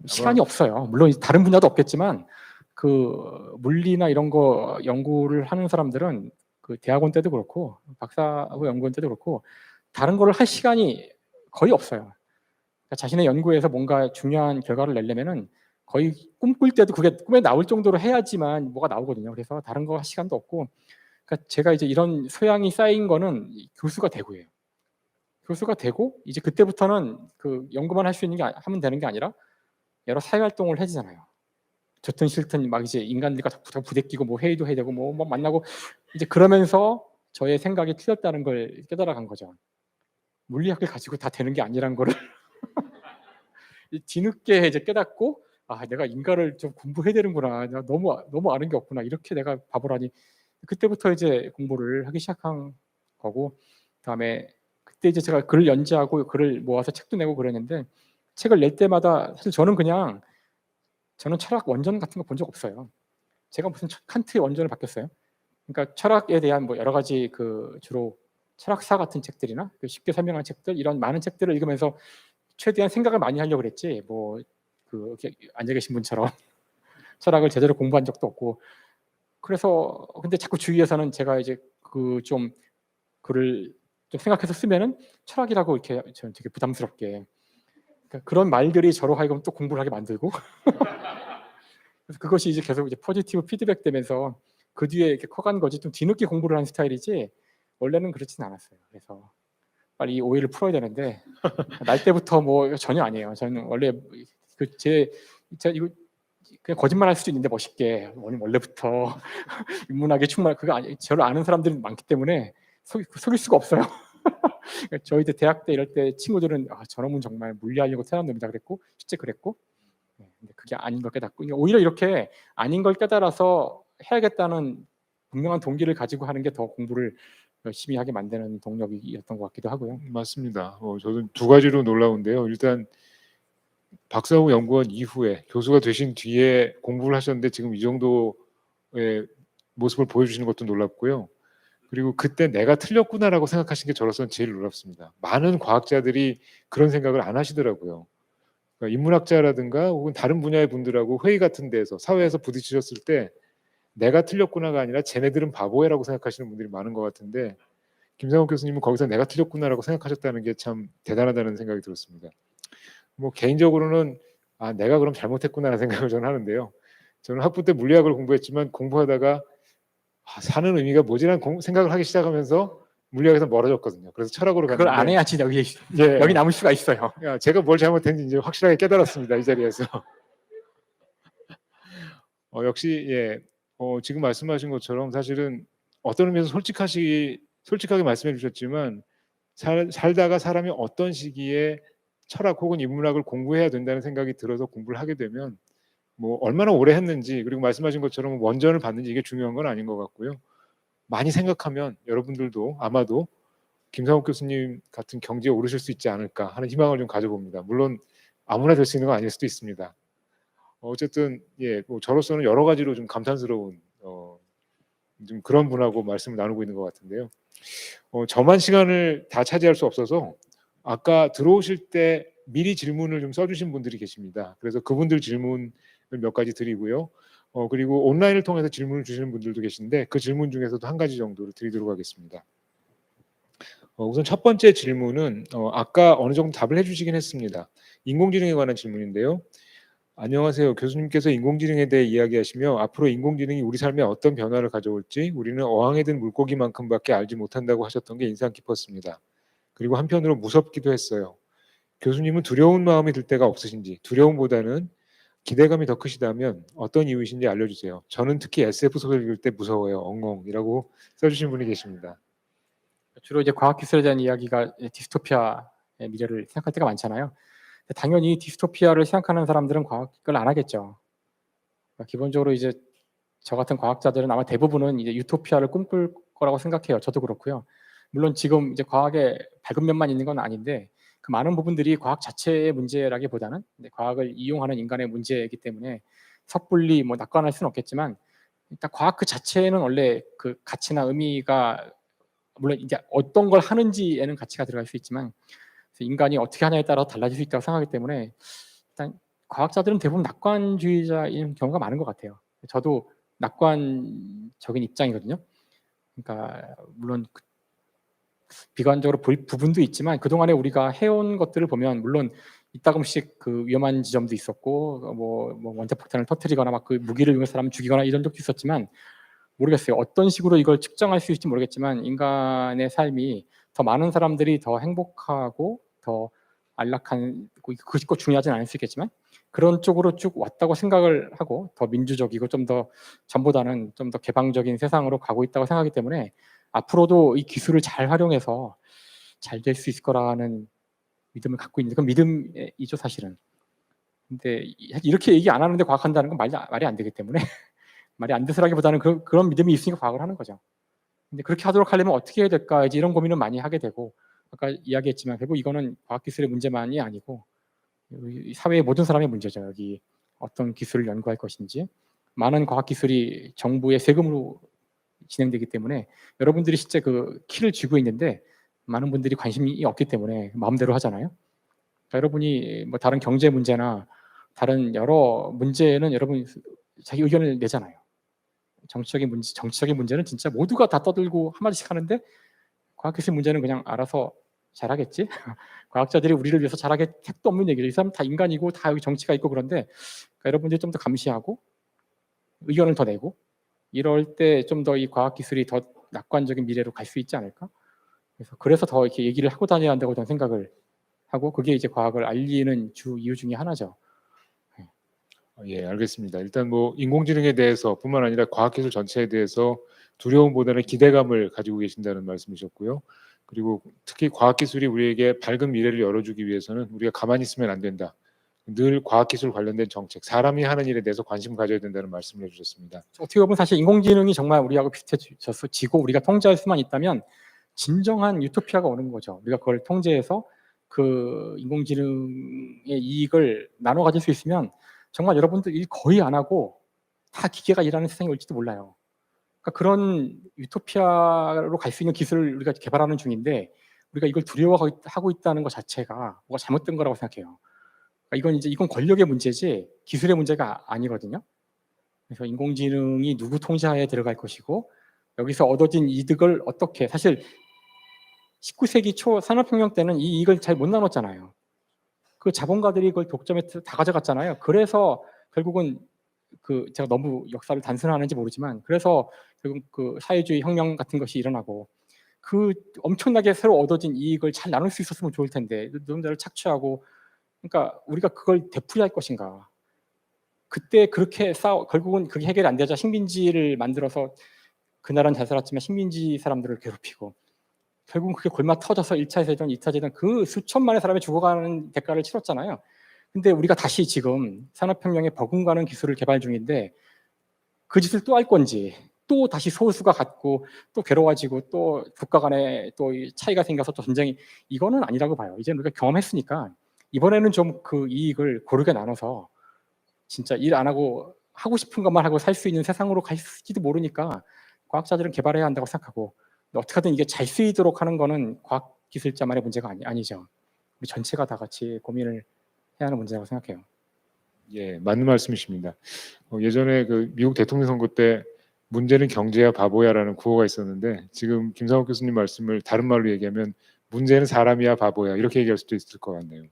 시간이 없어요. 물론 다른 분야도 없겠지만 그 물리나 이런 거 연구를 하는 사람들은 그 대학원 때도 그렇고 박사하고 연구원 때도 그렇고 다른 거를 할 시간이 거의 없어요. 그러니까 자신의 연구에서 뭔가 중요한 결과를 내려면은 거의 꿈꿀 때도 그게 꿈에 나올 정도로 해야지만 뭐가 나오거든요. 그래서 다른 거 할 시간도 없고, 그러니까 제가 이제 이런 소양이 쌓인 거는 교수가 되고예요. 교수가 되고 이제 그때부터는 그 연구만 할 수 있는 게 하면 되는 게 아니라 여러 사회 활동을 해지잖아요. 좋든 싫든 막 이제 인간들과 부대끼고 뭐 회의도 해야 되고 뭐 만나고, 이제 그러면서 저의 생각이 틀렸다는 걸 깨달아간 거죠. 물리학을 가지고 다 되는 게 아니란 거를 뒤늦게 이제 깨닫고, 내가 인간을 좀 공부해야 되는구나. 내가 너무 아는 게 없구나. 이렇게 내가 바보라니. 그때부터 이제 공부를 하기 시작한 거고, 그다음에 그때 이제 제가 글을 연재하고 글을 모아서 책도 내고 그랬는데, 책을 낼 때마다 사실 저는 철학 원전 같은 거 본 적 없어요. 제가 무슨 칸트의 원전을 바뀌었어요. 그러니까 철학에 대한 뭐 여러 가지 주로 철학사 같은 책들이나 쉽게 설명한 책들, 이런 많은 책들을 읽으면서 최대한 생각을 많이 하려고 그랬지, 뭐 앉아 계신 분처럼 철학을 제대로 공부한 적도 없고. 그래서 근데 자꾸 주위에서는 제가 이제 좀 글을 좀 생각해서 쓰면은 철학이라고 이렇게 저는 되게 부담스럽게, 그러니까 그런 말들이 저로 하여금 또 공부를 하게 만들고 그래서 그것이 이제 계속 이제 포지티브 피드백 되면서 그 뒤에 이렇게 커간 거지. 좀 뒤늦게 공부를 하는 스타일이지 원래는 그렇진 않았어요. 그래서 빨리 이 오해를 풀어야 되는데 날 때부터 뭐 전혀 아니에요. 저는 원래 제가 이거 그냥 거짓말할 수도 있는데 멋있게 원래부터 인문학에 충만, 그거 아니, 저를 아는 사람들이 많기 때문에 속일 수가 없어요. 저희도 대학 때 이럴 때 친구들은 저놈은 정말 물리하려고 태어난 놈이다 그랬고 실제 그랬고 근데 그게 아닌 걸 깨닫고 오히려 이렇게 아닌 걸 깨달아서 해야겠다는 분명한 동기를 가지고 하는 게 더 공부를 열심히 하게 만드는 동력이었던 것 같기도 하고요. 맞습니다. 저는 두 가지로 놀라운데요. 일단 박사후 연구원 이후에 교수가 되신 뒤에 공부를 하셨는데 지금 이 정도의 모습을 보여주시는 것도 놀랍고요. 그리고 그때 내가 틀렸구나라고 생각하신 게 저로서는 제일 놀랍습니다. 많은 과학자들이 그런 생각을 안 하시더라고요. 그러니까 인문학자라든가 혹은 다른 분야의 분들하고 회의 같은 데에서 사회에서 부딪히셨을 때 내가 틀렸구나가 아니라 쟤네들은 바보야라고 생각하시는 분들이 많은 것 같은데 김상욱 교수님은 거기서 내가 틀렸구나라고 생각하셨다는 게 참 대단하다는 생각이 들었습니다. 뭐 개인적으로는 내가 그럼 잘못했구나라는 생각을 저는 하는데요. 저는 학부 때 물리학을 공부했지만 공부하다가 사는 의미가 뭐지라는 생각을 하기 시작하면서 물리학에서 멀어졌거든요. 그래서 철학으로 그걸 갔는데 안 해야지 여기 예, 여기 남을 수가 있어요. 제가 뭘 잘못했는지 이제 확실하게 깨달았습니다. 이 자리에서. 역시 지금 말씀하신 것처럼 사실은 어떤 의미에서 솔직하게 말씀해 주셨지만 살다가 사람이 어떤 시기에 철학 혹은 인문학을 공부해야 된다는 생각이 들어서 공부를 하게 되면 뭐 얼마나 오래 했는지 그리고 말씀하신 것처럼 원전을 받는지 이게 중요한 건 아닌 것 같고요. 많이 생각하면 여러분들도 아마도 김상욱 교수님 같은 경지에 오르실 수 있지 않을까 하는 희망을 좀 가져봅니다. 물론 아무나 될 수 있는 건 아닐 수도 있습니다. 어쨌든 뭐 저로서는 여러 가지로 좀 감탄스러운 좀 그런 분하고 말씀을 나누고 있는 것 같은데요. 저만 시간을 다 차지할 수 없어서 아까 들어오실 때 미리 질문을 좀 써주신 분들이 계십니다. 그래서 그분들 질문을 몇 가지 드리고요. 그리고 온라인을 통해서 질문을 주시는 분들도 계신데 그 질문 중에서도 한 가지 정도를 드리도록 하겠습니다. 우선 첫 번째 질문은 아까 어느 정도 답을 해주시긴 했습니다. 인공지능에 관한 질문인데요. 안녕하세요. 교수님께서 인공지능에 대해 이야기하시며 앞으로 인공지능이 우리 삶에 어떤 변화를 가져올지 우리는 어항에 든 물고기만큼밖에 알지 못한다고 하셨던 게 인상 깊었습니다. 그리고 한편으로 무섭기도 했어요. 교수님은 두려운 마음이 들 때가 없으신지, 두려움보다는 기대감이 더 크시다면 어떤 이유이신지 알려주세요. 저는 특히 SF 소설 읽을 때 무서워요. 엉엉이라고 써주신 분이 계십니다. 주로 이제 과학기술에 대한 이야기가 디스토피아의 미래를 생각할 때가 많잖아요. 당연히 디스토피아를 생각하는 사람들은 과학을 안 하겠죠. 기본적으로 이제 저 같은 과학자들은 아마 대부분은 이제 유토피아를 꿈꿀 거라고 생각해요. 저도 그렇고요. 물론 지금 이제 과학의 밝은 면만 있는 건 아닌데 그 많은 부분들이 과학 자체의 문제라기보다는 과학을 이용하는 인간의 문제이기 때문에 섣불리 뭐 낙관할 수는 없겠지만 일단 과학 그 자체는 원래 그 가치나 의미가 물론 이제 어떤 걸 하는지에는 가치가 들어갈 수 있지만 인간이 어떻게 하냐에 따라 달라질 수 있다고 생각하기 때문에 일단 과학자들은 대부분 낙관주의자인 경우가 많은 것 같아요. 저도 낙관적인 입장이거든요. 그러니까 물론 비관적으로 볼 부분도 있지만 그동안에 우리가 해온 것들을 보면 물론 이따금씩 그 위험한 지점도 있었고 뭐 원자폭탄을 터뜨리거나 막 그 무기를 이용해서 사람 죽이거나 이런 적도 있었지만 모르겠어요. 어떤 식으로 이걸 측정할 수 있을지 모르겠지만 인간의 삶이 더 많은 사람들이 더 행복하고 더 안락한 그것이 꼭 중요하진 않을 수 있겠지만 그런 쪽으로 쭉 왔다고 생각을 하고 더 민주적이고 좀 더 전보다는 좀 더 개방적인 세상으로 가고 있다고 생각하기 때문에 앞으로도 이 기술을 잘 활용해서 잘 될 수 있을 거라는 믿음을 갖고 있는데 그건 믿음이죠 사실은. 근데 이렇게 얘기 안 하는데 과학한다는 건 말이 안 되기 때문에 말이 안 돼서라기보다는 그런 믿음이 있으니까 과학을 하는 거죠. 근데 그렇게 하도록 하려면 어떻게 해야 될까 이제 이런 고민을 많이 하게 되고 아까 이야기했지만 결국 이거는 과학기술의 문제만이 아니고 이 사회의 모든 사람의 문제죠. 여기 어떤 기술을 연구할 것인지 많은 과학기술이 정부의 세금으로 진행되기 때문에 여러분들이 실제 그 키를 쥐고 있는데 많은 분들이 관심이 없기 때문에 마음대로 하잖아요. 그러니까 여러분이 뭐 다른 경제 문제나 다른 여러 문제는 여러분이 자기 의견을 내잖아요. 정치적인 문제는 진짜 모두가 다 떠들고 한마디씩 하는데 과학기술 문제는 그냥 알아서 잘하겠지. 과학자들이 우리를 위해서 잘하게 택도 없는 얘기죠. 이 사람 다 인간이고 다 여기 정치가 있고 그런데 그러니까 여러분들이 좀 더 감시하고 의견을 더 내고 이럴 때 좀 더 이 과학기술이 더 낙관적인 미래로 갈 수 있지 않을까? 그래서 더 이렇게 얘기를 하고 다녀야 한다고 저는 생각을 하고 그게 이제 과학을 알리는 주 이유 중에 하나죠. 예, 알겠습니다. 일단 뭐 인공지능에 대해서 뿐만 아니라 과학기술 전체에 대해서 두려움보다는 기대감을 가지고 계신다는 말씀이셨고요. 그리고 특히 과학기술이 우리에게 밝은 미래를 열어주기 위해서는 우리가 가만히 있으면 안 된다. 늘 과학기술 관련된 정책, 사람이 하는 일에 대해서 관심 가져야 된다는 말씀을 해주셨습니다. 어떻게 보면 사실 인공지능이 정말 우리하고 비슷해지고 우리가 통제할 수만 있다면 진정한 유토피아가 오는 거죠. 우리가 그걸 통제해서 그 인공지능의 이익을 나눠 가질 수 있으면 정말 여러분들 일 거의 안 하고 다 기계가 일하는 세상이 올지도 몰라요. 그러니까 그런 유토피아로 갈 수 있는 기술을 우리가 개발하는 중인데 우리가 이걸 두려워하고 있다는 것 자체가 뭐가 잘못된 거라고 생각해요. 그러니까 이건 권력의 문제지 기술의 문제가 아니거든요. 그래서 인공지능이 누구 통제하에 들어갈 것이고 여기서 얻어진 이득을 어떻게 사실 19세기 초 산업혁명 때는 이 이익을 잘 못 나눴잖아요. 그 자본가들이 그걸 독점에 다 가져갔잖아요. 그래서 결국은 제가 너무 역사를 단순화하는지 모르지만 그래서 결국 그 사회주의 혁명 같은 것이 일어나고 그 엄청나게 새로 얻어진 이익을 잘 나눌 수 있었으면 좋을 텐데 노동자를 착취하고 그러니까 우리가 그걸 되풀이할 것인가? 그때 그렇게 결국은 그게 해결이 안 되자 식민지를 만들어서 그 나라는 잘 살았지만 식민지 사람들을 괴롭히고 결국은 그게 골마 터져서 1차 세전, 2차 세전 그 수천만의 사람이 죽어가는 대가를 치렀잖아요. 근데 우리가 다시 지금 산업혁명에 버금가는 기술을 개발 중인데 그 짓을 또 할 건지 또 다시 소수가 갖고 또 괴로워지고 또 국가 간에 또 차이가 생겨서 또 전쟁이 이거는 아니라고 봐요. 이제 우리가 경험했으니까 이번에는 좀 그 이익을 고르게 나눠서 진짜 일 안 하고 하고 싶은 것만 하고 살 수 있는 세상으로 갈지도 모르니까 과학자들은 개발해야 한다고 생각하고 어떻게든 이게 잘 쓰이도록 하는 거는 과학기술자만의 문제가 아니죠. 우리 전체가 다 같이 고민을 해야 하는 문제라고 생각해요. 예, 맞는 말씀이십니다. 예전에 그 미국 대통령 선거 때 문제는 경제야 바보야라는 구호가 있었는데 지금 김상욱 교수님 말씀을 다른 말로 얘기하면 문제는 사람이야 바보야 이렇게 얘기할 수도 있을 것 같네요.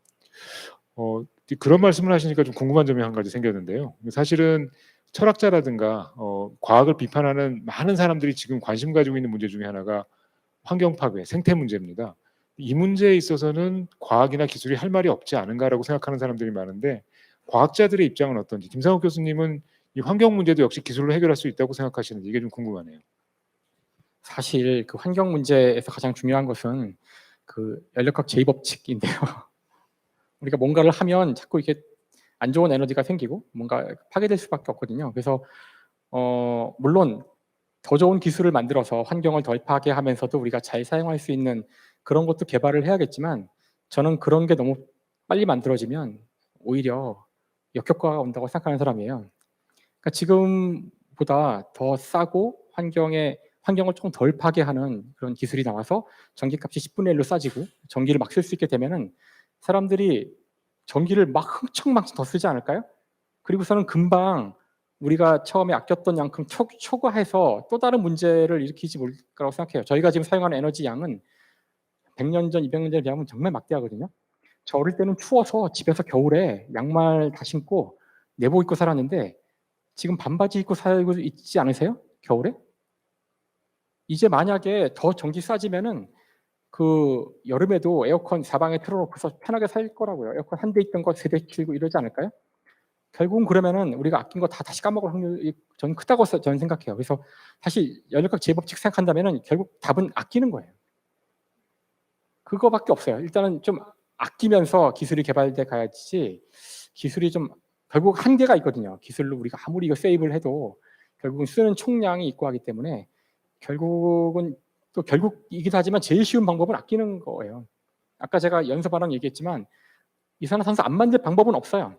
그런 말씀을 하시니까 좀 궁금한 점이 한 가지 생겼는데요. 사실은 철학자라든가 과학을 비판하는 많은 사람들이 지금 관심 가지고 있는 문제 중에 하나가 환경 파괴, 생태 문제입니다. 이 문제에 있어서는 과학이나 기술이 할 말이 없지 않은가라고 생각하는 사람들이 많은데 과학자들의 입장은 어떤지 김상욱 교수님은 이 환경 문제도 역시 기술로 해결할 수 있다고 생각하시는지 이게 좀 궁금하네요. 사실 그 환경 문제에서 가장 중요한 것은 그 연력학 제2법칙인데요. 우리가 뭔가를 하면 자꾸 이렇게 안 좋은 에너지가 생기고 뭔가 파괴될 수밖에 없거든요. 그래서 물론 더 좋은 기술을 만들어서 환경을 덜 파괴하면서도 우리가 잘 사용할 수 있는 그런 것도 개발을 해야겠지만 저는 그런 게 너무 빨리 만들어지면 오히려 역효과가 온다고 생각하는 사람이에요. 그러니까 지금보다 더 싸고 환경을 조금 덜 파괴하는 그런 기술이 나와서 전기값이 10분의 1로 싸지고 전기를 막 쓸 수 있게 되면은 사람들이 전기를 막 흥청망청 더 쓰지 않을까요? 그리고서는 금방 우리가 처음에 아꼈던 만큼 초과해서 또 다른 문제를 일으키지 못할 거라고 생각해요. 저희가 지금 사용하는 에너지 양은 100년 전, 200년 전에 비하면 정말 막대하거든요. 저 어릴 때는 추워서 집에서 겨울에 양말 다 신고 내복 입고 살았는데 지금 반바지 입고 살고 있지 않으세요? 겨울에? 이제 만약에 더 전기 싸지면은 그 여름에도 에어컨 사방에 틀어놓고서 편하게 살 거라고요. 에어컨 한 대 있던 거 세 대 켜고 이러지 않을까요? 결국은 그러면은 우리가 아낀 거 다 다시 까먹을 확률이 저는 크다고 저는 생각해요. 그래서 사실 연력학 제법칙 생각한다면은 결국 답은 아끼는 거예요. 그거밖에 없어요. 일단은 좀 아끼면서 기술이 개발돼 가야지 기술이 좀 결국 한계가 있거든요. 기술로 우리가 아무리 이거 세이브를 해도 결국은 쓰는 총량이 있고 하기 때문에 결국은 또 결국이기도 하지만 제일 쉬운 방법은 아끼는 거예요. 아까 제가 연소반응 얘기했지만 이산화탄소 안 만들 방법은 없어요.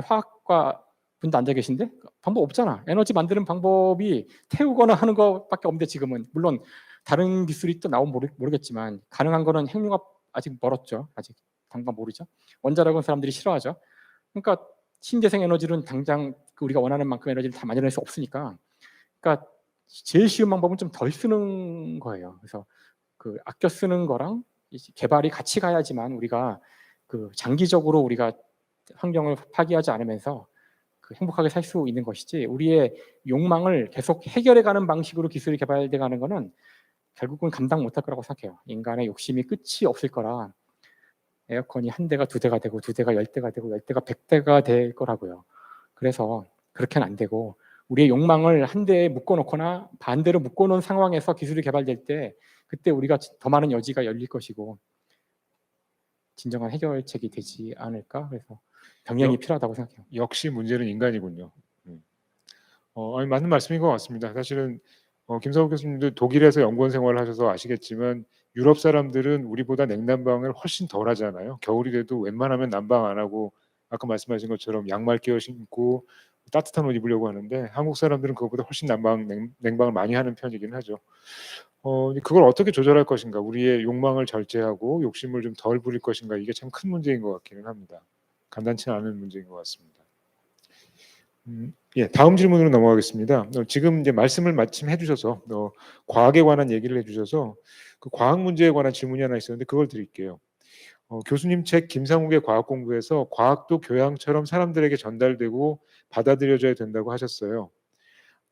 화학과 분도 앉아 계신데 방법 없잖아. 에너지 만드는 방법이 태우거나 하는 것밖에 없는데 지금은 물론 다른 기술이 또 나오면 모르겠지만 가능한 거는 핵융합 아직 멀었죠. 아직 당장 모르죠. 원자력은 사람들이 싫어하죠. 그러니까 신재생 에너지는 당장 우리가 원하는 만큼 에너지를 다 만들어낼 수 없으니까 그러니까 제일 쉬운 방법은 좀 덜 쓰는 거예요. 그래서 그 아껴 쓰는 거랑 개발이 같이 가야지만 우리가 그 장기적으로 우리가 환경을 파괴하지 않으면서 그 행복하게 살 수 있는 것이지 우리의 욕망을 계속 해결해가는 방식으로 기술이 개발돼 가는 거는 결국은 감당 못할 거라고 생각해요. 인간의 욕심이 끝이 없을 거라 에어컨이 한 대가 두 대가 되고 두 대가 10대가 되고 10대가 100대가 될 거라고요. 그래서 그렇게는 안 되고 우리의 욕망을 한 대에 묶어놓거나 반대로 묶어놓은 상황에서 기술이 개발될 때 그때 우리가 더 많은 여지가 열릴 것이고 진정한 해결책이 되지 않을까. 그래서 병행이 역- 필요하다고 생각해요. 역시 문제는 인간이군요. 아니, 맞는 말씀인 것 같습니다. 사실은 김성욱 교수님도 독일에서 연구원 생활을 하셔서 아시겠지만 유럽 사람들은 우리보다 냉난방을 훨씬 덜 하잖아요. 겨울이 돼도 웬만하면 난방 안 하고 아까 말씀하신 것처럼 양말 끼워 신고 따뜻한 옷 입으려고 하는데 한국 사람들은 그것보다 훨씬 냉방을 많이 하는 편이긴 하죠. 그걸 어떻게 조절할 것인가, 우리의 욕망을 절제하고 욕심을 좀 덜 부릴 것인가, 이게 참 큰 문제인 것 같기는 합니다. 간단치 않은 문제인 것 같습니다. 예, 다음 질문으로 넘어가겠습니다. 지금 이제 말씀을 마침 해주셔서 과학에 관한 얘기를 해주셔서 그 과학 문제에 관한 질문이 하나 있었는데 그걸 드릴게요. 교수님 책 김상욱의 과학 공부에서 과학도 교양처럼 사람들에게 전달되고 받아들여져야 된다고 하셨어요.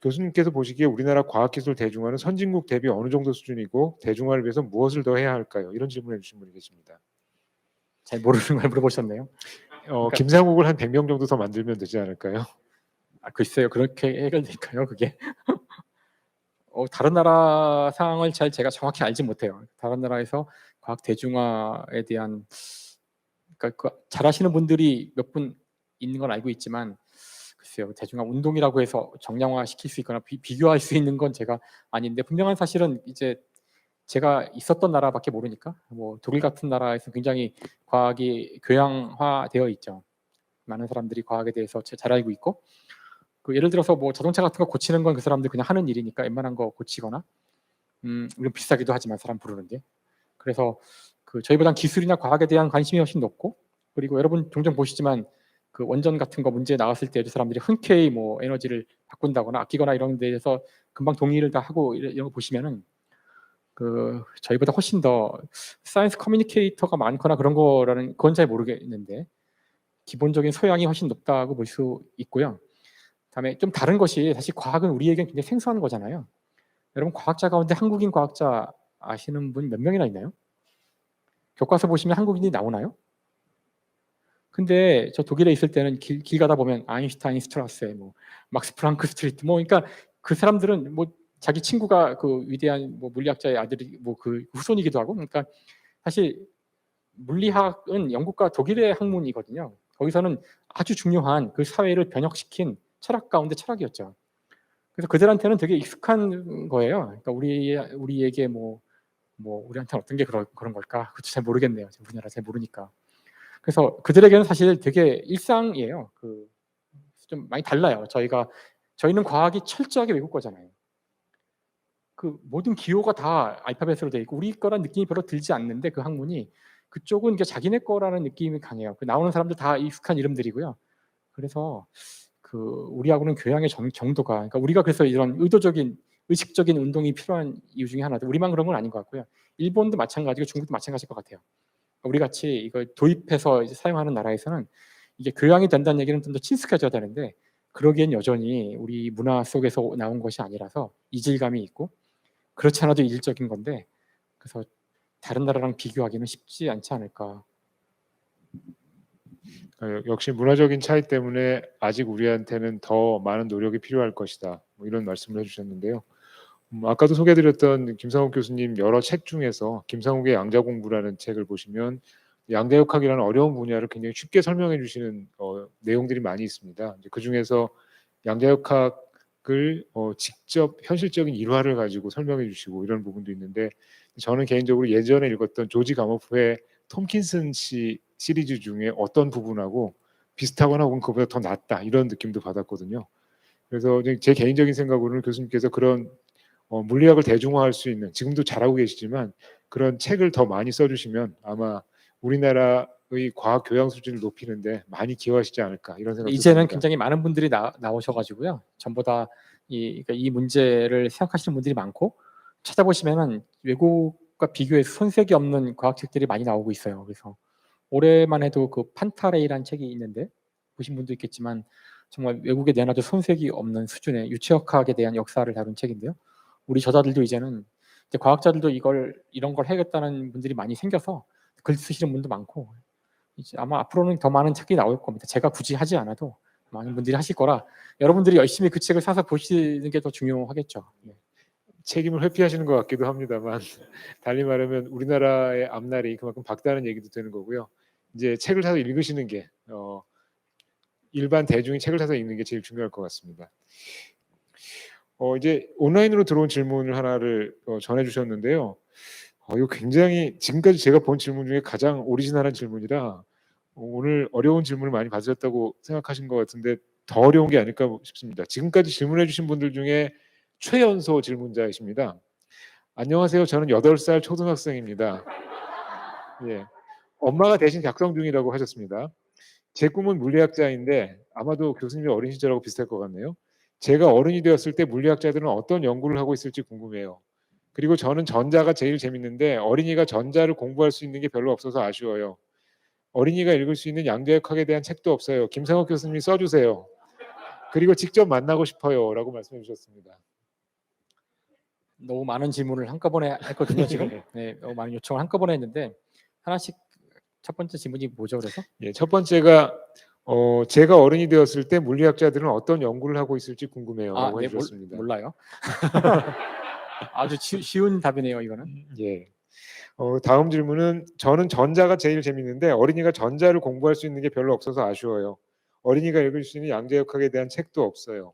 교수님께서 보시기에 우리나라 과학기술 대중화는 선진국 대비 어느 정도 수준이고 대중화를 위해서 무엇을 더 해야 할까요? 이런 질문을 해주신 분이 계십니다. 잘 모르는 걸 물어보셨네요. 그러니까 김상욱을 한 100명 정도 더 만들면 되지 않을까요? 글쎄요. 그렇게 해결될까요, 그게? 다른 나라 상황을 제가 정확히 알지 못해요. 다른 나라에서 과학 대중화에 대한 그러니까 잘하시는 분들이 몇 분 있는 건 알고 있지만 글쎄요. 대중화 운동이라고 해서 정량화시킬 수 있거나 비교할 수 있는 건 제가 아닌데 분명한 사실은 이제 제가 있었던 나라밖에 모르니까 뭐 독일 같은 나라에서 굉장히 과학이 교양화되어 있죠. 많은 사람들이 과학에 대해서 잘 알고 있고 예를 들어서 뭐 자동차 같은 거 고치는 건 그 사람들 그냥 하는 일이니까 웬만한 거 고치거나 물론 비싸기도 하지만 사람 부르는 게 그래서 저희보단 기술이나 과학에 대한 관심이 훨씬 높고 그리고 여러분 종종 보시지만 원전 같은 거 문제 나왔을 때도 사람들이 흔쾌히 뭐 에너지를 바꾼다거나 아끼거나 이런 데에서 금방 동의를 다 하고 이런 거 보시면은 저희보다 훨씬 더 사이언스 커뮤니케이터가 많거나 그런 거라는 그건 잘 모르겠는데 기본적인 소양이 훨씬 높다고 볼 수 있고요. 다음에 좀 다른 것이 사실 과학은 우리에겐 굉장히 생소한 거잖아요. 여러분 과학자 가운데 한국인 과학자 아시는 분 몇 명이나 있나요? 교과서 보시면 한국인이 나오나요? 근데 저 독일에 있을 때는 길 가다 보면 아인슈타인 스트라스에 뭐 막스 플랑크 스트리트 뭐 그러니까 그 사람들은 뭐 자기 친구가 위대한 뭐 물리학자의 아들이 뭐 후손이기도 하고 그러니까 사실 물리학은 영국과 독일의 학문이거든요. 거기서는 아주 중요한 사회를 변혁시킨 철학 가운데 철학이었죠. 그래서 그들한테는 되게 익숙한 거예요. 그러니까 우리에게 우리한테는 어떤 게 그런 걸까? 그것도 잘 모르겠네요. 제 분야라 잘 모르니까. 그래서 그들에게는 사실 되게 일상이에요. 좀 많이 달라요. 저희는 과학이 철저하게 외국 거잖아요. 모든 기호가 다 알파벳으로 되어 있고 우리 거란 느낌이 별로 들지 않는데 그 학문이 그쪽은 이게 자기네 거라는 느낌이 강해요. 나오는 사람들 다 익숙한 이름들이고요. 그래서 우리하고는 교양의 정도가 그러니까 우리가 그래서 이런 의식적인 운동이 필요한 이유 중에 하나도 우리만 그런 건 아닌 것 같고요. 일본도 마찬가지고 중국도 마찬가지일 것 같아요. 우리 같이 이걸 도입해서 이제 사용하는 나라에서는 이게 교양이 된다는 얘기는 좀 더 친숙해져야 되는데 그러기엔 여전히 우리 문화 속에서 나온 것이 아니라서 이질감이 있고 그렇지 않아도 이질적인 건데 그래서 다른 나라랑 비교하기는 쉽지 않지 않을까. 역시 문화적인 차이 때문에 아직 우리한테는 더 많은 노력이 필요할 것이다. 뭐 이런 말씀을 해주셨는데요. 아까도 소개해드렸던 김상욱 교수님 여러 책 중에서 김상욱의 양자공부라는 책을 보시면 양자역학이라는 어려운 분야를 굉장히 쉽게 설명해 주시는 내용들이 많이 있습니다. 그 중에서 양자역학을 직접 현실적인 일화를 가지고 설명해 주시고 이런 부분도 있는데 저는 개인적으로 예전에 읽었던 조지 가모프의 톰킨슨 씨 시리즈 중에 어떤 부분하고 비슷하거나 혹은 그보다 더 낫다 이런 느낌도 받았거든요. 그래서 제 개인적인 생각으로는 교수님께서 그런 물리학을 대중화할 수 있는 지금도 잘하고 계시지만 그런 책을 더 많이 써주시면 아마 우리나라의 과학 교양 수준을 높이는데 많이 기여하시지 않을까 이런 생각도 이제는 듭니다. 굉장히 많은 분들이 나오셔가지고요. 전보다 그러니까 이 문제를 생각하시는 분들이 많고 찾아보시면은 외국과 비교해서 손색이 없는 과학책들이 많이 나오고 있어요. 그래서 올해만 해도 판타레이라는 책이 있는데 보신 분도 있겠지만 정말 외국에 내놔도 손색이 없는 수준의 유체역학에 대한 역사를 다룬 책인데요. 우리 저자들도 이제는 이제 과학자들도 이런 걸 해야겠다는 분들이 많이 생겨서 글 쓰시는 분도 많고 이제 아마 앞으로는 더 많은 책이 나올 겁니다. 제가 굳이 하지 않아도 많은 분들이 하실 거라 여러분들이 열심히 그 책을 사서 보시는 게 더 중요하겠죠. 네. 책임을 회피하시는 것 같기도 합니다만 달리 말하면 우리나라의 앞날이 그만큼 밝다는 얘기도 되는 거고요. 이제 책을 사서 읽으시는 게 일반 대중이 책을 사서 읽는 게 제일 중요할 것 같습니다. 이제 온라인으로 들어온 질문을 하나를 전해주셨는데요. 이거 굉장히 지금까지 제가 본 질문 중에 가장 오리지널한 질문이라 오늘 어려운 질문을 많이 받으셨다고 생각하신 것 같은데 더 어려운 게 아닐까 싶습니다. 지금까지 질문해 주신 분들 중에 최연소 질문자이십니다. 안녕하세요. 저는 8살 초등학생입니다. 예. 엄마가 대신 작성 중이라고 하셨습니다. 제 꿈은 물리학자인데 아마도 교수님의 어린 시절하고 비슷할 것 같네요. 제가 어른이 되었을 때 물리학자들은 어떤 연구를 하고 있을지 궁금해요. 그리고 저는 전자가 제일 재밌는데 어린이가 전자를 공부할 수 있는 게 별로 없어서 아쉬워요. 어린이가 읽을 수 있는 양자역학에 대한 책도 없어요. 김상욱 교수님이 써주세요. 그리고 직접 만나고 싶어요. 라고 말씀해 주셨습니다. 너무 많은 질문을 한꺼번에 했거든요, 지금. 네, 너무 많은 요청을 한꺼번에 했는데 하나씩. 첫 번째 질문이 뭐죠, 그래서? 예, 첫 번째가 제가 어른이 되었을 때 물리학자들은 어떤 연구를 하고 있을지 궁금해요라고 네, 해주셨습니다. 몰라요. 아주 쉬운 답이네요, 이거는. 예. 다음 질문은 저는 전자가 제일 재밌는데 어린이가 전자를 공부할 수 있는 게 별로 없어서 아쉬워요. 어린이가 읽을 수 있는 양자역학에 대한 책도 없어요.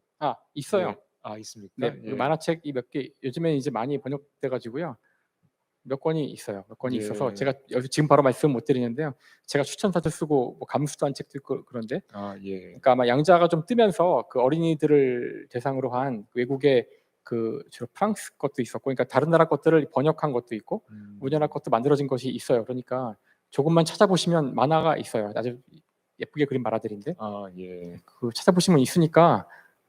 있어요. 네. 있습니까? 네, 예. 만화책이 몇 개 요즘에 이제 많이 번역돼 가지고요. 몇 권이 있어요. 몇 권이 예. 있어서 제가 여기 지금 바로 말씀 못 드리는데요. 제가 추천사도 쓰고 뭐 감수도 한 책도 있고 그런데 예. 그러니까 아마 양자가 좀 뜨면서 그 어린이들을 대상으로 한 외국의 그 주로 프랑스 것도 있었고, 그러니까 다른 나라 것들을 번역한 것도 있고 우리나라 것도 만들어진 것이 있어요. 그러니까 조금만 찾아보시면 만화가 있어요. 아주 예쁘게 그린 만화들인데 예. 그 찾아보시면 있으니까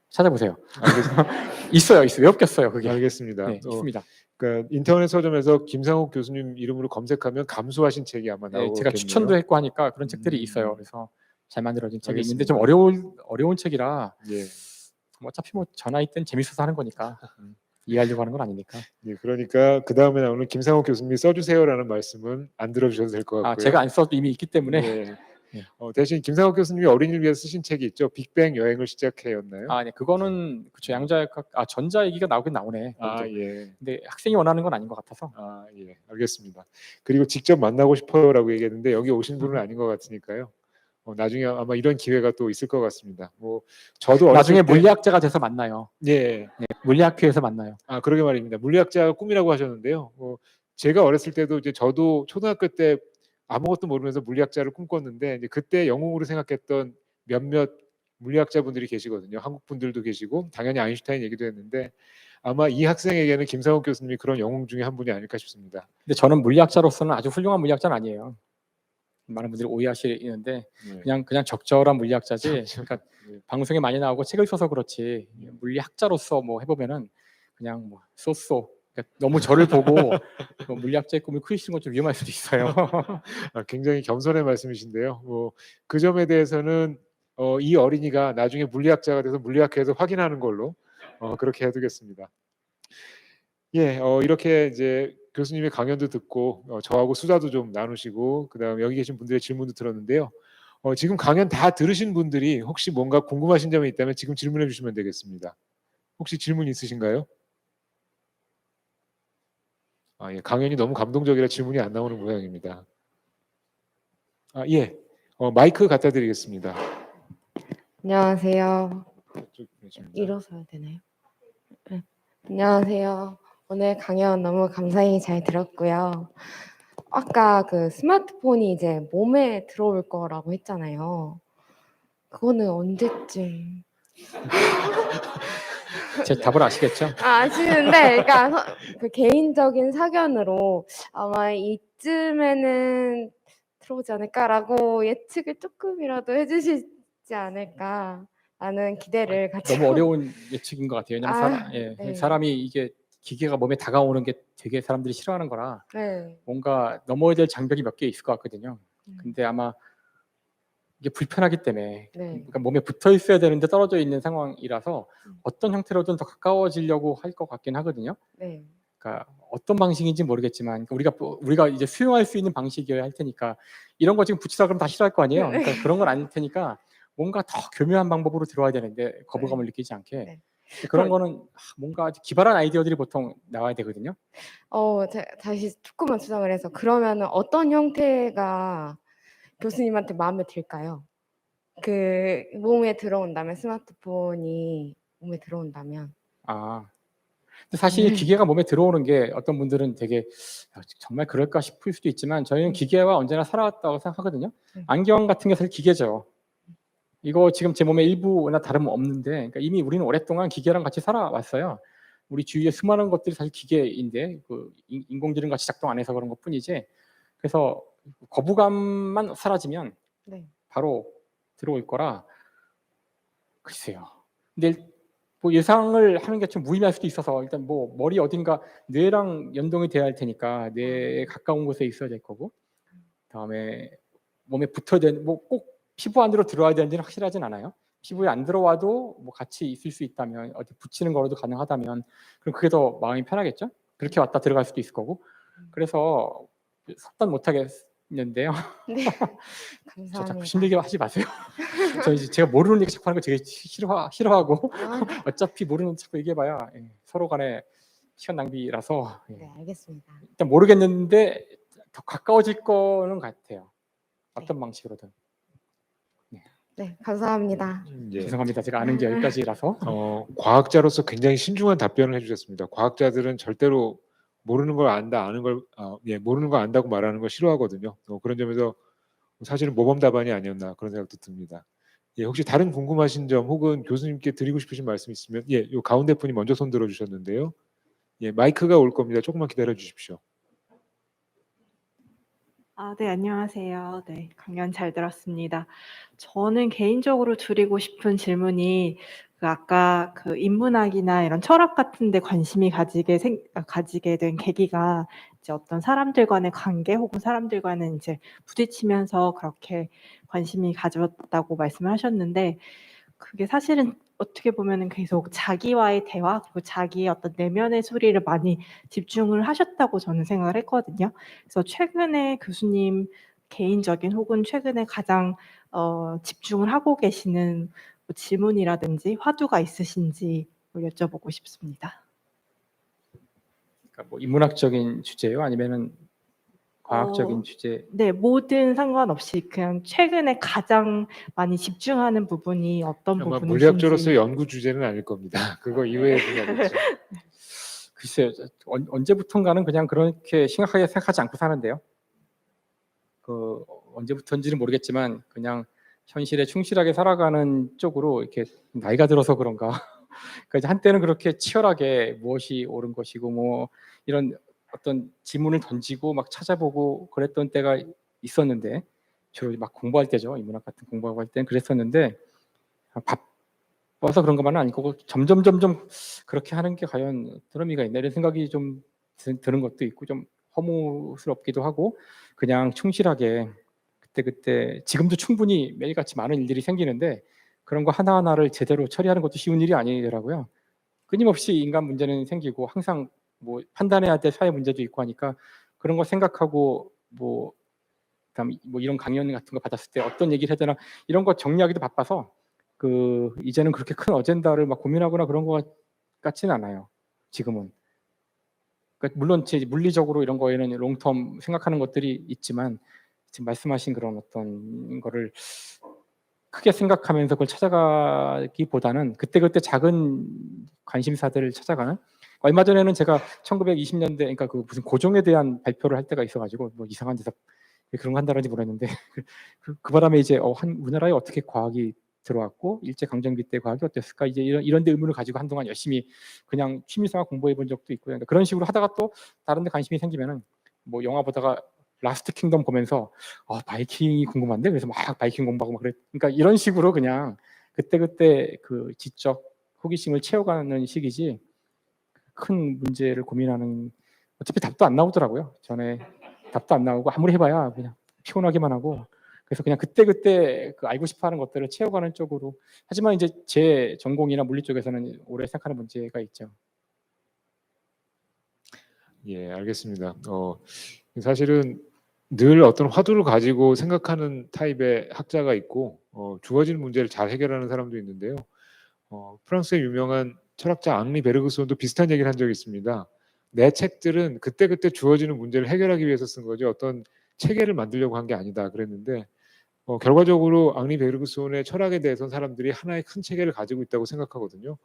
찾아보세요. 알겠습니다. 있어요. 왜 없겠어요, 그게. 알겠습니다. 네, 있습니다. 그러니까 인터넷 서점에서 김상욱 교수님 이름으로 검색하면 감수하신 책이 아마 네, 나오겠네요. 제가 추천도 했고 하니까 그런 책들이 있어요. 그래서 잘 만들어진 책이 있는데 좀 알겠습니다. 어려운 책이라 예. 어차피 뭐 전화 있든 재밌어서 하는 거니까 이해하려고 하는 건 아니니까. 예, 그러니까 그 다음에 나오는 김상욱 교수님이 써주세요라는 말씀은 안 들어주셔도 될 것 같고요. 제가 안 써도 이미 있기 때문에. 예. 대신 김상욱 교수님이 어린이를 위해서 쓰신 책이 있죠. 빅뱅 여행을 시작해였나요? 네, 그거는 그쵸. 양자역학 전자 얘기가 나오긴 나오네. 예. 근데 학생이 원하는 건 아닌 것 같아서. 예, 알겠습니다. 그리고 직접 만나고 싶어요라고 얘기했는데 여기 오신 분은 아닌 것 같으니까요. 나중에 아마 이런 기회가 또 있을 것 같습니다. 뭐 저도 나중에 물리학자가 돼서 만나요. 예. 네, 물리학회에서 만나요. 그러게 말입니다. 물리학자가 꿈이라고 하셨는데요. 제가 어렸을 때도 이제 저도 초등학교 때 아무것도 모르면서 물리학자를 꿈꿨는데 이제 그때 영웅으로 생각했던 몇몇 물리학자분들이 계시거든요. 한국 분들도 계시고 당연히 아인슈타인 얘기도 했는데 아마 이 학생에게는 김상욱 교수님이 그런 영웅 중에 한 분이 아닐까 싶습니다. 근데 저는 물리학자로서는 아주 훌륭한 물리학자는 아니에요. 많은 분들이 오해하시는데 그냥 적절한 물리학자지. 그러니까 방송에 많이 나오고 책을 써서 그렇지 물리학자로서 뭐 해보면은 그냥 뭐 쏘쏘. 그러니까 너무 저를 보고 물리학자의 꿈을 크시는 건 좀 위험할 수도 있어요. 굉장히 겸손의 말씀이신데요. 그 점에 대해서는 이 어린이가 나중에 물리학자가 돼서 물리학회에서 확인하는 걸로 그렇게 해두겠습니다. 예, 이렇게 이제 교수님의 강연도 듣고 저하고 수다도 좀 나누시고 그다음 여기 계신 분들의 질문도 들었는데요. 지금 강연 다 들으신 분들이 혹시 뭔가 궁금하신 점이 있다면 지금 질문해 주시면 되겠습니다. 혹시 질문 있으신가요? 예, 강연이 너무 감동적이라 질문이 안 나오는 모양입니다. 예, 마이크 갖다 드리겠습니다. 안녕하세요. 일어서야 되나요? 네. 안녕하세요. 오늘 강연 너무 감사히 잘 들었고요. 아까 그 스마트폰이 이제 몸에 들어올 거라고 했잖아요. 그거는 언제쯤? 제 답을 아시겠죠? 아시는데, 그러니까 그 개인적인 사견으로 아마 이쯤에는 들어오지 않을까라고 예측을 조금이라도 해주시지 않을까라는 기대를 같이. 너무 어려운 예측인 것 같아요. 왜냐면 네. 사람이 이게 기계가 몸에 다가오는 게 되게 사람들이 싫어하는 거라 네. 뭔가 넘어야 될 장벽이 몇 개 있을 것 같거든요. 근데 아마 이게 불편하기 때문에 그러니까 몸에 붙어 있어야 되는데 떨어져 있는 상황이라서 어떤 형태로든 더 가까워지려고 할 것 같긴 하거든요. 네. 그러니까 어떤 방식인지 모르겠지만 우리가 이제 수용할 수 있는 방식이어야 할 테니까 이런 거 지금 붙이라 그러면 다 싫어할 거 아니에요. 그러니까 그런 건 아닐 테니까 뭔가 더 교묘한 방법으로 들어와야 되는데 거부감을 느끼지 않게 그런 거는 뭔가 아주 기발한 아이디어들이 보통 나와야 되거든요. 제가 다시 조금만 수정을 해서 그러면은 어떤 형태가 교수님한테 마음에 들까요? 그 몸에 들어온다면 스마트폰이 몸에 들어온다면. 아. 근데 사실 기계가 몸에 들어오는 게 어떤 분들은 되게 정말 그럴까 싶을 수도 있지만 저희는 기계와 언제나 살아왔다고 생각하거든요. 안경 같은 게 사실 기계죠. 이거 지금 제 몸의 일부나 다름없는데 그러니까 이미 우리는 오랫동안 기계랑 같이 살아왔어요. 우리 주위에 수많은 것들이 사실 기계인데 그 인공지능 같이 작동 안 해서 그런 것뿐이지. 그래서 거부감만 사라지면 네. 바로 들어올 거라 글쎄요. 근데 뭐 예상을 하는 게 좀 무의미할 수도 있어서 일단 뭐 머리 어딘가 뇌랑 연동이 돼야 할 테니까 뇌에 가까운 곳에 있어야 될 거고 그다음에 몸에 붙어야 되는 뭐 꼭 피부 안으로 들어와야 되는지는 확실하진 않아요. 피부에 안 들어와도 뭐 같이 있을 수 있다면 어디 붙이는 거라도 가능하다면 그럼 그게 더 마음이 편하겠죠. 그렇게 왔다 들어갈 수도 있을 거고 그래서 섭단 못 하겠는데요. 네. 저 자꾸 감사합니다. 힘들게 하지 마세요. 저 이제 제가 모르는 얘기 자꾸 하는 거 되게 싫어하고 아, 어차피 모르는 자꾸 얘기해봐야 서로 간에 시간 낭비라서 네, 알겠습니다. 일단 모르겠는데 더 가까워질 거는 같아요. 어떤 방식으로든. 네, 감사합니다. 예. 죄송합니다. 제가 아는 게 여기까지라서. 과학자로서 굉장히 신중한 답변을 해주셨습니다. 과학자들은 절대로 모르는 걸 안다, 아는 걸 모르는 거 안다고 말하는 걸 싫어하거든요. 그런 점에서 사실은 모범 답안이 아니었나 그런 생각도 듭니다. 예, 혹시 다른 궁금하신 점 혹은 교수님께 드리고 싶으신 말씀 있으면 요 가운데 분이 먼저 손 들어주셨는데요. 마이크가 올 겁니다. 조금만 기다려 주십시오. 네, 안녕하세요. 네, 강연 잘 들었습니다. 저는 개인적으로 드리고 싶은 질문이 아까 그 인문학이나 이런 철학 같은 데 관심이 가지게 된 계기가 이제 어떤 사람들 간의 관계 혹은 사람들과는 이제 부딪히면서 그렇게 관심이 가졌다고 말씀을 하셨는데 그게 사실은 어떻게 보면은 계속 자기와의 대화 그리고 자기의 어떤 내면의 소리를 많이 집중을 하셨다고 저는 생각을 했거든요. 그래서 최근에 교수님 개인적인 혹은 최근에 가장 집중을 하고 계시는 뭐 질문이라든지 화두가 있으신지 여쭤보고 싶습니다. 그러니까 뭐 인문학적인 주제요? 아니면은 과학적인 주제? 네, 뭐든 상관없이 그냥 최근에 가장 많이 집중하는 부분이 어떤 아마 부분이신지. 물리학자로서 연구 주제는 아닐 겁니다. 그거 이외의 분야겠죠. 글쎄요. 언제부턴가는 그냥 그렇게 심각하게 생각하지 않고 사는데요. 그 언제부터인지는 모르겠지만 그냥 현실에 충실하게 살아가는 쪽으로 이렇게 나이가 들어서 그런가. 그러니까 한때는 그렇게 치열하게 무엇이 옳은 것이고 뭐 이런 어떤 지문을 던지고 막 찾아보고 그랬던 때가 있었는데 주로 막 공부할 때죠. 인문학 같은 공부하고 할 때는 그랬었는데 바빠서 그런 것만은 아니고 점점 그렇게 하는 게 과연 어떤 의미가 있나 이런 생각이 좀 드는 것도 있고 좀 허무스럽기도 하고 그냥 충실하게 그때 지금도 충분히 매일같이 많은 일들이 생기는데 그런 거 하나하나를 제대로 처리하는 것도 쉬운 일이 아니더라고요. 끊임없이 인간 문제는 생기고 항상 뭐 판단해야 될 사회 문제도 있고 하니까 그런 거 생각하고 뭐 그다음 뭐 이런 강연 같은 거 받았을 때 어떤 얘기를 해야 되나 이런 거 정리하기도 바빠서 그 이제는 그렇게 큰 어젠다를 막 고민하거나 그런 것 같지는 않아요. 지금은. 그러니까 물론 제 물리적으로 이런 거에는 롱텀 생각하는 것들이 있지만 지금 말씀하신 그런 어떤 거를 크게 생각하면서 그걸 찾아가기보다는 그때그때 작은 관심사들을 찾아가는. 얼마 전에는 제가 1920년대 그러니까 그 무슨 고종에 대한 발표를 할 때가 있어가지고 뭐 이상한 데서 그런 거 한다는지 모르겠는데 그 바람에 이제 우리나라에 어떻게 과학이 들어왔고 일제 강점기 때 과학이 어땠을까 이제 이런 데 의문을 가지고 한동안 열심히 그냥 취미삼아 공부해 본 적도 있고요. 그러니까 그런 식으로 하다가 또 다른 데 관심이 생기면은 뭐 영화 보다가 라스트 킹덤 보면서 바이킹이 궁금한데 그래서 막 바이킹 공부하고 막 그래. 그러니까 이런 식으로 그냥 그때 그 지적 호기심을 채워가는 시기지 큰 문제를 고민하는 어차피 답도 안 나오더라고요. 전에 답도 안 나오고 아무리 해봐야 그냥 피곤하기만 하고 그래서 그냥 그때 그 알고 싶어하는 것들을 채워가는 쪽으로. 하지만 이제 제 전공이나 물리 쪽에서는 오래 생각하는 문제가 있죠. 예, 알겠습니다. 사실은 늘 어떤 화두를 가지고 생각하는 타입의 학자가 있고 주어진 문제를 잘 해결하는 사람도 있는데요. 프랑스의 유명한 철학자 앙리 베르그손도 비슷한 얘기를 한 적이 있습니다. 내 책들은 그때그때 주어지는 문제를 해결하기 위해서 쓴 거지 어떤 체계를 만들려고 한 게 아니다 그랬는데 결과적으로 앙리 베르그손의 철학에 대해서는 사람들이 하나의 큰 체계를 가지고 있다고 생각하거든요.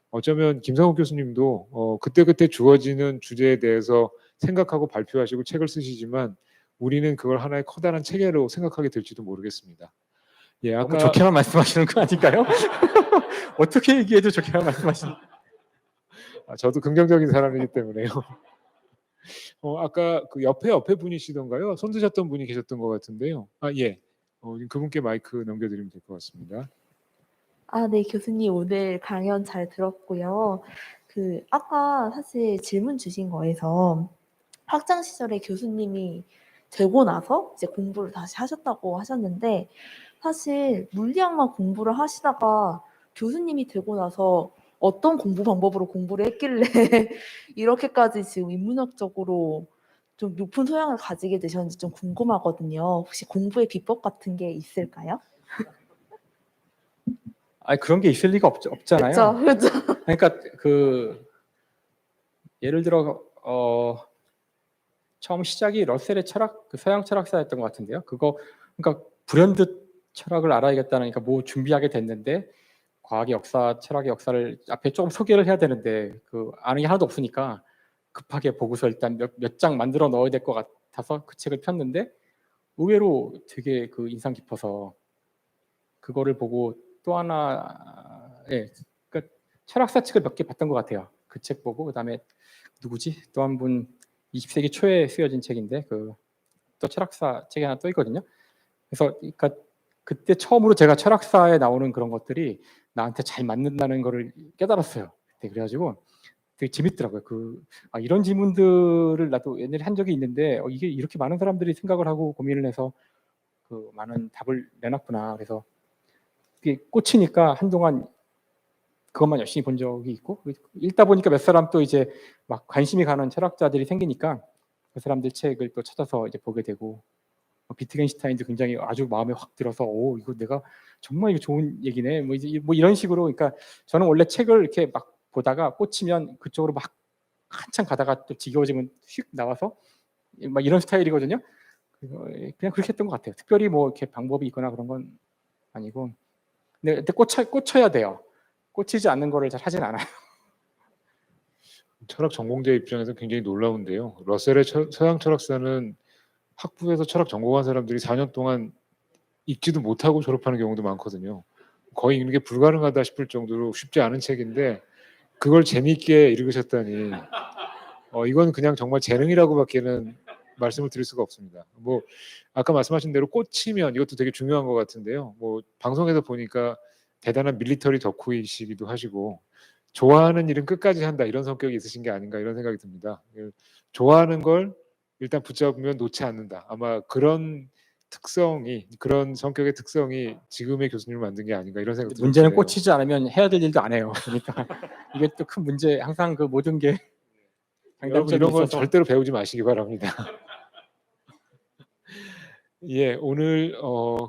어쩌면 김상욱 교수님도 그때그때 주어지는 주제에 대해서 생각하고 발표하시고 책을 쓰시지만 우리는 그걸 하나의 커다란 체계로 생각하게 될지도 모르겠습니다. 예, 너무 아까 좋게만 말씀하시는 거 아닐까요? 어떻게 얘기해도 좋게만 말씀하시는. 저도 긍정적인 사람이기 때문에요. 아까 그 옆에 분이시던가요? 손 드셨던 분이 계셨던 것 같은데요. 예. 그분께 마이크 넘겨드리면 될 것 같습니다. 네, 교수님 오늘 강연 잘 들었고요. 아까 사실 질문 주신 거에서 학창 시절에 교수님이 되고 나서 이제 공부를 다시 하셨다고 하셨는데 사실 물리학만 공부를 하시다가 교수님이 되고 나서 어떤 공부 방법으로 공부를 했길래 이렇게까지 지금 인문학적으로 좀 높은 소양을 가지게 되셨는지 좀 궁금하거든요. 혹시 공부의 비법 같은 게 있을까요? 그런 게 있을 리가 없잖아요. 그렇죠. 그러니까 예를 들어 처음 시작이 러셀의 철학, 서양 철학사였던 것 같은데요. 그러니까 불현듯 철학을 알아야겠다는, 그러니까 뭐 준비하게 됐는데 과학의 역사, 철학의 역사를 앞에 조금 소개를 해야 되는데 아는 게 하나도 없으니까 급하게 보고서 일단 몇 장 만들어 넣어야 될 것 같아서 그 책을 폈는데 의외로 되게 인상 깊어서 그거를 보고 또 하나, 그러니까 철학사 책을 몇 개 봤던 것 같아요. 그 책 보고 그다음에 누구지? 또 한 분 20세기 초에 쓰여진 책인데 또 철학사 책이 하나 또 있거든요. 그래서 그러니까 그때 처음으로 제가 철학사에 나오는 그런 것들이 나한테 잘 맞는다는 거를 깨달았어요. 그때 그래가지고 되게 재밌더라고요. 이런 질문들을 나도 옛날에 한 적이 있는데 이게 이렇게 많은 사람들이 생각을 하고 고민을 해서 많은 답을 내놨구나. 그래서 그게 꽂히니까 한동안 그것만 열심히 본 적이 있고 읽다 보니까 몇 사람 또 이제 막 관심이 가는 철학자들이 생기니까 그 사람들 책을 또 찾아서 이제 보게 되고 비트겐슈타인도 굉장히 아주 마음에 확 들어서 이거 내가 정말 이거 좋은 얘기네 뭐 이런 식으로. 그러니까 저는 원래 책을 이렇게 막 보다가 꽂히면 그쪽으로 막 한참 가다가 또 지겨워지면 휙 나와서 막 이런 스타일이거든요. 그냥 그렇게 했던 것 같아요. 특별히 뭐 이렇게 방법이 있거나 그런 건 아니고. 근데 그때 꽂혀야 돼요. 꽂히지 않는 거를 잘 하진 않아요. 철학 전공자 입장에서 굉장히 놀라운데요. 러셀의 서양 철학사는 학부에서 철학 전공한 사람들이 4년 동안 읽지도 못하고 졸업하는 경우도 많거든요. 거의 읽는 게 불가능하다 싶을 정도로 쉽지 않은 책인데 그걸 재미있게 읽으셨다니 이건 그냥 정말 재능이라고밖에는 말씀을 드릴 수가 없습니다. 뭐 아까 말씀하신 대로 꽂히면 이것도 되게 중요한 것 같은데요. 뭐 방송에서 보니까 대단한 밀리터리 덕후이시기도 하시고 좋아하는 일은 끝까지 한다 이런 성격이 있으신 게 아닌가 이런 생각이 듭니다. 좋아하는 걸 일단 붙잡으면 놓지 않는다. 아마 그런 성격의 특성이 지금의 교수님을 만든 게 아닌가 이런 생각이 문제는 드네요. 꽂히지 않으면 해야 될 일도 안 해요. 그러니까 이게 또 큰 문제. 항상 모든 게 여러분 이런 건 절대로 배우지 마시기 바랍니다. 예, 오늘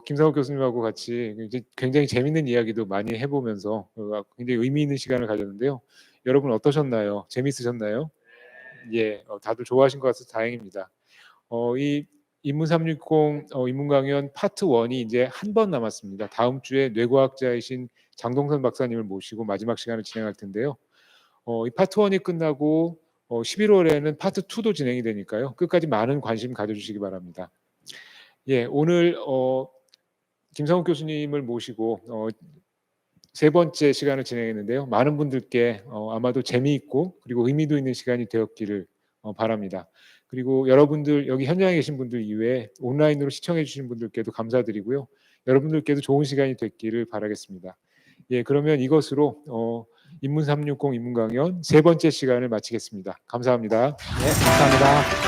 김상욱 교수님하고 같이 이제 굉장히 재밌는 이야기도 많이 해보면서 굉장히 의미 있는 시간을 가졌는데요. 여러분 어떠셨나요? 재밌으셨나요? 예, 다들 좋아하신 것 같아서 다행입니다. 이 인문 360 인문 강연 파트 1이 이제 한 번 남았습니다. 다음 주에 뇌과학자이신 장동선 박사님을 모시고 마지막 시간을 진행할 텐데요. 이 파트 1이 끝나고 11월에는 파트 2도 진행이 되니까요. 끝까지 많은 관심 가져주시기 바랍니다. 예, 오늘 김상욱 교수님을 모시고 세 번째 시간을 진행했는데요. 많은 분들께 아마도 재미있고 그리고 의미도 있는 시간이 되었기를 바랍니다. 그리고 여러분들 여기 현장에 계신 분들 이외에 온라인으로 시청해 주신 분들께도 감사드리고요. 여러분들께도 좋은 시간이 됐기를 바라겠습니다. 예, 그러면 이것으로 인문 360 인문 강연 세 번째 시간을 마치겠습니다. 감사합니다. 네, 감사합니다.